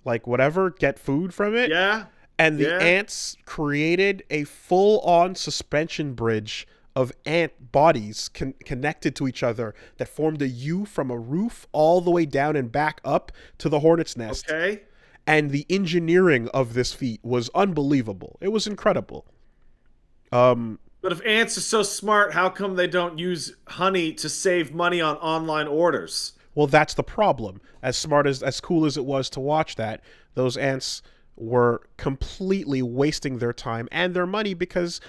like, whatever, get food from it. Yeah. And the ants created a full-on suspension bridge of ant bodies connected to each other that formed a U from a roof all the way down and back up to the hornet's nest. Okay. And the engineering of this feat was unbelievable. It was incredible. But if ants are so smart, how come they don't use honey to save money on online orders? Well, that's the problem. As cool as it was to watch that, those ants were completely wasting their time and their money because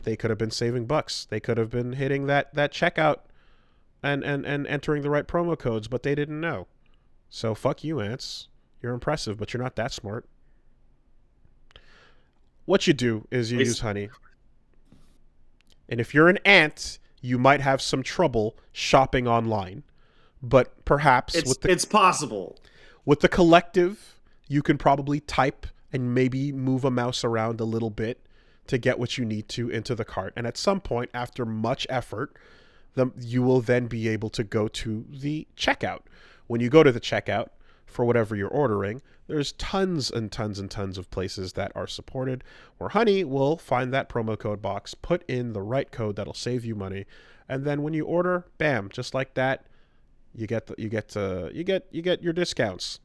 they could have been saving bucks. They could have been hitting that checkout and entering the right promo codes, but they didn't know. So fuck you, ants. You're impressive, but you're not that smart. What you do is you use honey. And if you're an ant, you might have some trouble shopping online. But perhaps it's possible. With the collective, you can probably type and maybe move a mouse around a little bit to get what you need to into the cart. And at some point, after much effort, you will then be able to go to the checkout. When you go to the checkout for whatever you're ordering, there's tons and tons and tons of places that are supported where Honey will find that promo code box, put in the right code that'll save you money, and then when you order, bam, just like that, you get your discounts.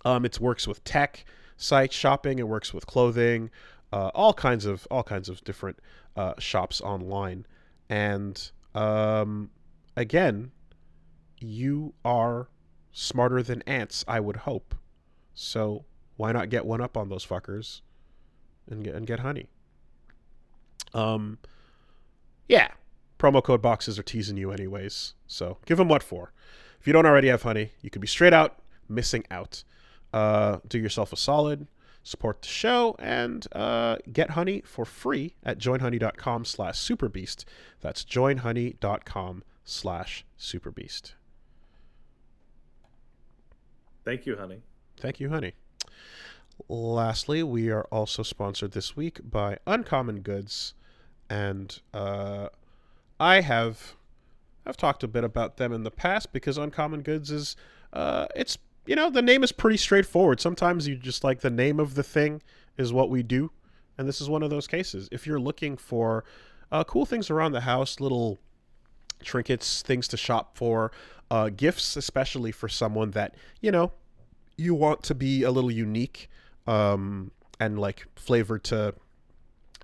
It works with tech sites shopping. It works with clothing, all kinds of different shops online. And again, you are smarter than ants, I would hope. So why not get one up on those fuckers and get honey? Yeah. Promo code boxes are teasing you anyways. So give them what for. If you don't already have honey, you could be straight out missing out. Do yourself a solid, support the show, and get honey for free at joinhoney.com/superbeast. That's joinhoney.com/superbeast. Thank you, honey. Thank you, honey. Lastly, we are also sponsored this week by Uncommon Goods, and I've talked a bit about them in the past because Uncommon Goods is it's, you know, the name is pretty straightforward. Sometimes you just like the name of the thing is what we do, and this is one of those cases. If you're looking for cool things around the house, little trinkets, things to shop for, gifts, especially for someone that, you know, you want to be a little unique and like flavored to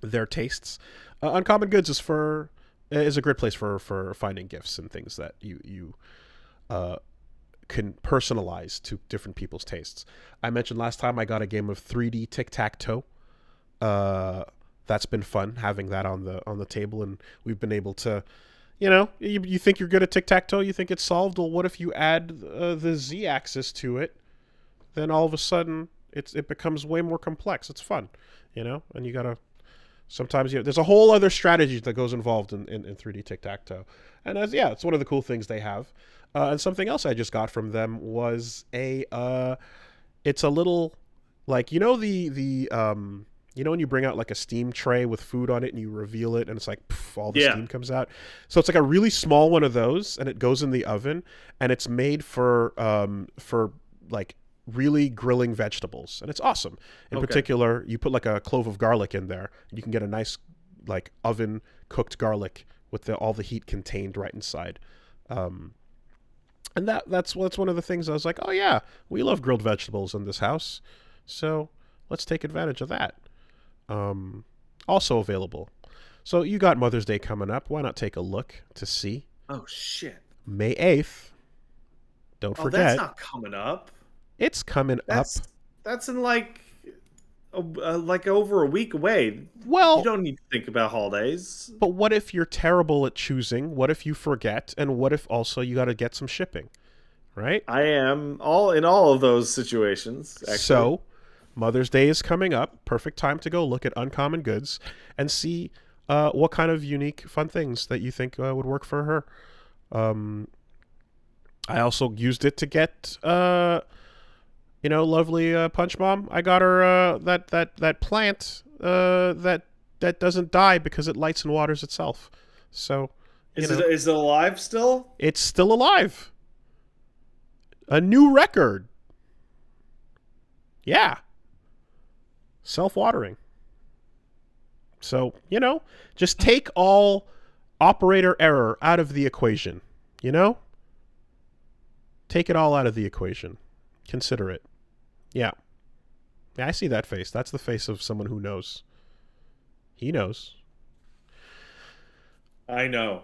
their tastes, Uncommon Goods is a great place for finding gifts and things that you can personalize to different people's tastes. I mentioned last time I got a game of 3D tic-tac-toe. That's been fun having that on the table, and we've been able to, you know, you think you're good at tic-tac-toe, you think it's solved. Well, what if you add the z-axis to it? Then all of a sudden it becomes way more complex. It's fun, you know, and you gotta. Sometimes there's a whole other strategy that goes involved in 3D tic-tac-toe. And it's one of the cool things they have. And something else I just got from them was it's a little, like, you know, you know when you bring out like a steam tray with food on it and you reveal it and it's like, poof, all the steam comes out. So it's like a really small one of those, and it goes in the oven, and it's made for like really grilling vegetables, and it's awesome. In particular, you put like a clove of garlic in there, and you can get a nice like oven cooked garlic with all the heat contained right inside. And that's one of the things I was like, oh yeah, we love grilled vegetables in this house. So let's take advantage of that. Also available. So you got Mother's Day coming up. Why not take a look to see? Oh shit. May 8th. Don't Oh, that's forget. not coming up. It's coming up. That's in like over a week away. You Well, don't need to think about holidays. but what if you're terrible at choosing? What if you forget? And what if also you got to get some shipping? Right? I am all in all of those situations, actually. So, Mother's Day is coming up. Perfect time to go look at Uncommon Goods and see what kind of unique, fun things that you think would work for her. I also used it to get, lovely Punch Mom. I got her that plant that doesn't die because it lights and waters itself. So, is it alive still? It's still alive. A new record. Yeah. Self-watering. So, just take all operator error out of the equation. Take it all out of the equation. Consider it. Yeah. Yeah, I see that face. That's the face of someone who knows. He knows. I know.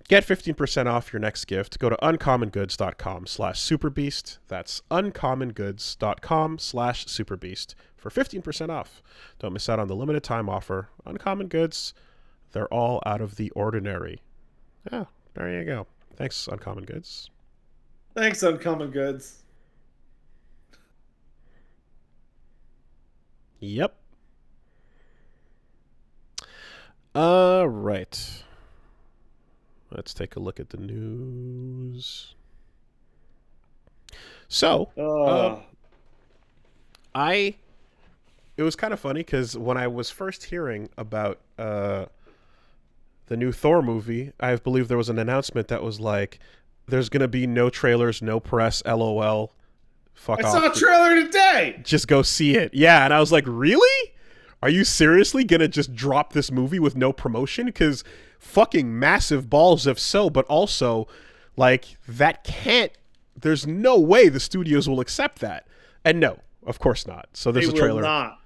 Get 15% off your next gift. Go to uncommongoods.com/superbeast. That's uncommongoods.com/superbeast for 15% off. Don't miss out on the limited time offer. Uncommon Goods, they're all out of the ordinary. Yeah, there you go. Thanks, Uncommon Goods. Thanks, Uncommon Goods. Yep. All right. Let's take a look at the news. So, it was kind of funny because when I was first hearing about the new Thor movie, I believe there was an announcement that was like, there's going to be no trailers, no press, LOL. Fuck off. I saw a trailer today! Just go see it. Yeah, and I was like, really? Are you seriously going to just drop this movie with no promotion? Because fucking massive balls if so, but also, like, that can't... There's no way the studios will accept that. And no, of course not. So there's a trailer. Will not.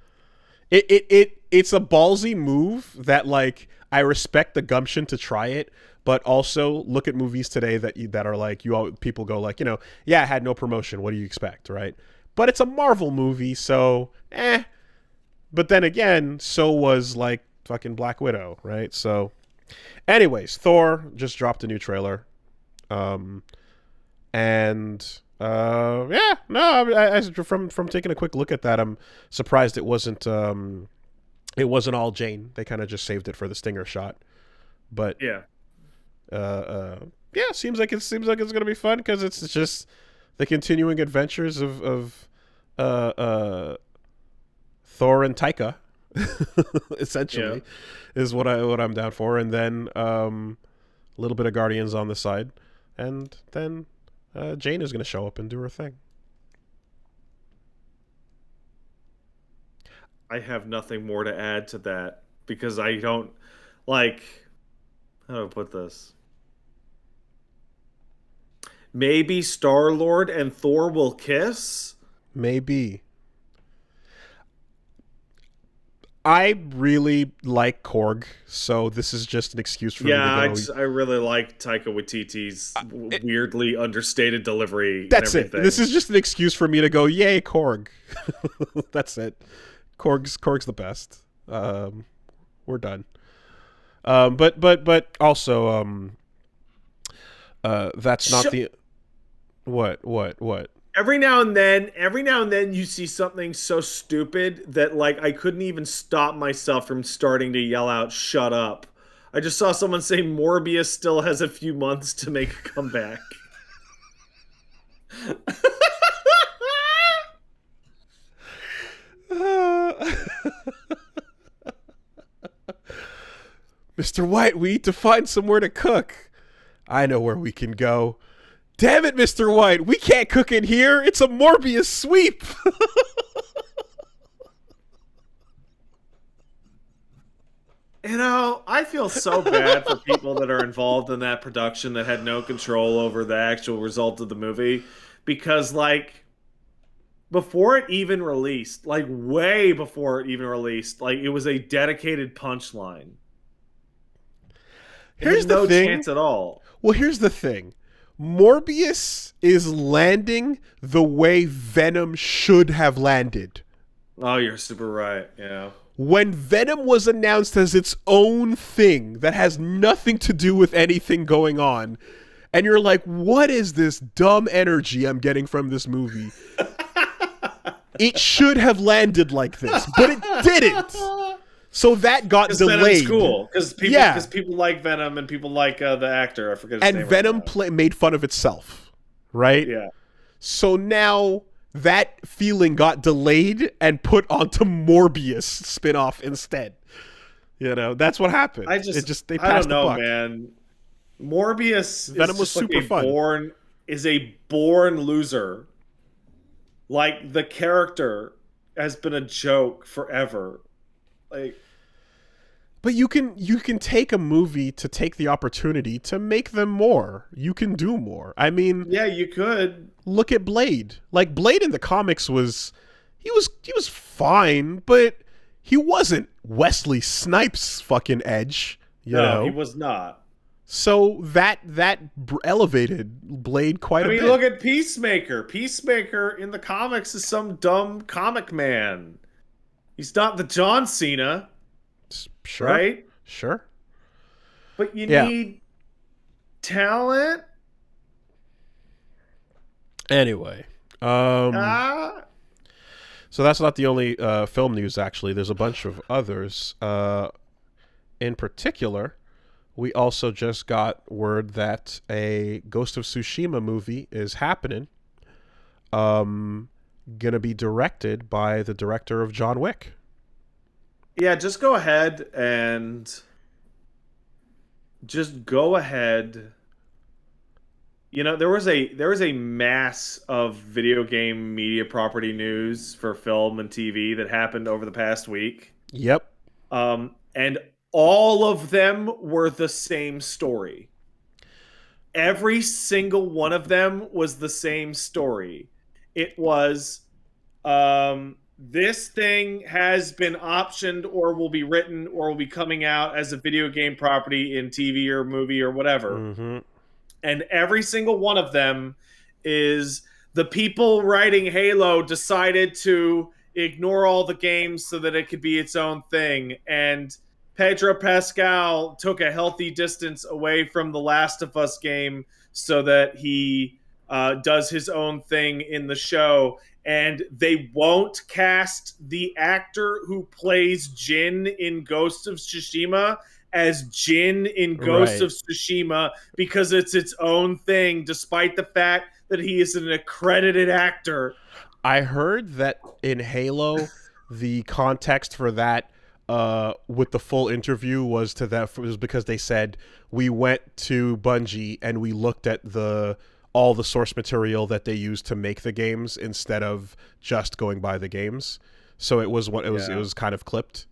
It's a ballsy move that, like, I respect the gumption to try it, but also look at movies today that are like, people go like, yeah, it had no promotion. What do you expect, right? But it's a Marvel movie, so But then again, so was like fucking Black Widow, right? So, anyways, Thor just dropped a new trailer, from taking a quick look at that, I'm surprised it wasn't all Jane. They kind of just saved it for the stinger shot, but yeah, seems like it's gonna be fun because it's just the continuing adventures of Thor and Taika, essentially, is what I'm down for, and then a little bit of Guardians on the side, and then Jane is going to show up and do her thing. I have nothing more to add to that because I don't like. How do I put this? Maybe Star-Lord and Thor will kiss. Maybe. I really like Korg, so this is just an excuse for me to go. I really like Taika Waititi's weirdly understated delivery. That's it. This is just an excuse for me to go, yay, Korg. That's it. Korg's the best. We're done. But also, that's not the... What? Every now and then you see something so stupid that, like, I couldn't even stop myself from starting to yell out, "Shut up." I just saw someone say Morbius still has a few months to make a comeback. Mr. White, we need to find somewhere to cook. I know where we can go. Damn it, Mr. White, we can't cook in here. It's a Morbius sweep. I feel so bad for people that are involved in that production that had no control over the actual result of the movie, because, like, before it even released, like way before it even released, like it was a dedicated punchline. It had Here's the no thing. chance at all. Well, here's the thing. Morbius is landing the way Venom should have landed. Oh, you're super right. Yeah. When Venom was announced as its own thing that has nothing to do with anything going on, and you're like, what is this dumb energy I'm getting from this movie? It should have landed like this, but it didn't. So that got delayed. Venom's cool because people like Venom and people like the actor. I forget his name. And Venom made fun of itself, right? Yeah. So now that feeling got delayed and put onto Morbius spin-off instead. You know, that's what happened. They passed the buck. Man. Morbius Venom was super fun. Is a born loser. Like, the character has been a joke forever. Like, but you can take a movie to take the opportunity to make them more. You can do more. I mean, yeah, you could look at Blade. Like, Blade in the comics was fine, but he wasn't Wesley Snipes' fucking Edge. You know? He was not. So that elevated Blade quite a bit. I mean, look at Peacemaker. Peacemaker in the comics is some dumb comic man. He's not the John Cena. Sure. Right? Sure. But you need talent. Anyway. So that's not the only film news, actually. There's a bunch of others. In particular, we also just got word that a Ghost of Tsushima movie is happening. Gonna be directed by the director of John Wick. Yeah, just go ahead and You know, there was a mass of video game media property news for film and TV that happened over the past week. Yep. And all of them were the same story. Every single one of them was the same story. It was, this thing has been optioned or will be written or will be coming out as a video game property in TV or movie or whatever. Mm-hmm. And every single one of them is the people writing Halo decided to ignore all the games so that it could be its own thing. And Pedro Pascal took a healthy distance away from the Last of Us game so that he does his own thing in the show. And they won't cast the actor who plays Jin in Ghost of Tsushima as Jin in Ghost of Tsushima because it's its own thing, despite the fact that he is an accredited actor. I heard that in Halo, the context for that with the full interview was because they said we went to Bungie and we looked at all the source material that they used to make the games instead of just going by the games. So it was kind of clipped.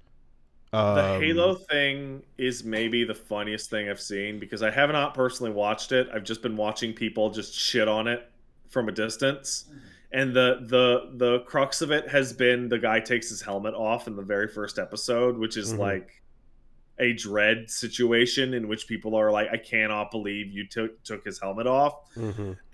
The Halo thing is maybe the funniest thing I've seen because I have not personally watched it. I've just been watching people just shit on it from a distance. And the crux of it has been the guy takes his helmet off in the very first episode, which is like a dread situation in which people are like, I cannot believe you took his helmet off.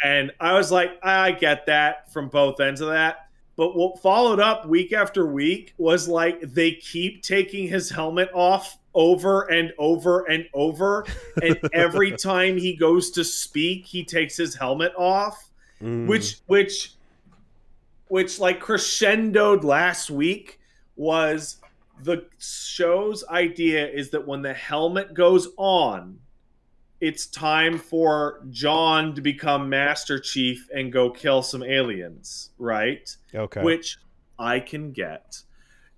And I was like, I get that from both ends of that. But what followed up week after week was like they keep taking his helmet off over and over and over. And every time he goes to speak, he takes his helmet off, which like crescendoed last week was the show's idea is that when the helmet goes on, it's time for John to become Master Chief and go kill some aliens, right? Okay. Which I can get.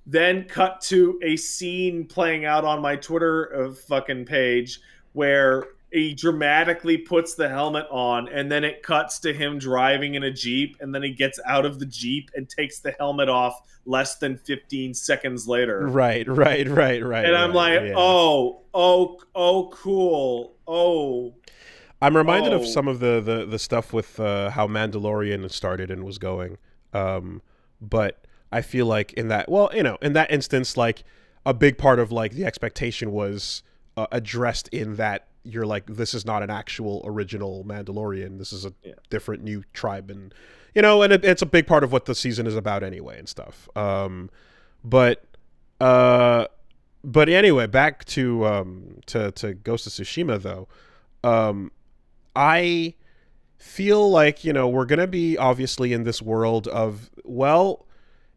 Then cut to a scene playing out on my Twitter fucking page where he dramatically puts the helmet on and then it cuts to him driving in a Jeep and then he gets out of the Jeep and takes the helmet off less than 15 seconds later. Right. And I'm like, yeah. oh, cool. Oh. I'm reminded of some of the stuff with how Mandalorian started and was going. but I feel like in that, well, in that instance, like a big part of like the expectation was addressed in that you're like, this is not an actual original Mandalorian. This is a Yeah. different new tribe, and and it's a big part of what the season is about anyway and stuff. But uh, but anyway, back to Ghost of Tsushima though. I feel like we're gonna be obviously in this world of, well,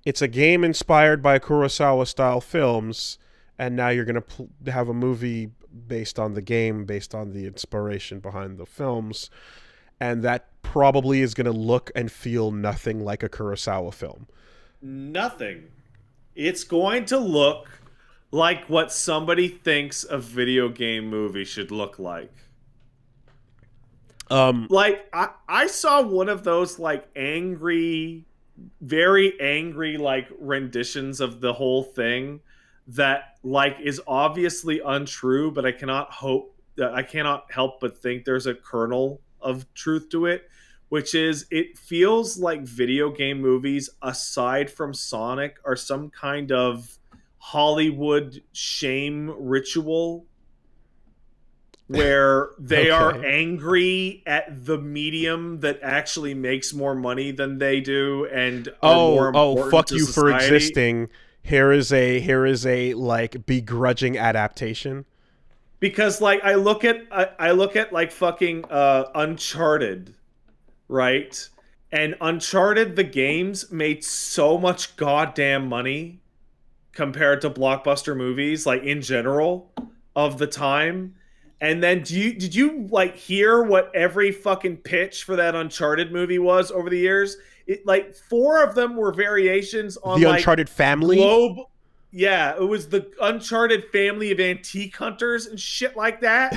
it's a game inspired by Kurosawa style films, and now you're gonna have a movie based on the game, based on the inspiration behind the films, and that probably is gonna look and feel nothing like a Kurosawa film. Nothing. It's going to look like what somebody thinks a video game movie should look like. Like I saw one of those like angry, very angry like renditions of the whole thing that like is obviously untrue, but I cannot help but think there's a kernel of truth to it, which is it feels like video game movies aside from Sonic are some kind of Hollywood shame ritual where they are Okay. angry at the medium that actually makes more money than they do and are more Oh, important fuck to you for society. existing. Here is a like begrudging adaptation. Because like I look at like fucking Uncharted, right? And Uncharted the games made so much goddamn money compared to blockbuster movies like in general of the time. And then did you like hear what every fucking pitch for that Uncharted movie was over the years? It like four of them were variations on The like Uncharted family. globe. Yeah, it was the Uncharted family of antique hunters and shit like that.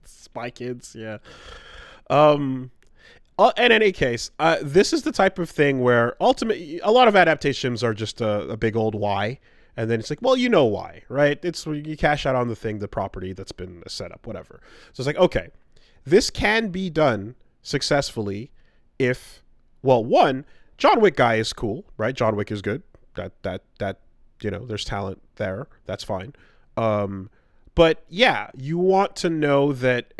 Spy Kids, yeah. Um in any case, this is the type of thing where ultimately a lot of adaptations are just a big old why, and then it's like, well, why, right? It's you cash out on the thing, the property that's been set up, whatever. So it's like, okay, this can be done successfully if, well, one, John Wick guy is cool, right? John Wick is good. That there's talent there. That's fine. Um, but yeah, you want to know that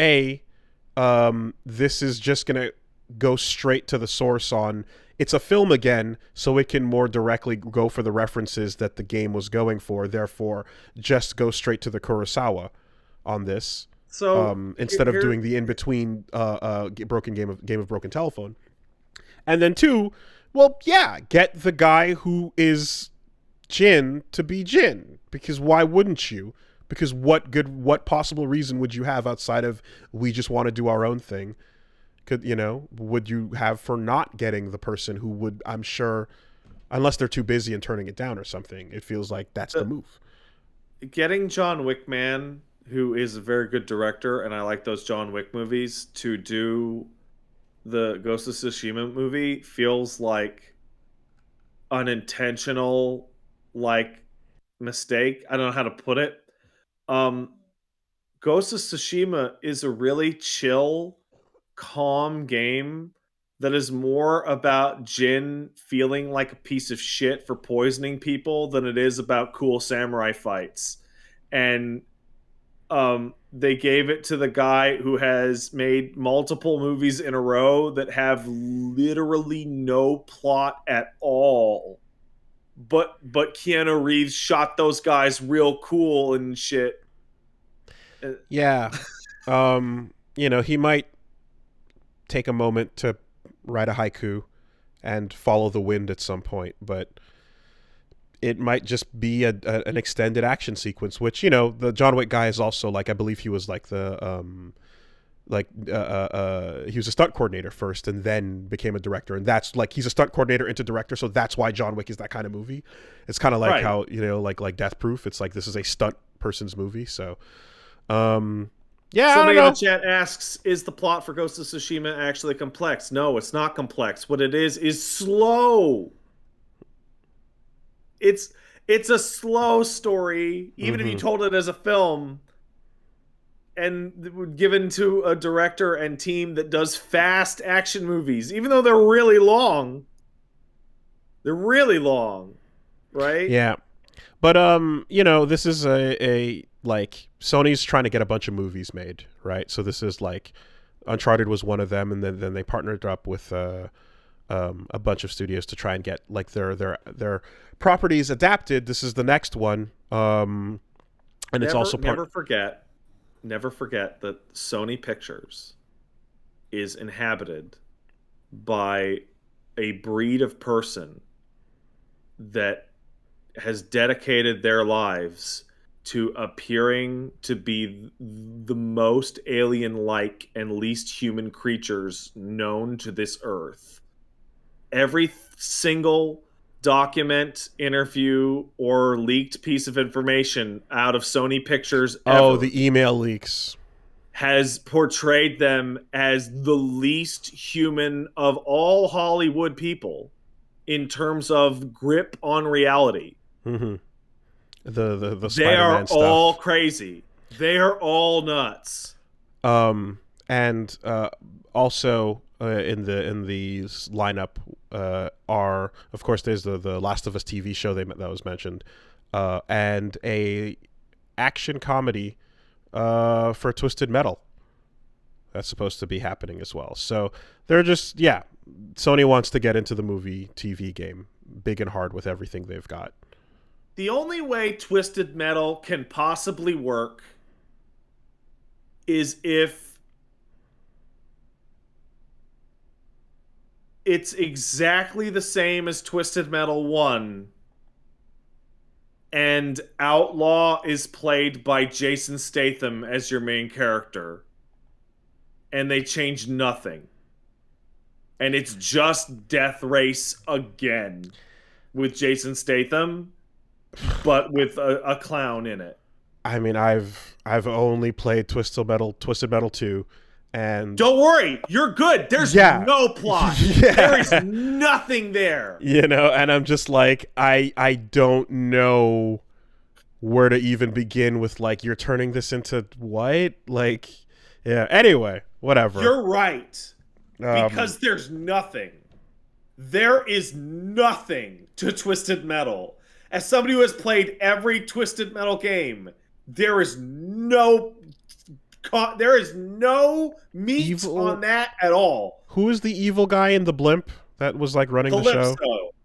this is just gonna go straight to the source on, it's a film again, so it can more directly go for the references that the game was going for. Therefore, just go straight to the Kurosawa on this, So instead of here, doing the in between broken game of broken telephone. And then two, well, yeah, get the guy who is Jin to be Jin, because why wouldn't you? Because what possible reason would you have outside of, we just want to do our own thing? Would you have for not getting the person who would, I'm sure, unless they're too busy and turning it down or something, it feels like that's the move. getting John Wick man, who is a very good director, and I like those John Wick movies, to do the Ghost of Tsushima movie feels like an intentional like mistake. I don't know how to put it. Um Ghost of Tsushima is a really chill, calm game that is more about Jin feeling like a piece of shit for poisoning people than it is about cool samurai fights. And they gave it to the guy who has made multiple movies in a row that have literally no plot at all. But Keanu Reeves shot those guys real cool and shit. Yeah. He might take a moment to write a haiku and follow the wind at some point, but it might just be an extended action sequence, which, the John Wick guy is also like, I believe he was like he was a stunt coordinator first and then became a director, and that's like, he's a stunt coordinator into director, so that's why John Wick is that kind of movie. It's kind of like Right. how, like Death Proof, it's like, this is a stunt person's movie. So yeah, I don't Somebody in the know. chat asks, "Is the plot for Ghost of Tsushima actually complex?" No, it's not complex. What it is slow. It's it's a slow story, even if you Mm-hmm. told it as a film and given to a director and team that does fast action movies, even though they're really long. They're really long, right? Yeah. But this is a like Sony's trying to get a bunch of movies made, right? So this is like Uncharted was one of them, and then they partnered up with a bunch of studios to try and get like their properties adapted. This is the next one, and it's also never forget that Sony Pictures is inhabited by a breed of person that has dedicated their lives to appearing to be the most alien-like and least human creatures known to this earth. Every single document, interview, or leaked piece of information out of Sony Pictures oh, ever the email leaks has portrayed them as the least human of all Hollywood people in terms of grip on reality. mm-hmm. The They Spider-Man are all stuff. crazy. They are all nuts. And also in the lineup are, of course, there's the Last of Us TV show that was mentioned, and a action comedy for Twisted Metal that's supposed to be happening as well. So they're just Sony wants to get into the movie TV game big and hard with everything they've got. The only way Twisted Metal can possibly work is if it's exactly the same as Twisted Metal 1 and Outlaw is played by Jason Statham as your main character and they change nothing. And it's just Death Race again with Jason Statham, but with a clown in it. I mean, I've only played Twisted Metal 2, and don't worry, you're good. There's no plot. There is nothing there. And I'm just like, I don't know where to even begin with, like, you're turning this into what? Like, anyway, whatever. You're right. Because there's nothing. There is nothing to Twisted Metal. As somebody who has played every Twisted Metal game, there is no meat on that at all. Who is the evil guy in the blimp that was like running the show?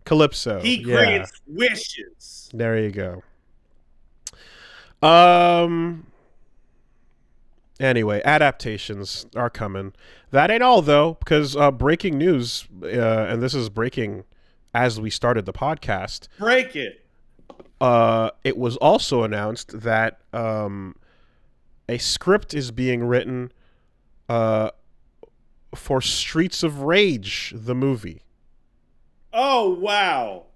Calypso. He grants wishes. There you go. Anyway, adaptations are coming. That ain't all, though, because breaking news, and this is breaking as we started the podcast. Break it. It was also announced that a script is being written for Streets of Rage, the movie. Oh, wow.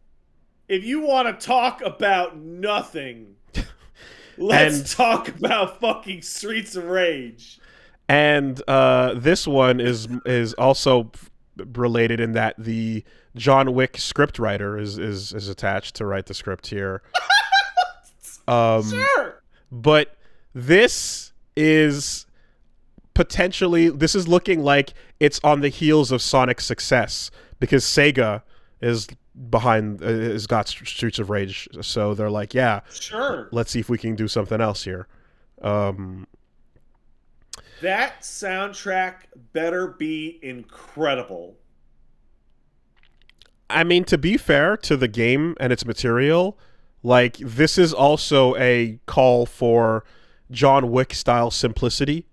If you want to talk about nothing, let's talk about fucking Streets of Rage. And this one is also related in that the John Wick scriptwriter is attached to write the script here. Sure. But this is looking like it's on the heels of Sonic's success, because Sega is got Streets of Rage, so they're like, sure, let's see if we can do something else here. That soundtrack better be incredible. I mean, to be fair to the game and its material, like, this is also a call for John Wick style simplicity.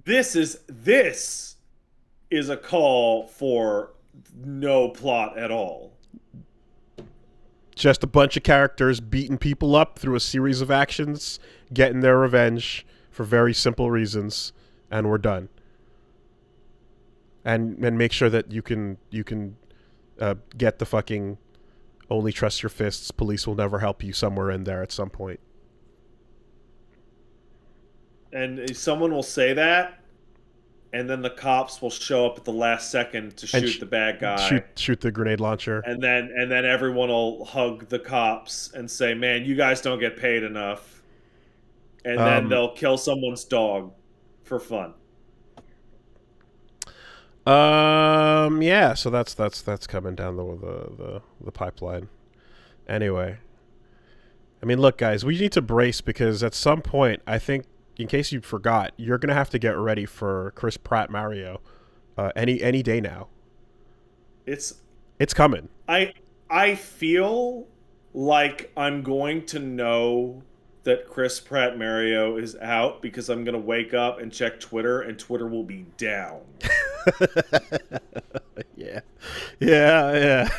This is a call for no plot at all. Just a bunch of characters beating people up through a series of actions, getting their revenge for very simple reasons, and we're done. And make sure that you can get the fucking only trust your fists, police will never help you somewhere in there at some point. And someone will say that, and then the cops will show up at the last second to shoot the bad guy. Shoot the grenade launcher. And then everyone will hug the cops and say, "Man, you guys don't get paid enough." And then they'll kill someone's dog for fun. Yeah. So that's coming down the pipeline. Anyway, I mean, look, guys, we need to brace because at some point, I think, in case you forgot, you're gonna have to get ready for Chris Pratt Mario, any day now. It's coming. I feel like I'm going to know that Chris Pratt Mario is out because I'm going to wake up and check Twitter and Twitter will be down. Yeah. Yeah.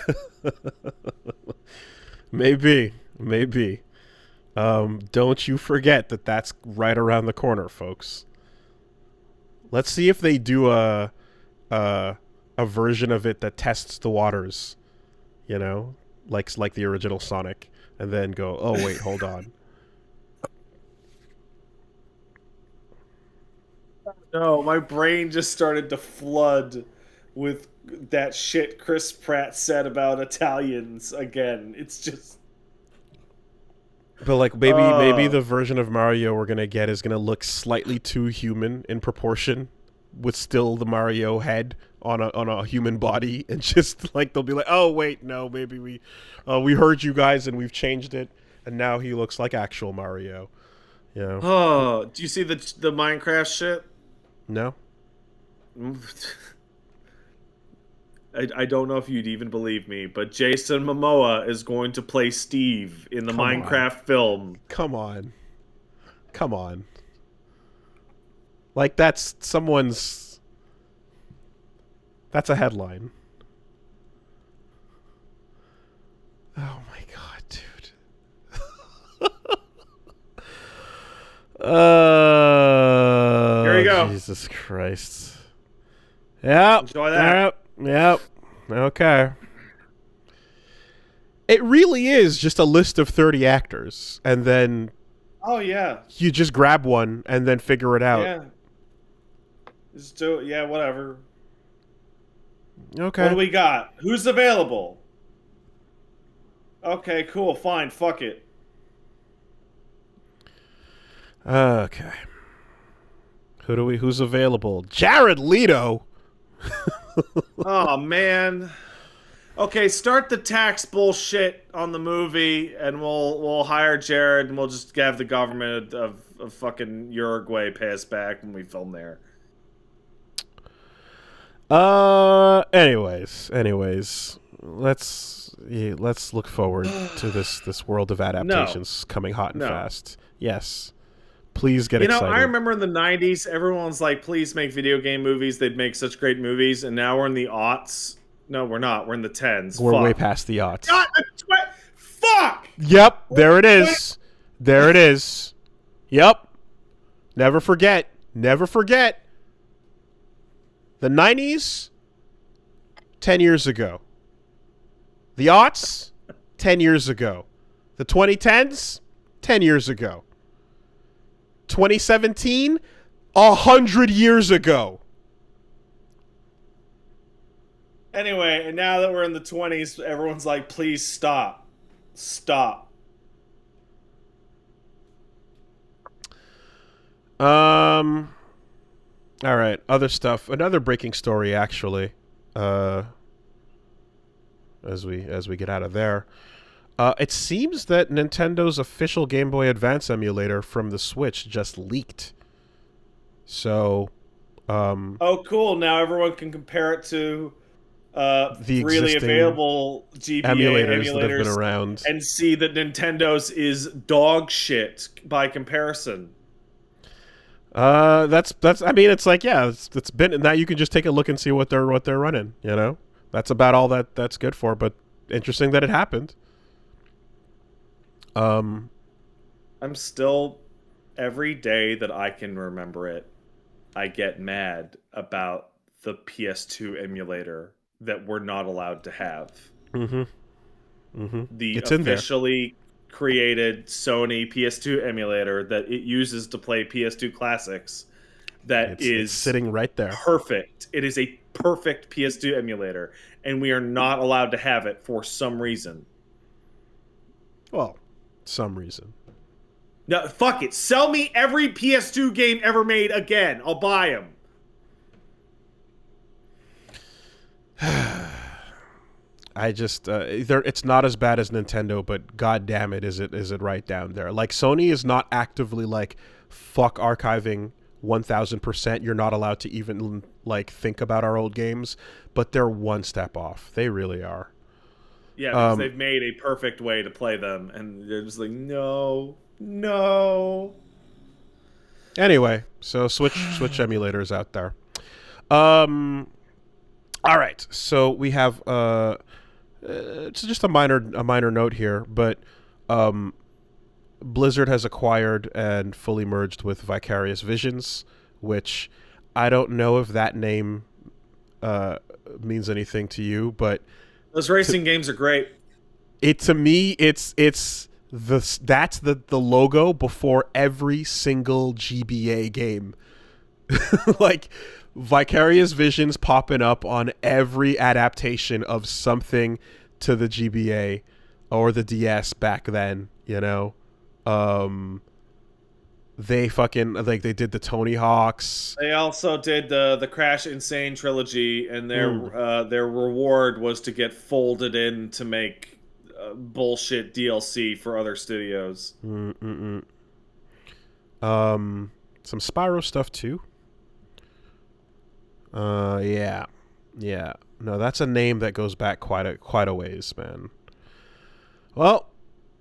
Maybe. Don't you forget that that's right around the corner, folks. Let's see if they do a version of it that tests the waters, you know, like the original Sonic, and then go, oh wait, hold on. No, my brain just started to flood with that shit Chris Pratt said about Italians again. It's just. But like maybe the version of Mario we're gonna get is gonna look slightly too human in proportion, with still the Mario head on a human body, and just like they'll be like, oh wait, no, maybe we heard you guys and we've changed it, and now he looks like actual Mario. You know? Oh, do you see the Minecraft shit? No. I don't know if you'd even believe me, but Jason Momoa is going to play Steve in the Minecraft film. Come on. Like that's someone's. That's a headline. Oh my god, dude. Here you go. Jesus Christ. Yep. Enjoy that. Yep. Okay. It really is just a list of 30 actors, and then oh yeah, you just grab one and then figure it out. Yeah. Just do it. Yeah, whatever. Okay. What do we got? Who's available? Okay, cool, fine, fuck it. Okay. Who's available? Jared Leto. Oh man. Okay, start the tax bullshit on the movie, and we'll hire Jared, and we'll just have the government of fucking Uruguay pay us back when we film there. Anyways, let's look forward to this world of adaptations coming hot and fast. Yes. Please get excited. I remember in the 90s, everyone was like, please make video game movies. They'd make such great movies. And now we're in the aughts. No, we're not. We're in the 10s. We're way past the aughts. Fuck! Yep, there it is. There it is. Yep. Never forget. The 90s, 10 years ago. The aughts, 10 years ago. The 2010s, 10 years ago. 2017, 100 years ago. Anyway, and now that we're in the 20s, everyone's like, please stop. Stop. All right, other stuff. Another breaking story, actually. As we get out of there. It seems that Nintendo's official Game Boy Advance emulator from the Switch just leaked. So, oh, cool! Now everyone can compare it to the freely available GBA emulators that have been around, and see that Nintendo's is dog shit by comparison. That's. I mean, it's like, yeah, it's been now. You can just take a look and see what they're running. You know, that's about all that's good for. But interesting that it happened. I'm still, every day that I can remember it, I get mad about the PS2 emulator that we're not allowed to have. Mm-hmm. Mm-hmm. The it's officially created Sony PS2 emulator that it uses to play PS2 classics. It's sitting right there. Perfect. It is a perfect PS2 emulator, and we are not allowed to have it for some reason. Well, some reason. No, fuck it. Sell me every PS2 game ever made again. I'll buy them. I just it's not as bad as Nintendo, but god damn it, is it right down there. Like Sony is not actively like fuck archiving 1000%. You're not allowed to even like think about our old games, but they're one step off. They really are. Yeah, because they've made a perfect way to play them, and they're just like, no, no. Anyway, so Switch emulators out there. Um, all right, so we have it's just a minor note here, but Blizzard has acquired and fully merged with Vicarious Visions, which I don't know if that name means anything to you, but Those racing games are great. to me that's the logo before every single GBA game. Like Vicarious Visions popping up on every adaptation of something to the GBA or the DS back then, you know. They fucking like they did the Tony Hawks. They also did the Crash Insane trilogy, and their reward was to get folded in to make bullshit DLC for other studios. Some Spyro stuff too. Yeah. No, that's a name that goes back quite a ways, man. Well,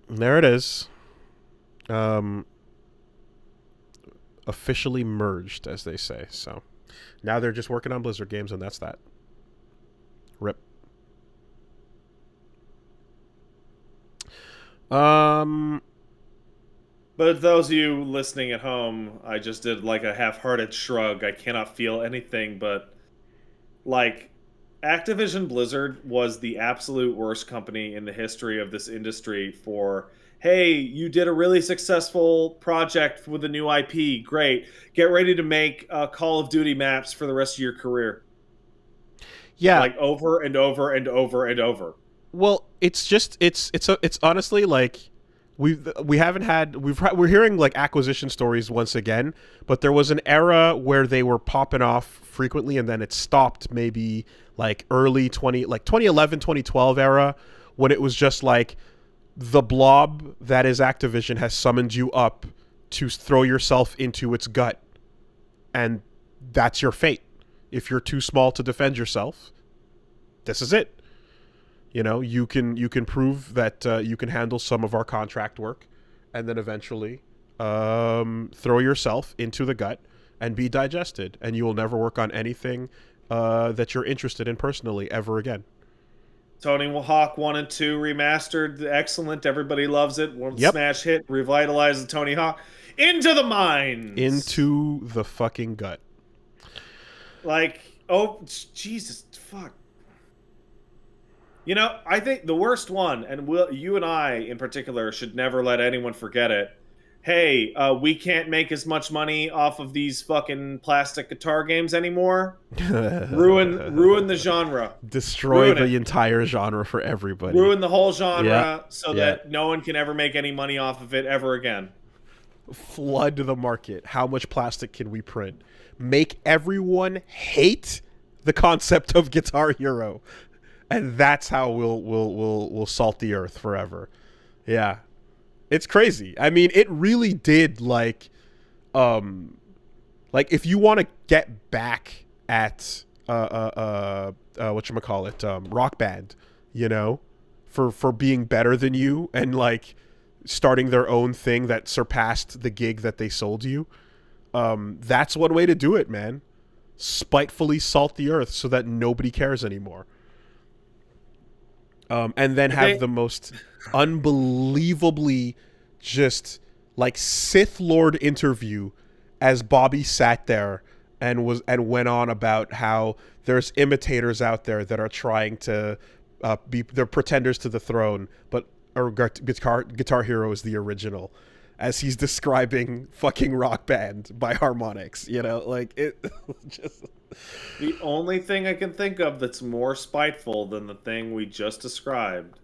there it is. Officially merged, as they say. So now they're just working on Blizzard games, and that's that. Rip. But those of you listening at home, I just did like a half-hearted shrug. I cannot feel anything but like Activision Blizzard was the absolute worst company in the history of this industry for, hey, you did a really successful project with a new IP. Great. Get ready to make Call of Duty maps for the rest of your career. Yeah. Like over and over and over and over. Well, it's just it's honestly like we're hearing like acquisition stories once again, but there was an era where they were popping off frequently, and then it stopped maybe like early 2011 2012 era, when it was just like the blob that is Activision has summoned you up to throw yourself into its gut, and that's your fate. If you're too small to defend yourself, this is it. You know, you can prove that you can handle some of our contract work, and then eventually throw yourself into the gut and be digested, and you will never work on anything that you're interested in personally ever again. Tony Hawk 1 and 2 remastered, excellent. Everybody loves it. One smash hit, revitalized Tony Hawk into the mines, into the fucking gut. Like, oh Jesus, fuck. You know, I think the worst one, and you and I in particular should never let anyone forget it. Hey, we can't make as much money off of these fucking plastic guitar games anymore. ruin the genre. Destroy the entire genre for everybody. Ruin the whole genre so that no one can ever make any money off of it ever again. Flood the market. How much plastic can we print? Make everyone hate the concept of Guitar Hero. And that's how we'll salt the earth forever. Yeah. It's crazy. I mean, it really did like if you want to get back at whatchamacallit, Rock Band, you know, for being better than you and like starting their own thing that surpassed the gig that they sold you. That's one way to do it, man. Spitefully salt the earth so that nobody cares anymore. And then have the most unbelievably just like Sith Lord interview as Bobby sat there and went on about how there's imitators out there that are trying to they're pretenders to the throne, but Guitar Hero is the original, as he's describing fucking Rock Band by Harmonix, you know, like it just. The only thing I can think of that's more spiteful than the thing we just described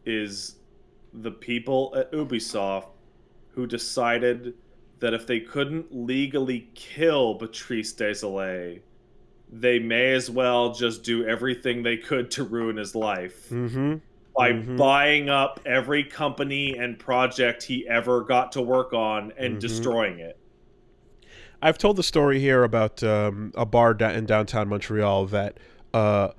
is the people at Ubisoft who decided that if they couldn't legally kill Patrice Désilets, they may as well just do everything they could to ruin his life Mm-hmm. by Mm-hmm. buying up every company and project he ever got to work on and Mm-hmm. destroying it. I've told the story here about a bar in downtown Montreal that, uh,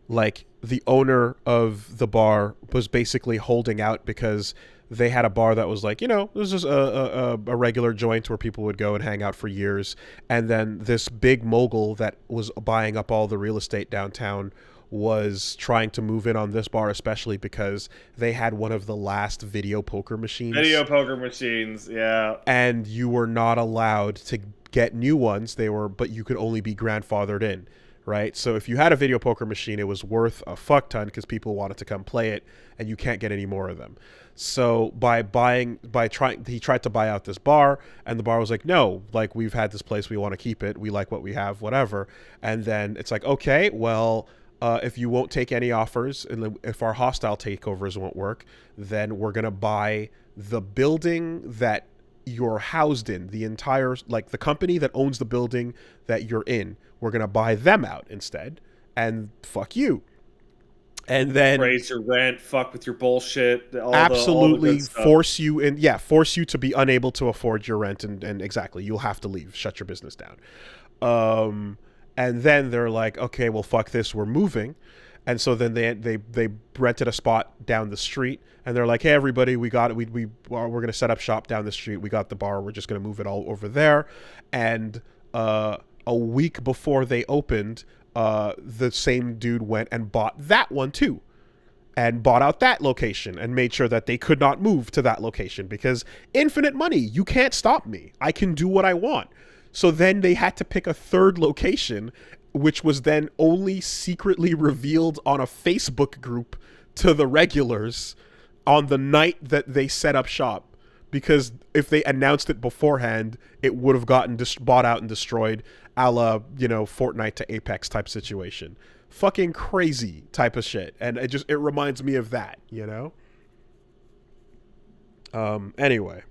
like, the owner of the bar was basically holding out because they had a bar that was like, this is a regular joint where people would go and hang out for years. And then this big mogul that was buying up all the real estate downtown was trying to move in on this bar, especially because they had one of the last video poker machines, Video poker machines, yeah. and you were not allowed to get new ones. But you could only be grandfathered in, right? So if you had a video poker machine, it was worth a fuck ton because people wanted to come play it, and you can't get any more of them. So he tried to buy out this bar, and the bar was like, no, like, we've had this place, we want to keep it, we like what we have, whatever. And then it's like, okay, well, if you won't take any offers, and if our hostile takeovers won't work, then we're gonna buy the building that you're housed in, the entire, like, the company that owns the building that you're in. We're gonna buy them out instead, and fuck you. And then Raise your rent, fuck with your bullshit, all the good absolutely stuff. force you to be unable to afford your rent, and exactly, you'll have to leave, shut your business down. Um, and then they're like, okay, well, fuck this, we're moving. And so then they rented a spot down the street, and they're like, hey, everybody, we got it. We're gonna set up shop down the street. We got the bar. We're just gonna move it all over there. And a week before they opened, the same dude went and bought that one too, and bought out that location and made sure that they could not move to that location because infinite money. You can't stop me. I can do what I want. So then they had to pick a third location, which was then only secretly revealed on a Facebook group to the regulars on the night that they set up shop. Because if they announced it beforehand, it would have gotten bought out and destroyed, a la, Fortnite to Apex type situation. Fucking crazy type of shit. And it reminds me of that, Anyway.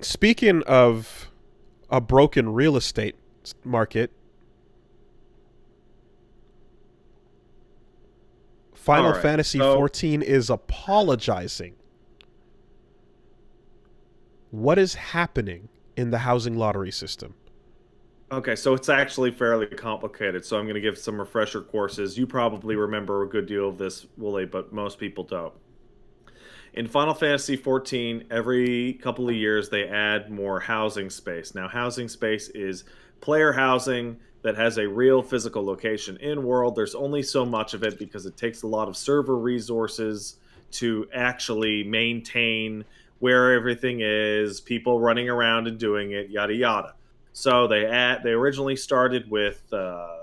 Speaking of a broken real estate market, Final All right, Fantasy so 14 is apologizing. What is happening in the housing lottery system? okay, so it's actually fairly complicated. So I'm going to give some refresher courses. You probably remember a good deal of this, Wooly, but most people don't. In Final Fantasy 14, every couple of years they add more housing space. Now, housing space is player housing that has a real physical location in world. There's only so much of it because it takes a lot of server resources to actually maintain where everything is, people running around and doing it, yada yada. So they originally started with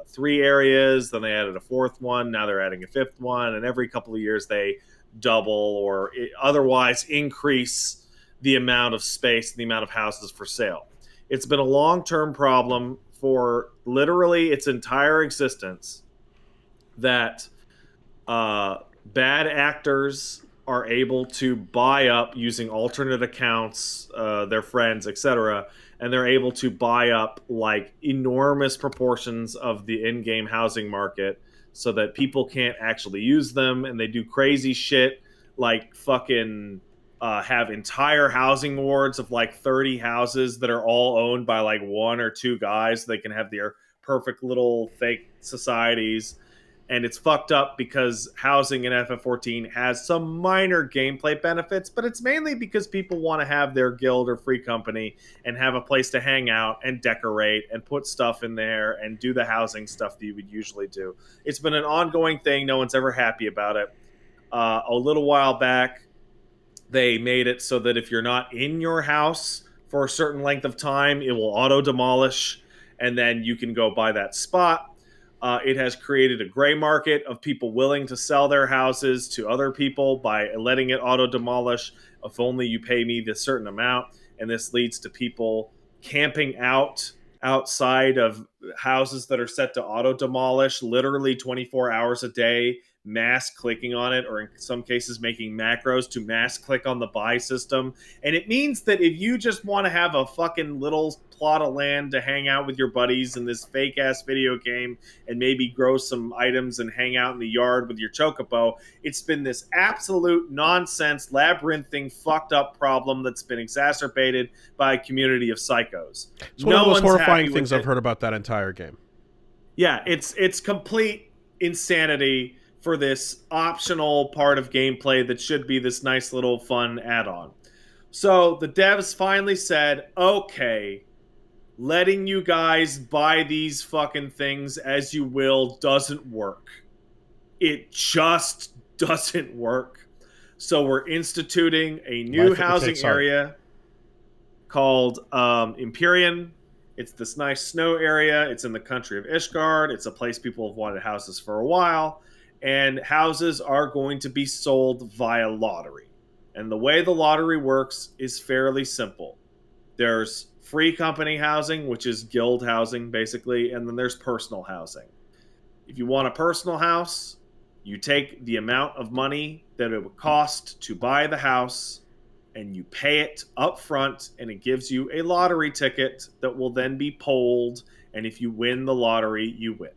3 areas, then they added a fourth one. Now they're adding a fifth one, and every couple of years they double or otherwise increase the amount of space, the amount of houses for sale. It's been a long-term problem for literally its entire existence that bad actors are able to buy up using alternate accounts, their friends, etc., and they're able to buy up like enormous proportions of the in-game housing market so that people can't actually use them, and they do crazy shit like fucking have entire housing wards of like 30 houses that are all owned by like one or two guys so they can have their perfect little fake societies. And it's fucked up because housing in FF14 has some minor gameplay benefits, but it's mainly because people want to have their guild or free company and have a place to hang out and decorate and put stuff in there and do the housing stuff that you would usually do. It's been an ongoing thing. No one's ever happy about it. A little while back, they made it so that if you're not in your house for a certain length of time, it will auto demolish, and then you can go buy that spot. It has created a gray market of people willing to sell their houses to other people by letting it auto demolish. If only you pay me this certain amount, and this leads to people camping out outside of houses that are set to auto demolish literally 24 hours a day, mass clicking on it, or in some cases making macros to mass click on the buy system. And it means that if you just want to have a fucking little plot of land to hang out with your buddies in this fake ass video game and maybe grow some items and hang out in the yard with your chocobo, it's been this absolute nonsense, labyrinthine, fucked up problem that's been exacerbated by a community of psychos. It's one of the most horrifying things I've heard about that entire game. Yeah, it's complete insanity for this optional part of gameplay that should be this nice little fun add-on. So the devs finally said, okay, letting you guys buy these fucking things as you will doesn't work. It just doesn't work. So we're instituting a new housing area called Empyrean. It's this nice snow area. It's in the country of Ishgard. It's a place people have wanted houses for a while. And houses are going to be sold via lottery. And the way the lottery works is fairly simple. There's free company housing, which is guild housing, basically, and then there's personal housing. If you want a personal house, you take the amount of money that it would cost to buy the house, and you pay it up front, and it gives you a lottery ticket that will then be polled, and if you win the lottery, you win.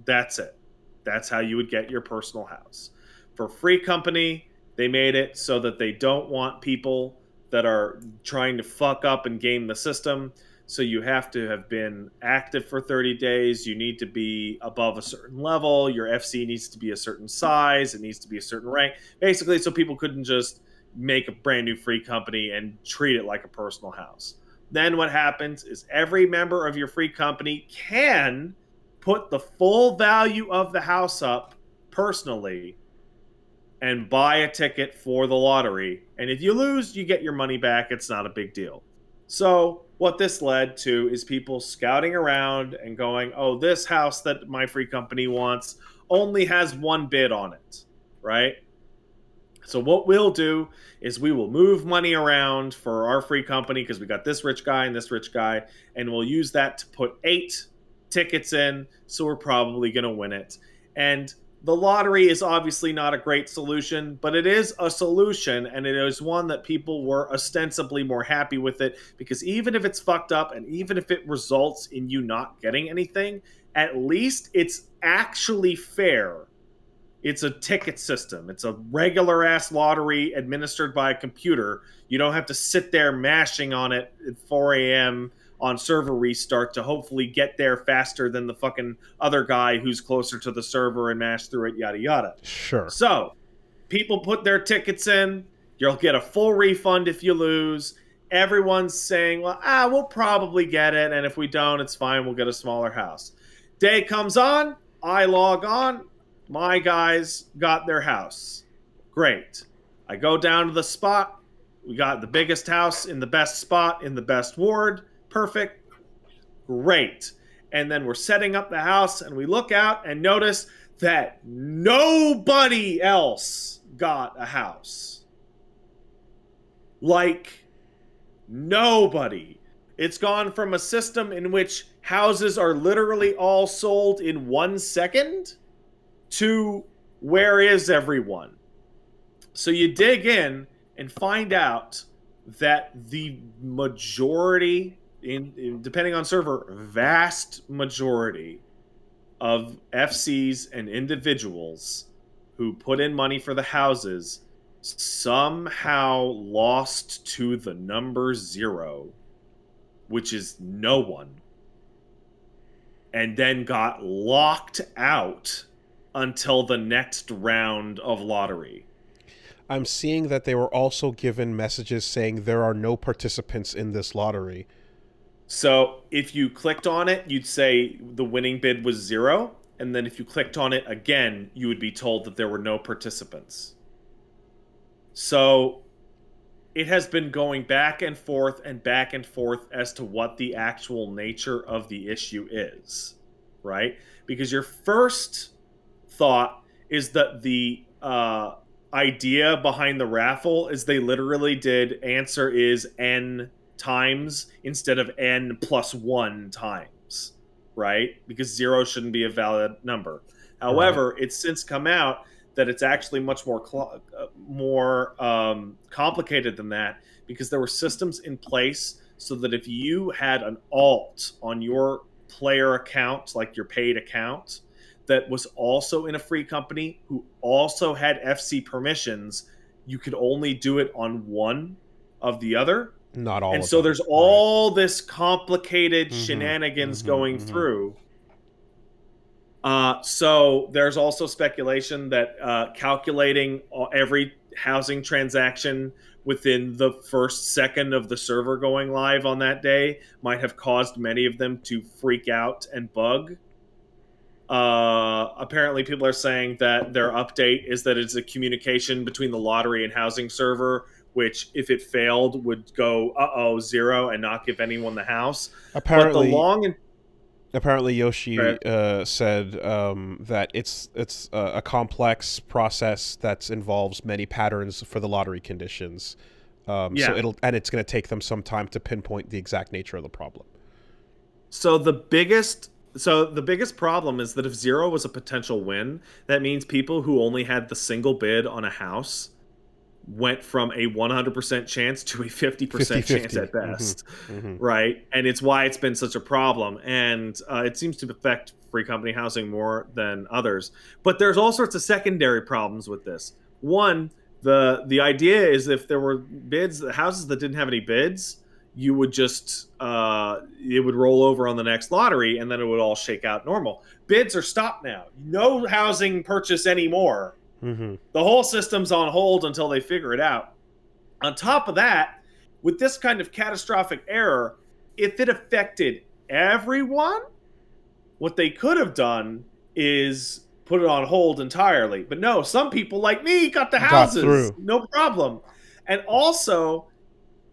That's it. That's how you would get your personal house. For free company, they made it so that they don't want people that are trying to fuck up and game the system. So you have to have been active for 30 days. You need to be above a certain level. Your FC needs to be a certain size. It needs to be a certain rank. Basically, so people couldn't just make a brand new free company and treat it like a personal house. Then what happens is every member of your free company can put the full value of the house up personally and buy a ticket for the lottery. And if you lose, you get your money back. It's not a big deal. So what this led to is people scouting around and going, oh, this house that my free company wants only has one bid on it, right? So what we'll do is we will move money around for our free company because we got this rich guy and this rich guy, and we'll use that to put 8 tickets in, so we're probably going to win it. And the lottery is obviously not a great solution, but it is a solution, and it is one that people were ostensibly more happy with it, because even if it's fucked up and even if it results in you not getting anything, at least it's actually fair. It's a ticket system. It's a regular-ass lottery administered by a computer. You don't have to sit there mashing on it at 4 a.m. on server restart to hopefully get there faster than the fucking other guy who's closer to the server and mash through it, yada yada. Sure. So, people put their tickets in. You'll get a full refund if you lose. Everyone's saying, well, we'll probably get it, and if we don't, it's fine. We'll get a smaller house. Day comes on. I log on. My guys got their house. Great. I go down to the spot. We got the biggest house in the best spot in the best ward. Perfect. Great. And then we're setting up the house, and we look out and notice that nobody else got a house. Like, nobody. It's gone from a system in which houses are literally all sold in 1 second to where is everyone? So you dig in and find out that the majority, depending on server, vast majority of FCs and individuals who put in money for the houses somehow lost to the number 0, which is no one, and then got locked out until the next round of lottery. I'm seeing that they were also given messages saying there are no participants in this lottery. So if you clicked on it, you'd say the winning bid was 0. And then if you clicked on it again, you would be told that there were no participants. So it has been going back and forth as to what the actual nature of the issue is, right? Because your first thought is that the idea behind the raffle is they literally did answer is n times instead of n plus 1 times, right? Because 0 shouldn't be a valid number. Right. However, it's since come out that it's actually much more complicated than that, because there were systems in place so that if you had an alt on your player account, like your paid account, that was also in a free company who also had FC permissions, you could only do it on one of the other. Not all And of so them. there's Right. all this complicated Mm-hmm. shenanigans Mm-hmm. going Mm-hmm. through. So there's also speculation that calculating every housing transaction within the first second of the server going live on that day might have caused many of them to freak out and bug. Apparently, people are saying that their update is that it's a communication between the lottery and housing server, which, if it failed, would go zero and not give anyone the house. But the Apparently, long and apparently Yoshi said that it's a complex process that involves many patterns for the lottery conditions. So yeah. it's going to take them some time to pinpoint the exact nature of the problem. So the biggest problem is that if zero was a potential win, that means people who only had the single bid on a house went from a 100% chance to a 50% chance 50-50. at Mm-hmm. best, Mm-hmm. right? And it's why it's been such a problem. And it seems to affect free company housing more than others. But there's all sorts of secondary problems with this. One, the idea is if there were bids, the houses that didn't have any bids, you would just it would roll over on the next lottery, and then it would all shake out normal. Bids are stopped now. No housing purchase anymore. Mm-hmm. The whole system's on hold until they figure it out. On top of that, with this kind of catastrophic error, if it affected everyone, what they could have done is put it on hold entirely. But no, some people like me got the Got houses, through. no problem. And also,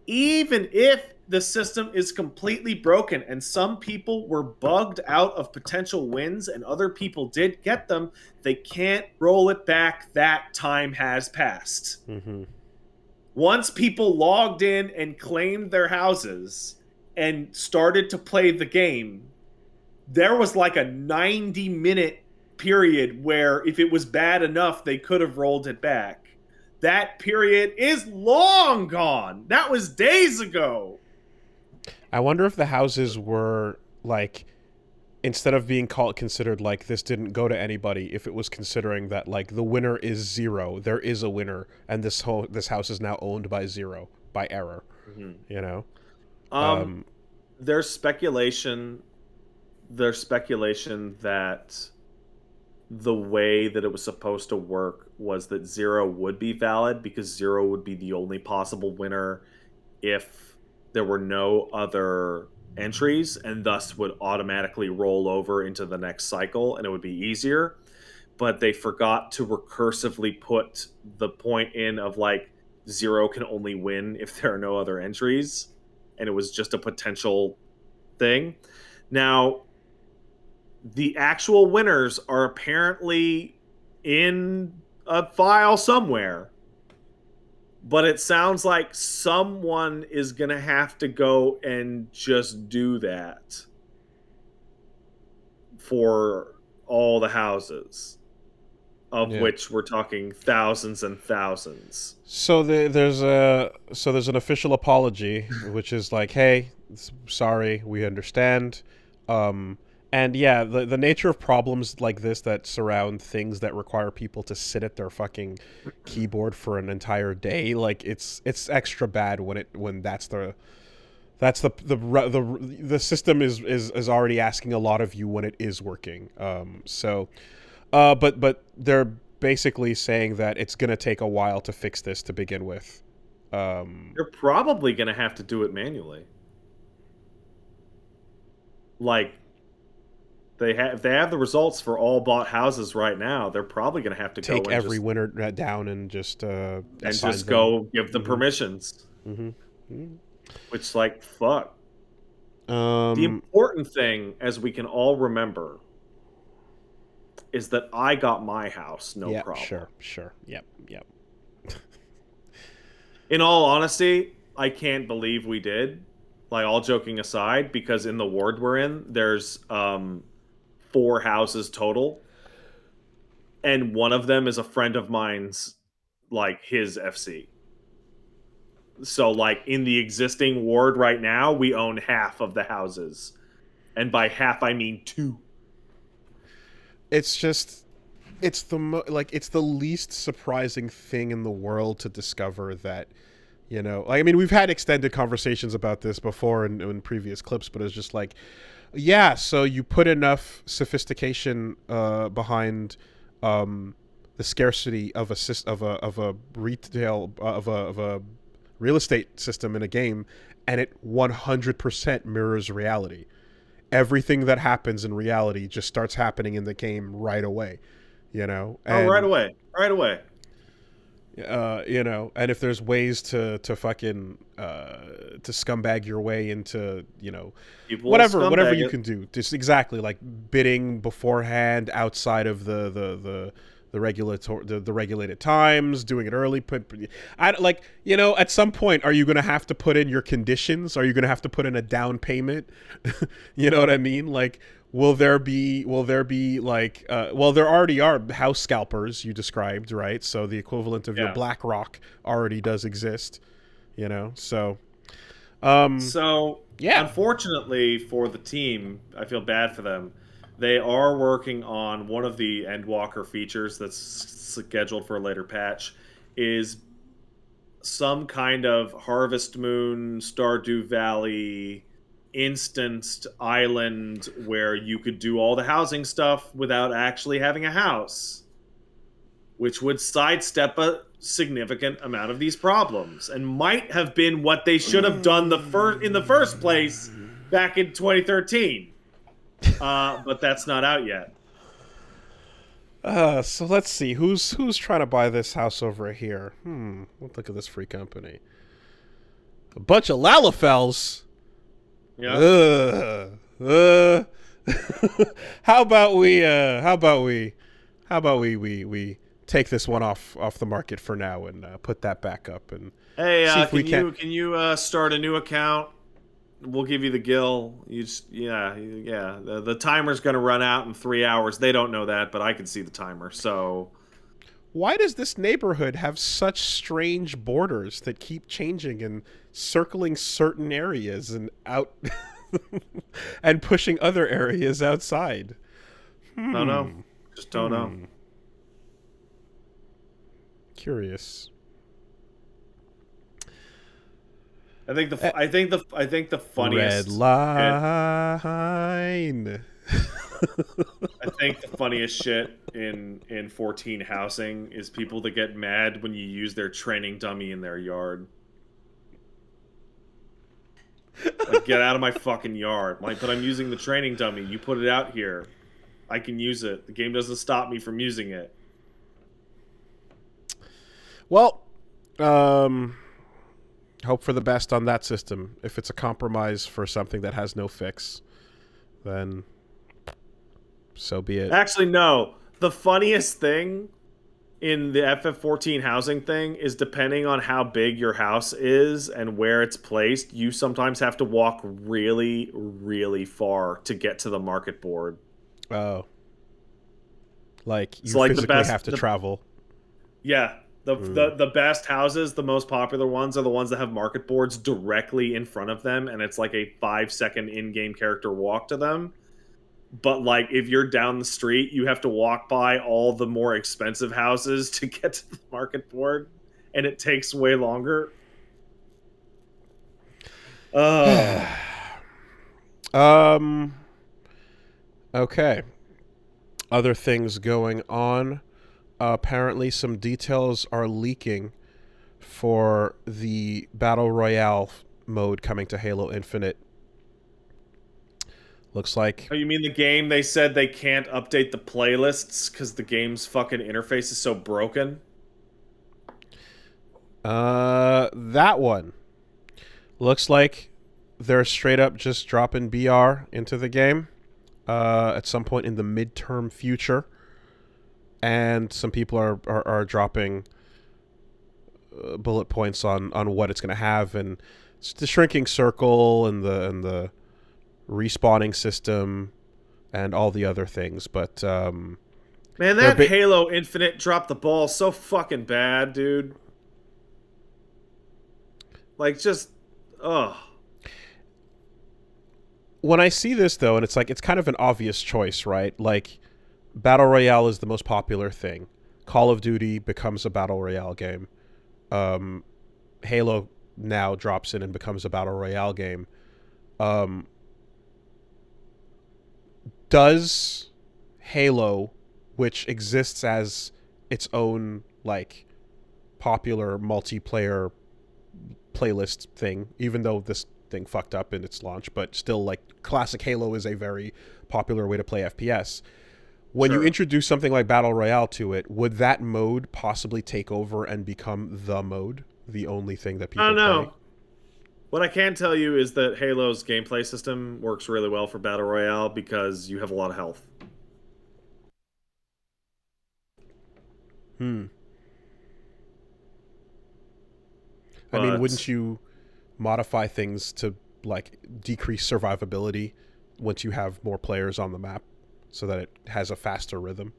even if the system is completely broken and some people were bugged out of potential wins and other people did get them, they can't roll it back. That time has passed. Mm-hmm. Once people logged in and claimed their houses and started to play the game, there was like a 90-minute period where if it was bad enough, they could have rolled it back. That period is long gone. That was days ago. I wonder if the houses were like, instead of being considered like this didn't go to anybody, if it was considering that like the winner is zero, there is a winner, and this house is now owned by zero by error. Mm-hmm. You know. Um, Um, there's speculation. There's speculation that the way that it was supposed to work was that zero would be valid because zero would be the only possible winner if there were no other entries, and thus would automatically roll over into the next cycle and it would be easier. But they forgot to recursively put the point in of like zero can only win if there are no other entries, and it was just a potential thing. Now, the actual winners are apparently in a file somewhere, but it sounds like someone is going to have to go and just do that for all the houses, of yeah. which we're talking thousands and thousands. So there's an official apology, which is like, hey, sorry, we understand. Um, and yeah, the nature of problems like this that surround things that require people to sit at their fucking keyboard for an entire day, like it's extra bad when the system is already asking a lot of you when it is working. But they're basically saying that it's going to take a while to fix this to begin with. You're probably going to have to do it manually. Like, if they have the results for all bought houses right now, they're probably going to have to go Take and every winner down and just assign just them. go give them Mm-hmm. permissions. Mm-hmm. Which, like, fuck. The Um, important thing, as we can all remember, is that I got my house, no yeah, problem. sure. Yep. In all honesty, I can't believe we did. Like, all joking aside, because in the ward we're in, there's 4 houses total. and one of them is a friend of mine's, like his FC. So like in the existing ward right now, we own half of the houses, and by half I mean two. It's just, it's it's the least surprising thing in the world to discover that, you know, I mean, we've had extended conversations about this before in previous clips, but it's just like, yeah, so you put enough sophistication behind the scarcity of a retail of a real estate system in a game, and it 100% mirrors reality. Everything that happens in reality just starts happening in the game right away, you know. Oh, right And away, right away. you know, and if there's ways to fucking to scumbag your way into, you know, People will whatever scumbag you it. can do, just exactly like bidding beforehand outside of the regulated times, doing it early. I like, you know, at some point, are you going to have to put in your conditions? Are you going to have to put in a down payment? You know what I mean? Like, will there be like well, there already are house scalpers you described, right? So the equivalent of your Yeah. BlackRock already does exist, you know. So So, yeah. unfortunately for the team, I feel bad for them. They are working on one of the Endwalker features that's scheduled for a later patch, is some kind of Harvest Moon, Stardew Valley instanced island where you could do all the housing stuff without actually having a house, which would sidestep a significant amount of these problems and might have been what they should have done in the first place back in 2013. But that's not out yet. So let's see who's trying to buy this house over here. Let's look at this free company. A bunch of Lalafels. Yeah. How about we take this one off the market for now and put that back up and Hey, see if we can you start a new account? We'll give you the gill. You just yeah. The timer's gonna run out in 3 hours. They don't know that, but I can see the timer. So Why does this neighborhood have such strange borders that keep changing and circling certain areas and out and pushing other areas outside? don't know. Just don't know. Curious. I think the funniest Red line. I think the funniest shit in 14 housing is people that get mad when you use their training dummy in their yard. Like, get out of my fucking yard. Like, but I'm using the training dummy. You put it out here. I can use it. The game doesn't stop me from using it. Well, hope for the best on that system. If it's a compromise for something that has no fix, then so be it. Actually, no. The funniest thing in the FF14 housing thing is, depending on how big your house is and where it's placed, you sometimes have to walk really, really far to get to the market board. Oh. Like, you So, like, physically have to travel. Yeah. The best houses, the most popular ones, are the ones that have market boards directly in front of them, and it's like a 5-second in-game character walk to them. But, like, if you're down the street, you have to walk by all the more expensive houses to get to the market board, and it takes way longer. Okay. Other things going on. Apparently, some details are leaking for the Battle Royale mode coming to Halo Infinite. Looks like... Oh, you mean the game they said they can't update the playlists because the game's fucking interface is so broken? That one. Looks like they're straight up just dropping BR into the game at some point in the midterm future. And some people are dropping bullet points on what it's going to have, and it's the shrinking circle and the respawning system and all the other things. But Man, They're that Halo Infinite dropped the ball so fucking bad, dude. Like, just, ugh. when I see this though, and it's like it's kind of an obvious choice, right? Like battle royale is the most popular thing. Call of Duty becomes a battle royale game. Um, Halo now drops in and becomes a battle royale game. Um, does Halo, which exists as its own like popular multiplayer playlist thing, even though this thing fucked up in its launch, but still, like, classic Halo is a very popular way to play FPS. When you Sure. introduce something like Battle Royale to it, would that mode possibly take over and become the mode, the only thing that I people don't play? know. What I can tell you is that Halo's gameplay system works really well for Battle Royale because you have a lot of health. Hmm. I mean, But wouldn't you modify things to, like, decrease survivability once you have more players on the map so that it has a faster rhythm?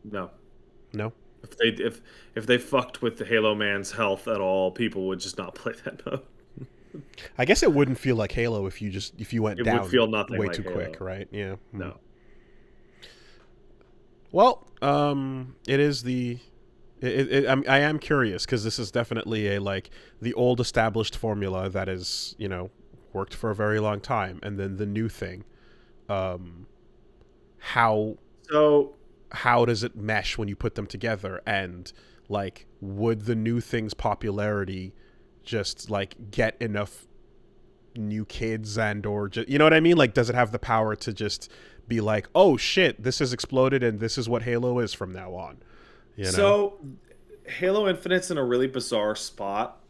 no. No? If they fucked with the Halo man's health at all, people would just not play that mode. I guess it wouldn't feel like Halo if you went It would down feel nothing way like too quick, Halo. right? Yeah. Hmm. No. Well, it is the. I am curious because this is definitely a like the old established formula that is worked for a very long time, and then the new thing. Um, how So how does it mesh when you put them together? And like, would the new thing's popularity just like get enough new kids and or just, you know what I mean? Like, does it have the power to just be like, oh shit, this has exploded and this is what Halo is from now on? You know? so Halo Infinite's in a really bizarre spot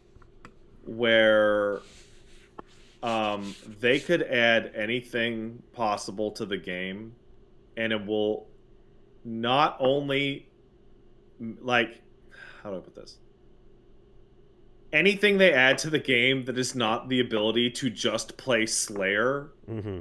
where they could add anything possible to the game and it will not only like how do I put this? Anything they add to the game that is not the ability to just play Slayer Mm-hmm.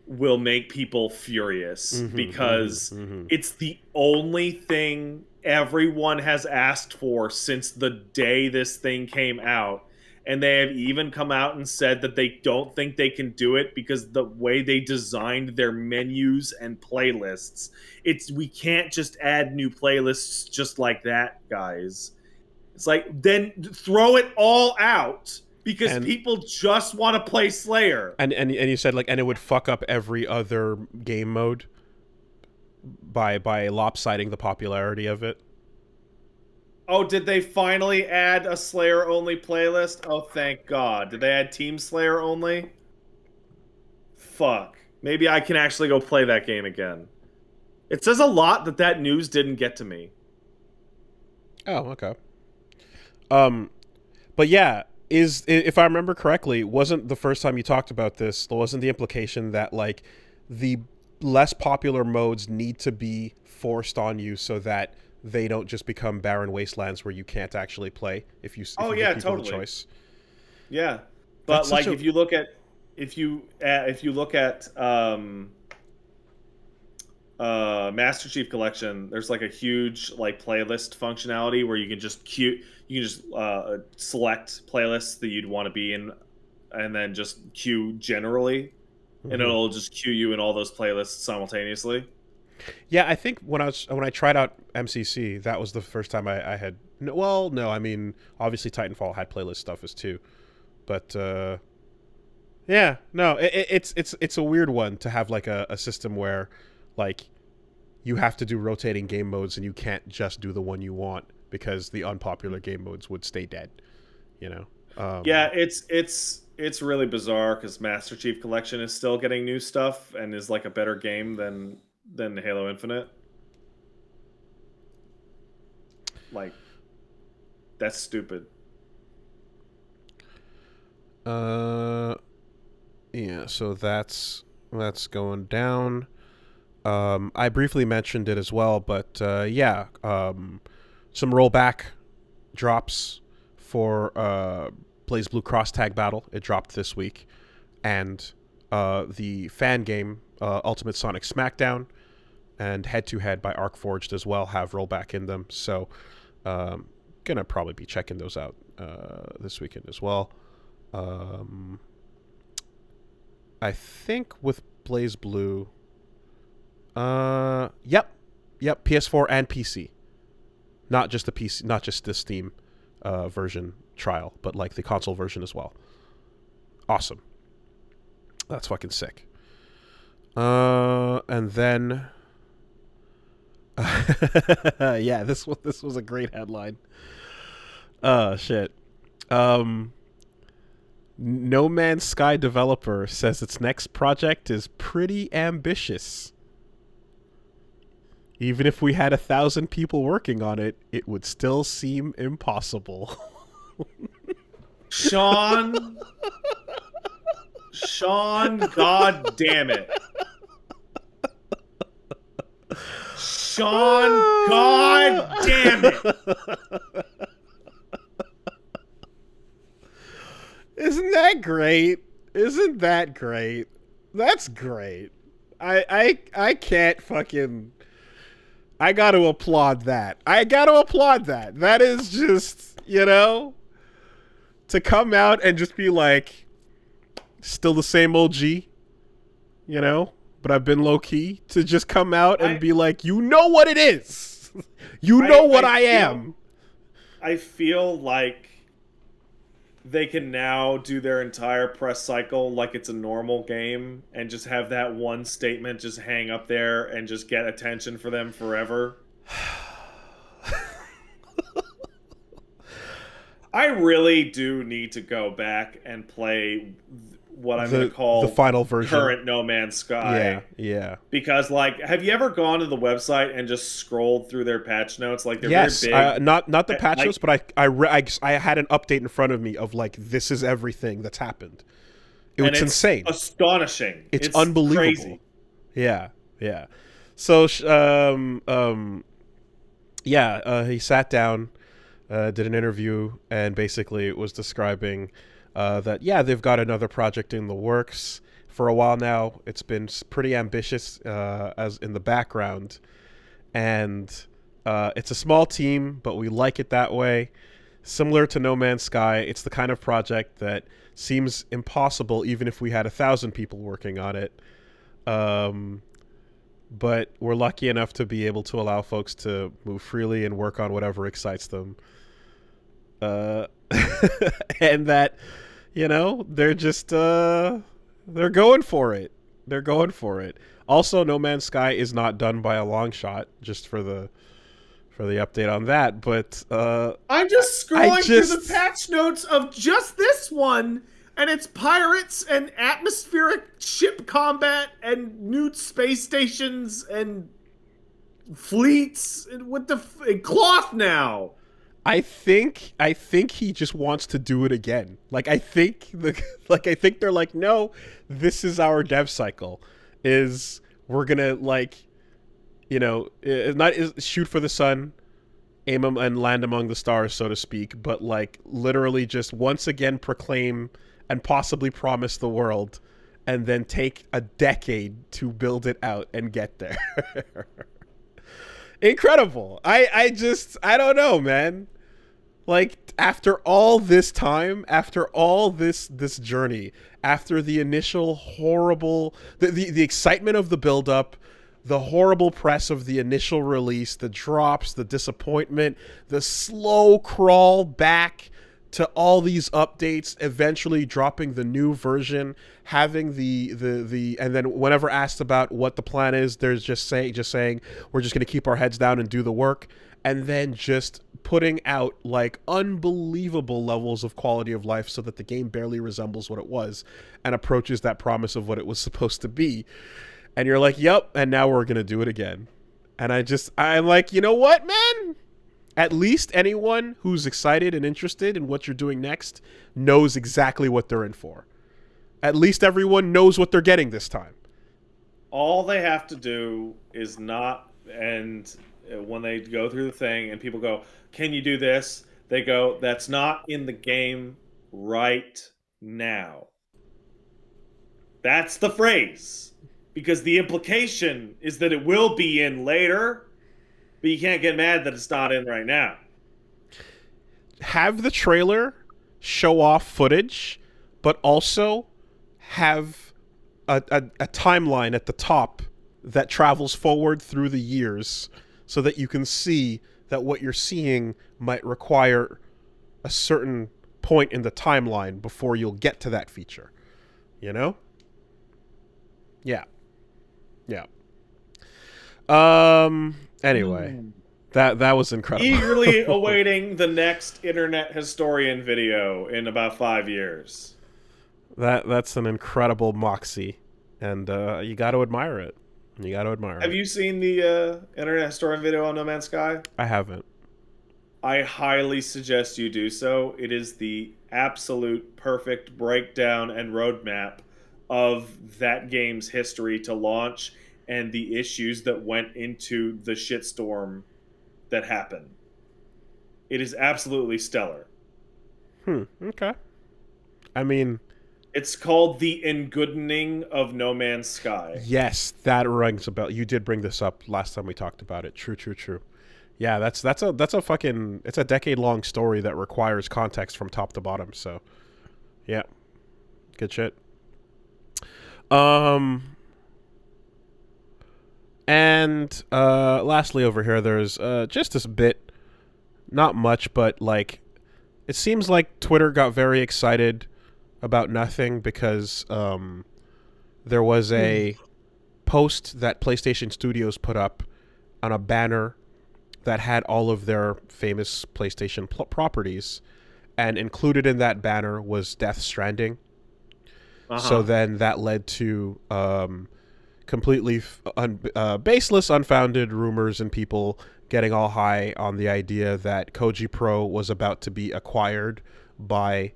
will make people furious Mm-hmm. because Mm-hmm. Mm-hmm. it's the only thing everyone has asked for since the day this thing came out. And they have even come out and said that they don't think they can do it because the way they designed their menus and playlists, it's we can't just add new playlists just like that, guys. It's like then throw it all out because And people just want to play Slayer. and you said like, and it would fuck up every other game mode by lopsiding the popularity of it. Oh, did they finally add a Slayer only playlist? Oh, thank God. Did they add Team Slayer only? Fuck. Maybe I can actually go play that game again. It says a lot that that news didn't get to me. Oh, okay. Um, but yeah, is if I remember correctly, wasn't the first time you talked about this? Wasn't the implication that like the less popular modes need to be forced on you so that they don't just become barren wastelands where you can't actually play if Oh you give yeah, people the totally. choice? Yeah. That's But such like a if you look at Master Chief Collection, there's like a huge like playlist functionality where you can just select playlists that you'd want to be in, and then just queue generally, and Mhm. it'll just queue you in all those playlists simultaneously. Yeah, I think when I tried out MCC, that was the first time I had. Well, no, I mean obviously Titanfall had playlist stuff as too, but yeah, no, it's a weird one to have like a system where like you have to do rotating game modes and you can't just do the one you want because the unpopular game modes would stay dead. You know. Yeah, it's really bizarre because Master Chief Collection is still getting new stuff and is like a better game than Halo Infinite. Like that's stupid. Uh, yeah. So that's going down. I briefly mentioned it as well, but yeah, some rollback drops for BlazBlue Cross Tag Battle. It dropped this week, and the fan game Ultimate Sonic Smackdown and Head to Head by Arcforged as well have rollback in them. So, gonna probably be checking those out this weekend as well. I think with BlazBlue, yep, PS4 and PC, not just the PC, not just the Steam version trial, but like the console version as well. Awesome. That's fucking sick. And then, yeah, this was a great headline. Shit. No Man's Sky developer says its next project is pretty ambitious. Even if we had 1,000 people working on it, it would still seem impossible. Sean, God damn it. Sean, God damn it. Isn't that great? Isn't that great? That's great. I can't fucking... I got to applaud that. That is just, to come out and just be like, still the same OG, but I've been low key, to just come out and be like, you know what it is. You know what I am. I feel like they can now do their entire press cycle like it's a normal game and just have that one statement just hang up there and just get attention for them forever. I really do need to go back and play what I'm going to call the final version, current No Man's Sky. Yeah. Because, like, have you ever gone to the website and just scrolled through their patch notes? Like, they're very big. Not the patch like, notes, but I had an update in front of me of like, this is everything that's happened. It's insane, astonishing. It's unbelievable. Crazy. Yeah. So, he sat down, did an interview, and basically was describing that they've got another project in the works for a while now. It's been pretty ambitious as in the background, and it's a small team, but we like it that way. Similar to No Man's Sky, it's the kind of project that seems impossible even if we had 1,000 people working on it. But we're lucky enough to be able to allow folks to move freely and work on whatever excites them. And that, they're just, they're going for it. Also, No Man's Sky is not done by a long shot, just for the update on that. But I'm just scrolling through the patch notes of just this one, and it's pirates and atmospheric ship combat and new space stations and fleets with the cloth now. I think he just wants to do it again. I think they're like, no, this is our dev cycle. Is we're gonna not shoot for the sun, aim them and land among the stars, so to speak, but literally just once again proclaim and possibly promise the world, and then take a decade to build it out and get there. Incredible. I don't know, man. After all this time, after all this journey, after the initial horrible, the excitement of the build-up, the horrible press of the initial release, the drops, the disappointment, the slow crawl back to all these updates, eventually dropping the new version, having the and then whenever asked about what the plan is, there's just saying we're just going to keep our heads down and do the work, and then just putting out unbelievable levels of quality of life so that the game barely resembles what it was and approaches that promise of what it was supposed to be. And you're like, yep, and now we're going to do it again. And I'm like, you know what, man? At least anyone who's excited and interested in what you're doing next knows exactly what they're in for. At least everyone knows what they're getting this time. All they have to do is not, and when they go through the thing and people go, can you do this? They go, that's not in the game right now. That's the phrase. because the implication is that it will be in later, but you can't get mad that it's not in right now. Have the trailer show off footage, but also have a timeline at the top that travels forward through the years so that you can see that what you're seeing might require a certain point in the timeline before you'll get to that feature. You know? Yeah. Yeah. Anyway, that was incredible. Eagerly awaiting the next internet historian video in about 5 years. That's an incredible moxie, and you got to admire it. You got to admire Have it. you seen the internet historian video on No Man's Sky? I haven't. I highly suggest you do so. It is the absolute perfect breakdown and roadmap of that game's history to launch and the issues that went into the shitstorm that happened. It is absolutely stellar. Okay. I mean, it's called The Engoodening of No Man's Sky. Yes, that rings a bell. You did bring this up last time we talked about it. True, true, true. Yeah, that's a fucking, it's a decade-long story that requires context from top to bottom. So, yeah, good shit. And lastly over here, there's just this bit, not much, but like, it seems like Twitter got very excited about nothing because there was a post that PlayStation Studios put up on a banner that had all of their famous PlayStation properties, and included in that banner was Death Stranding. So then that led to completely baseless, unfounded rumors and people getting all high on the idea that Koji Pro was about to be acquired by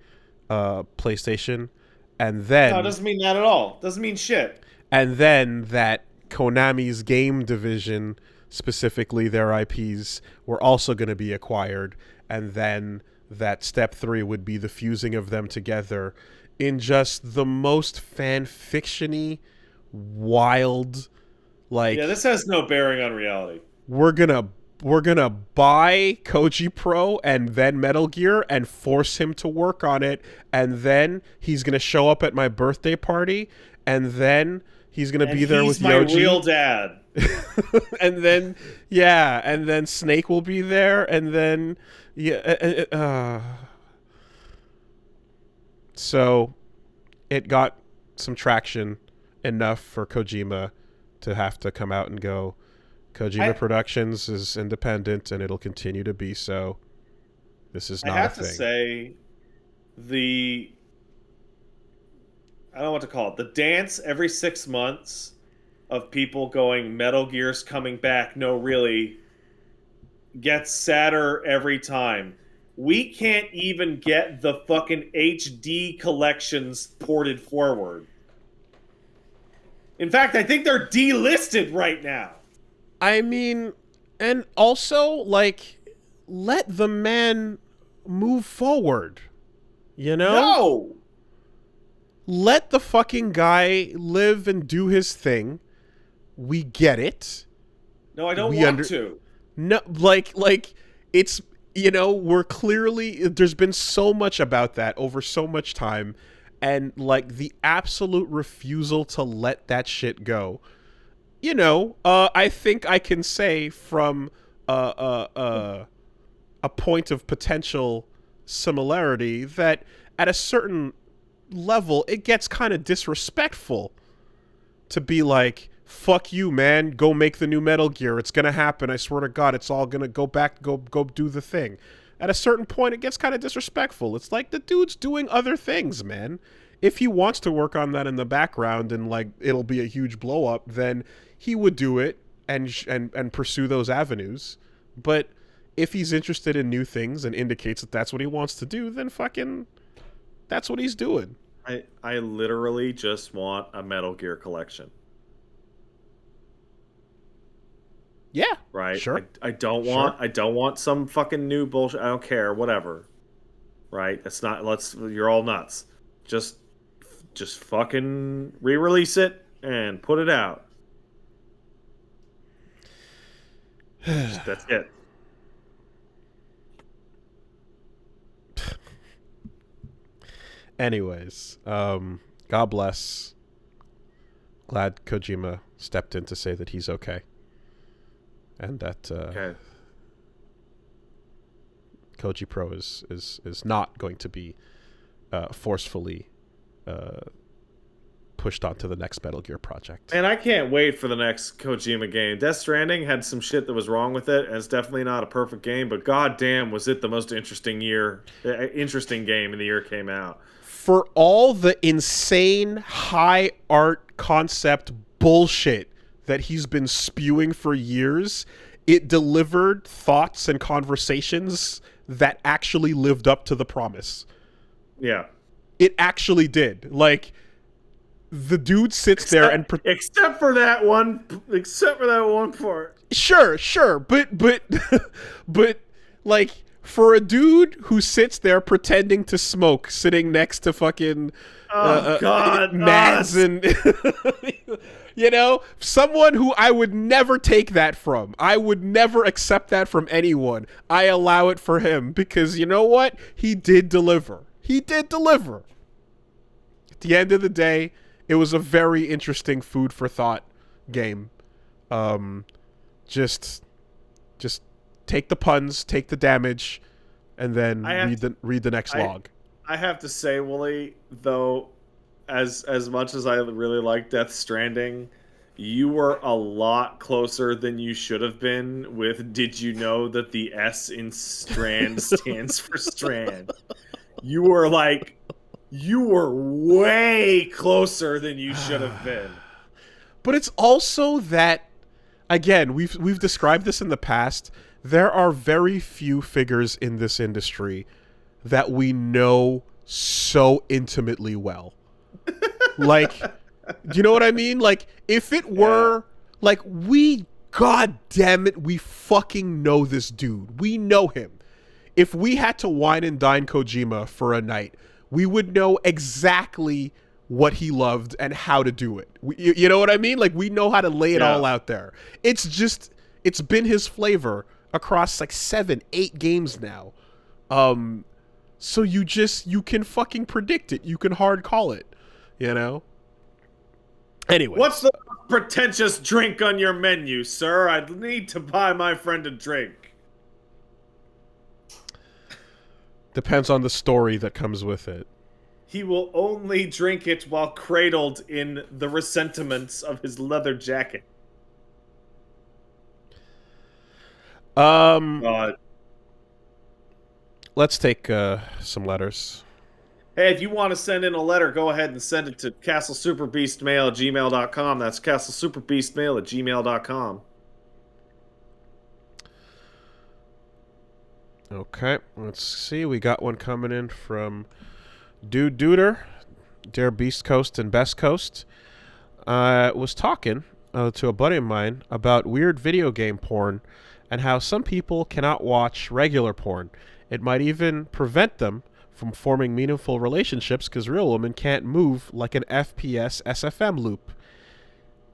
PlayStation, and then no, it doesn't mean that at all. Doesn't mean shit. And then that Konami's game division, specifically their IPs, were also going to be acquired, and then that step 3 would be the fusing of them together in just the most fan-fiction-y, wild, like, yeah, this has no bearing on reality. We're gonna buy Koji Pro and then Metal Gear and force him to work on it, and then he's gonna show up at my birthday party, and then he's gonna be there with Yoji. He's my real dad. And then and then Snake will be there, and then so it got some traction enough for Kojima to have to come out and go, Kojima Productions is independent and it'll continue to be so. This is not a thing. I have to say, I don't know what to call it, the dance every 6 months of people going, Metal Gear's coming back, no really, gets sadder every time. We can't even get the fucking HD collections ported forward. In fact, I think they're delisted right now. I mean, and also, like, let the man move forward. You know? No! Let the fucking guy live and do his thing. We get it. No, I don't want to. No, like, it's, you know, we're clearly, there's been so much about that over so much time, and, like, the absolute refusal to let that shit go. You know, I think I can say from a point of potential similarity that at a certain level, it gets kind of disrespectful to be like, fuck you, man, go make the new Metal Gear. It's going to happen. I swear to God, it's all going to go back, go do the thing. At a certain point, it gets kind of disrespectful. It's like, the dude's doing other things, man. If he wants to work on that in the background and, like, it'll be a huge blow up, then he would do it and pursue those avenues. But if he's interested in new things and indicates that that's what he wants to do, then fucking, that's what he's doing. I literally just want a Metal Gear collection. Yeah. Right? Sure. I don't want some fucking new bullshit. I don't care, whatever. Right? You're all nuts. Just fucking re-release it and put it out. That's it. Anyways, God bless. Glad Kojima stepped in to say that he's okay. And that Okay. Koji Pro is not going to be forcefully pushed onto the next Metal Gear project. And I can't wait for the next Kojima game. Death Stranding had some shit that was wrong with it, and it's definitely not a perfect game, but goddamn was it the most interesting game in the year it came out. For all the insane high art concept bullshit that he's been spewing for years, it delivered thoughts and conversations that actually lived up to the promise. Yeah. It actually did. Like, the dude sits there and except for that one part. Sure, but like, for a dude who sits there pretending to smoke, sitting next to fucking God, Mads and you know, someone who I would never take that from. I would never accept that from anyone. I allow it for him because you know what? He did deliver. He did deliver. At the end of the day, it was a very interesting food for thought game. Just take the puns, take the damage, and then read the next log. I have to say, Wooly, though, as much as I really like Death Stranding, you were a lot closer than you should have been with did you know that the S in Strand stands for Strand? You were way closer than you should have been. But it's also that, again, we've described this in the past. There are very few figures in this industry that we know so intimately well. Like, do you know what I mean? Like, if it were, like, God damn it, we fucking know this dude. We know him. If we had to wine and dine Kojima for a night, we would know exactly what he loved and how to do it. You know what I mean? Like, we know how to lay it all out there. It's been his flavor across like 7-8 games now. So you can fucking predict it. You can hard call it, you know? Anyway. What's the pretentious drink on your menu, sir? I'd need to buy my friend a drink. Depends on the story that comes with it. He will only drink it while cradled in the resentiments of his leather jacket. God. Let's take some letters. Hey, if you want to send in a letter, go ahead and send it to castlesuperbeastmail@gmail.com. That's castlesuperbeastmail@gmail.com. Okay, let's see. We got one coming in from Dude Duder, Dare Beast Coast and Best Coast. Was talking to a buddy of mine about weird video game porn and how some people cannot watch regular porn. It might even prevent them from forming meaningful relationships because real women can't move like an FPS SFM loop.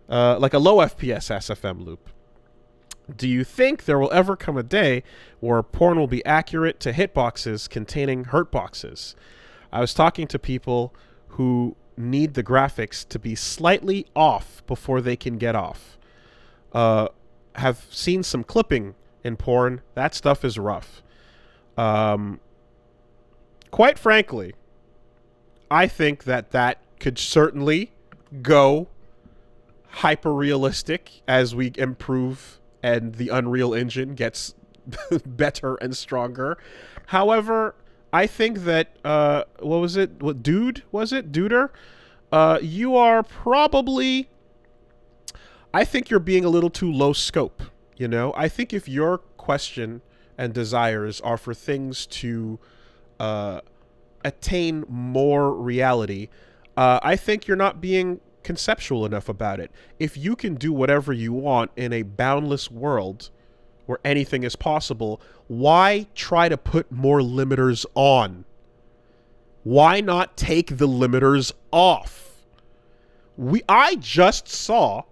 Like a low FPS SFM loop. Do you think there will ever come a day where porn will be accurate to hitboxes containing hurt boxes? I was talking to people who need the graphics to be slightly off before they can get off. Have seen some clipping in porn. That stuff is rough. Quite frankly, I think that could certainly go hyper-realistic as we improve and the Unreal Engine gets better and stronger. However, I think that, what was it? What, Dude? Was it? Duder? You are probably... I think you're being a little too low scope, you know? I think if your question and desires are for things to attain more reality, I think you're not being conceptual enough about it. If you can do whatever you want in a boundless world where anything is possible, why try to put more limiters on? Why not take the limiters off? I just saw,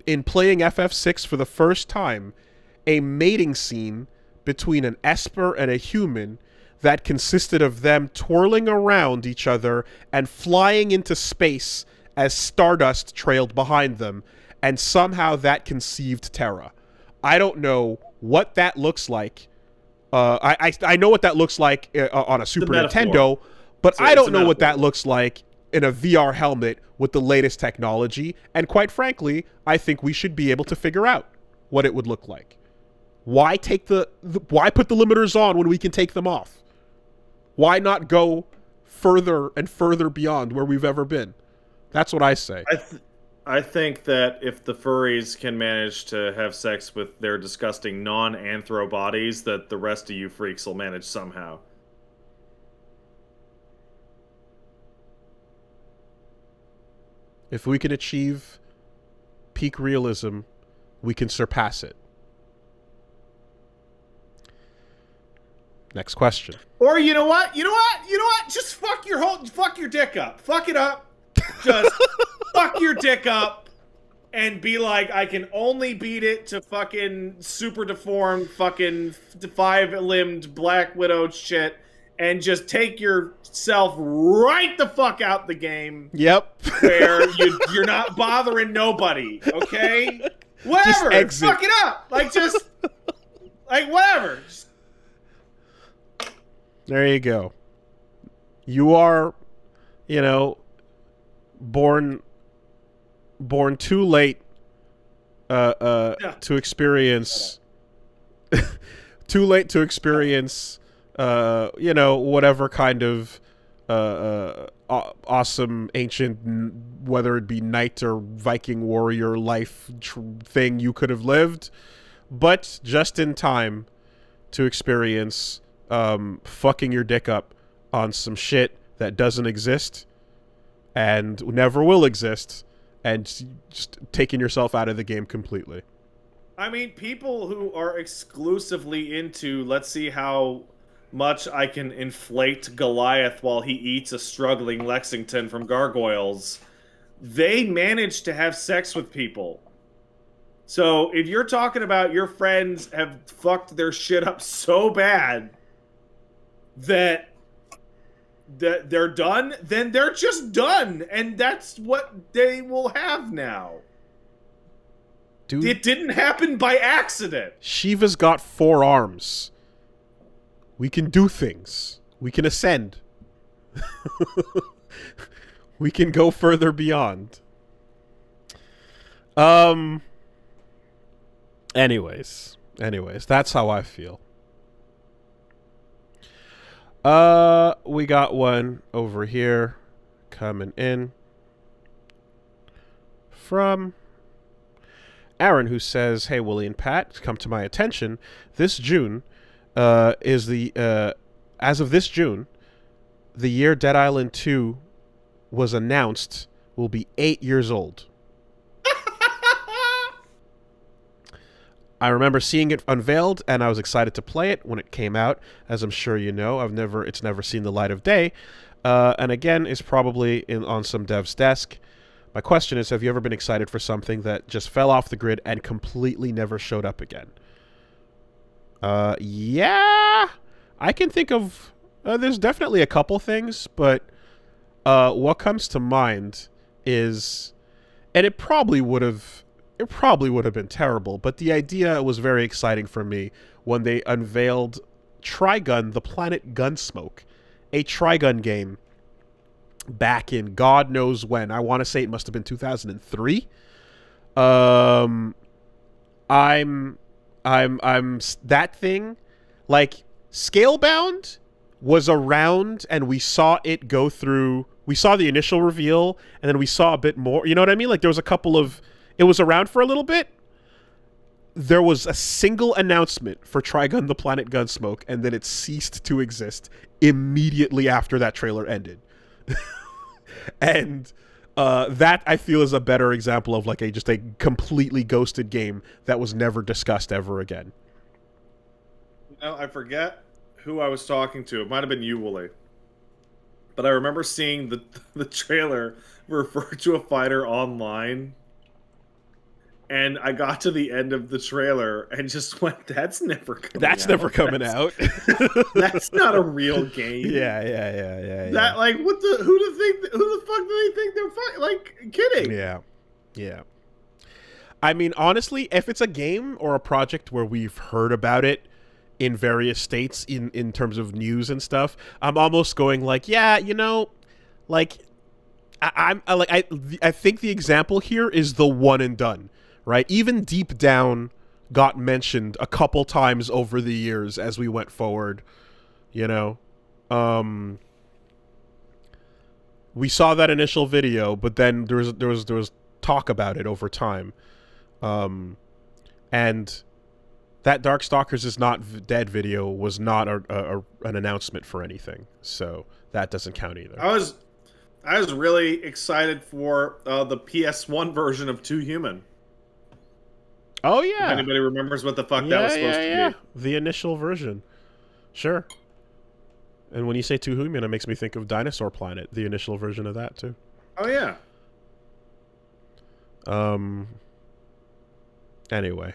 in playing FF6 for the first time, a mating scene between an Esper and a human that consisted of them twirling around each other and flying into space as stardust trailed behind them, and somehow that conceived Terra. I don't know what that looks like. I know what that looks like on a Super Nintendo, but I don't know what that looks like in a VR helmet with the latest technology. And quite frankly, I think we should be able to figure out what it would look like. Why take why put the limiters on when we can take them off? Why not go further and further beyond where we've ever been? That's what I say. I think that if the furries can manage to have sex with their disgusting non-anthro bodies, that the rest of you freaks will manage somehow. If we can achieve peak realism, we can surpass it. Next question. Or you know what? Just fuck your dick up. Fuck it up. Just fuck your dick up and be like, I can only beat it to fucking super deformed fucking 5-limbed Black Widow shit, and just take yourself right the fuck out the game. Yep. Where you're not bothering nobody, okay? Whatever. Fuck it up. Like whatever. There you go. You are, born too late to experience too late to experience whatever kind of awesome ancient, whether it be knight or Viking warrior life thing you could have lived, but just in time to experience fucking your dick up on some shit that doesn't exist and never will exist, and just taking yourself out of the game completely. I mean, people who are exclusively into, let's see how much I can inflate Goliath while he eats a struggling Lexington from gargoyles, they manage to have sex with people. So if you're talking about your friends have fucked their shit up so bad that they're done, then they're just done, and that's what they will have now. Dude, it didn't happen by accident. Shiva's got 4 arms. We can do things. We can ascend. We can go further beyond. Anyways, that's how I feel. We got one over here coming in from Aaron, who says, "Hey, Willie and Pat, come to my attention. This June is the as of this June, the year Dead Island 2 was announced will be 8 years old." I remember seeing it unveiled, and I was excited to play it when it came out. As I'm sure you know, it's never seen the light of day, and again, is probably on some dev's desk. My question is, have you ever been excited for something that just fell off the grid and completely never showed up again? Yeah, I can think of. There's definitely a couple things, but what comes to mind is, and it probably would have been terrible, but the idea was very exciting for me when they unveiled Trigun: The Planet Gunsmoke, a Trigun game back in God knows when. I want to say it must have been 2003. I'm that thing, like, Scalebound was around, and we saw it go through. We saw the initial reveal, and then we saw a bit more. You know what I mean? Like, there was a couple of. It was around for a little bit. There was a single announcement for Trigun: The Planet Gunsmoke, and then it ceased to exist immediately after that trailer ended. And that, I feel, is a better example of like just a completely ghosted game that was never discussed ever again. I forget who I was talking to. It might have been you, Wooly. but I remember seeing the trailer refer to a fighter online, and I got to the end of the trailer and just went, "That's never coming That's out. never coming out. That's not a real game." Yeah. That like what the who the fuck do they think they're fighting? Like kidding? Yeah. I mean, honestly, if it's a game or a project where we've heard about it in various states in terms of news and stuff, I'm almost going like, yeah, you know, like I think the example here is the one and done, right? Even Deep Down got mentioned a couple times over the years as we went forward, you know. We saw that initial video, but then there was talk about it over time. And that Darkstalkers is not dead video was not an announcement for anything, so that doesn't count either. I was really excited for the PS1 version of Too Human. Oh yeah, if anybody remembers what the fuck that was supposed to be. The initial version, sure. And when you say Too Human, it makes me think of Dinosaur Planet, the initial version of that too. Oh yeah. Anyway.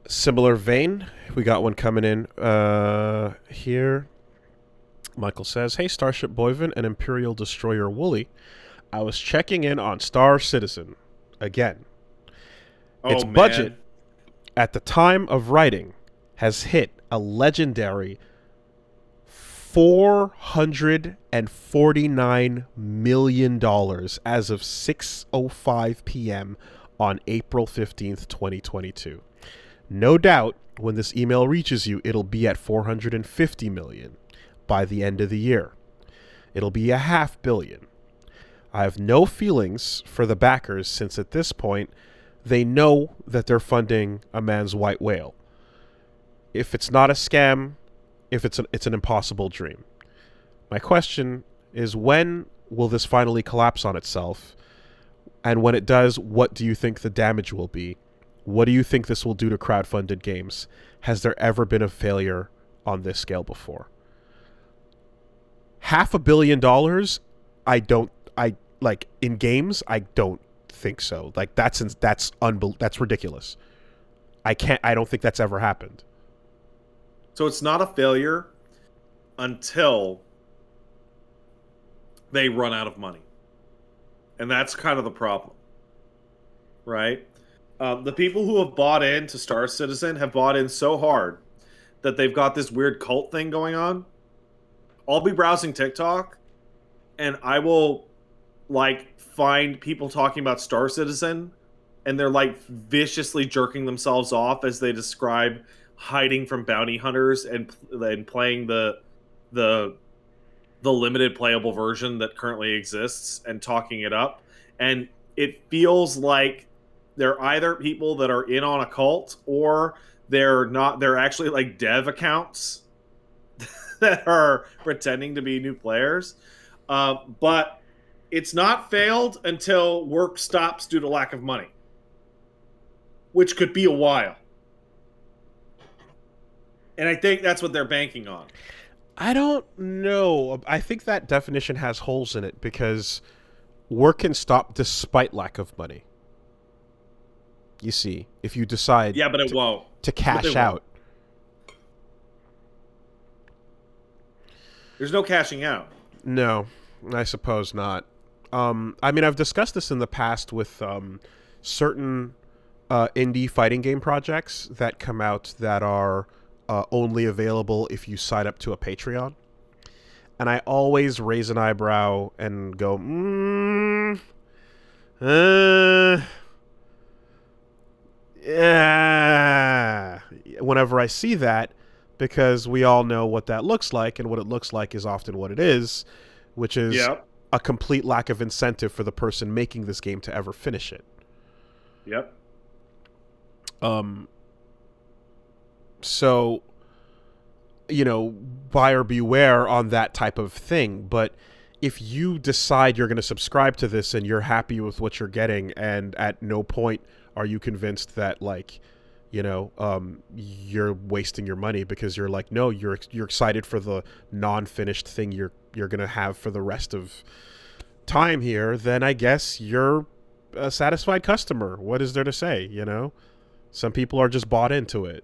Similar vein, we got one coming in here. Michael says, "Hey, Starship Boyvin and Imperial Destroyer Wooly. I was checking in on Star Citizen again. Its budget at the time of writing has hit a legendary $449 million as of 6:05 p.m. on April 15th, 2022. No doubt, when this email reaches you, it'll be at 450 million by the end of the year. It'll be a $500 million. I have no feelings for the backers since at this point, they know that they're funding a man's white whale. If it's not a scam, it's an impossible dream. My question is, when will this finally collapse on itself? And when it does, what do you think the damage will be? What do you think this will do to crowdfunded games? Has there ever been a failure on this scale before?" $500 million, in games, I don't think so. Like that's ridiculous. I don't think that's ever happened. So it's not a failure until they run out of money. And that's kind of the problem. Right? The people who have bought into Star Citizen have bought in so hard that they've got this weird cult thing going on. I'll be browsing TikTok and I will find people talking about Star Citizen and they're viciously jerking themselves off as they describe hiding from bounty hunters and playing the limited playable version that currently exists and talking it up. And it feels like they're either people that are in on a cult or they're not. They're actually dev accounts that are pretending to be new players. But it's not failed until work stops due to lack of money, which could be a while. And I think that's what they're banking on. I don't know. I think that definition has holes in it because work can stop despite lack of money. You see, if you decide but it won't. To cash out. There's no cashing out. No, I suppose not. I mean, I've discussed this in the past with certain indie fighting game projects that come out that are only available if you sign up to a Patreon. And I always raise an eyebrow and go, yeah, whenever I see that, because we all know what that looks like, and what it looks like is often what it is, which is a complete lack of incentive for the person making this game to ever finish it. Yep. So, buyer beware on that type of thing. But if you decide you're going to subscribe to this and you're happy with what you're getting, and at no point are you convinced that you're wasting your money because you're like, no, you're excited for the non-finished thing you're gonna have for the rest of time here. Then I guess you're a satisfied customer. What is there to say? Some people are just bought into it.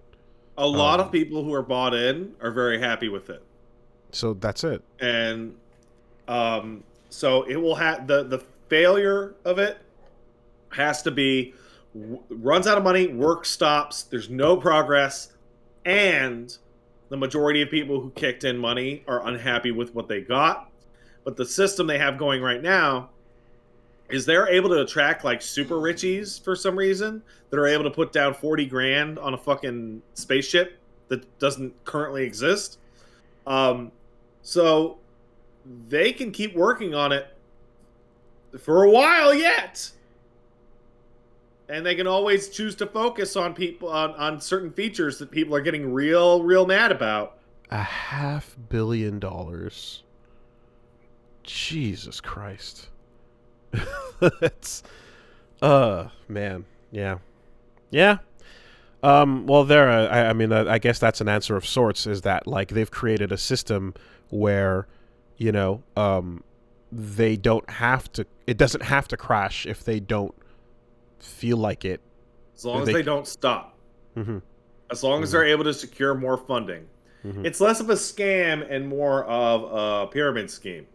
A lot of people who are bought in are very happy with it. So that's it. And so it will have the failure of it has to be runs out of money, work stops, there's no progress, and the majority of people who kicked in money are unhappy with what they got. But the system they have going right now is they're able to attract like super richies for some reason that are able to put down 40 grand on a fucking spaceship that doesn't currently exist. So they can keep working on it for a while yet. And they can always choose to focus on people on certain features that people are getting real mad about. $500 million. Jesus Christ. That's man. Yeah. Well, I guess that's an answer of sorts, is that like they've created a system where they don't have to, it doesn't have to crash if they don't feel like it, as long as they don't stop. Mm-hmm. As long as they're able to secure more funding. Mm-hmm. It's less of a scam and more of a pyramid scheme.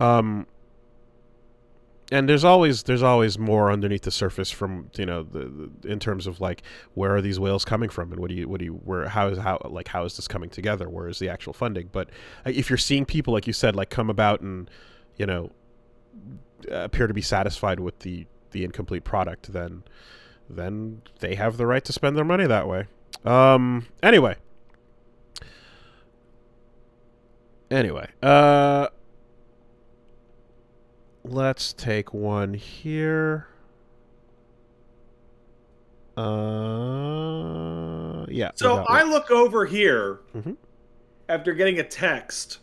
And there's always more underneath the surface from in terms of like, where are these whales coming from, and how is this coming together? Where is the actual funding? But if you're seeing people, like you said, like come about and appear to be satisfied with the incomplete product, then they have the right to spend their money that way. Anyway, let's take one here. Yeah. So I look over here after getting a text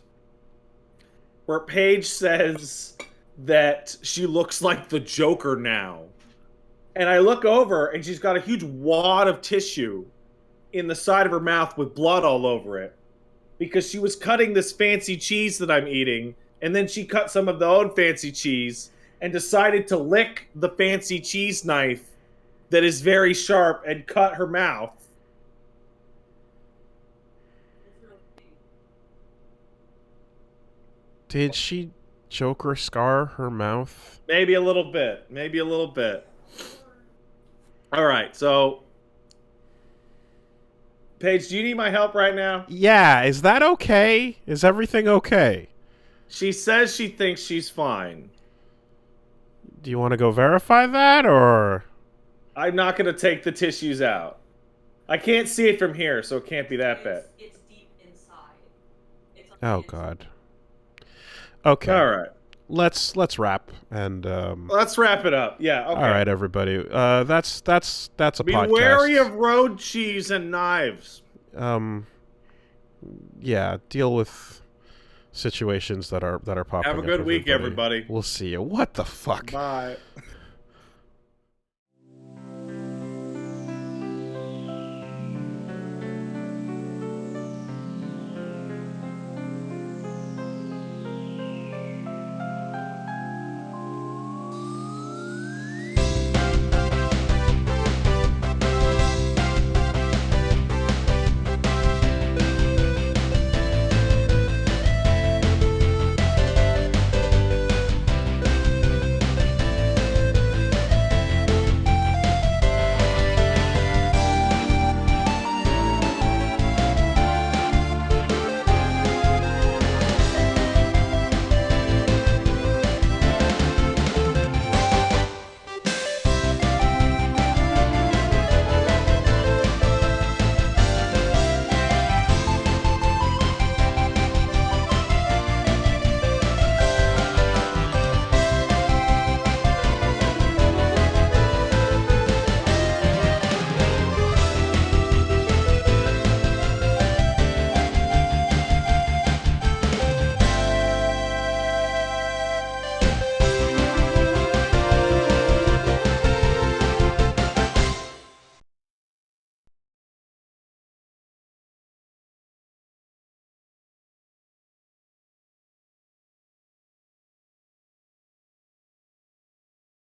where Paige says that she looks like the Joker now. And I look over and she's got a huge wad of tissue in the side of her mouth with blood all over it because she was cutting this fancy cheese that I'm eating, and then she cut some of the own fancy cheese and decided to lick the fancy cheese knife that is very sharp and cut her mouth. Did she Joker scar her mouth? Maybe a little bit. All right, so Paige, do you need my help right now? Yeah, is that okay? Is everything okay? She says she thinks she's fine. Do you want to go verify that, or? I'm not going to take the tissues out. I can't see it from here, so it can't be that bad. It's deep inside. Oh, God. Okay. All right. Let's wrap and let's wrap it up. Yeah. Okay. All right, everybody. That's a podcast. Be wary of road cheese and knives. Yeah. Deal with situations that are popping. Have a good up, week, everybody. We'll see you. What the fuck? Bye.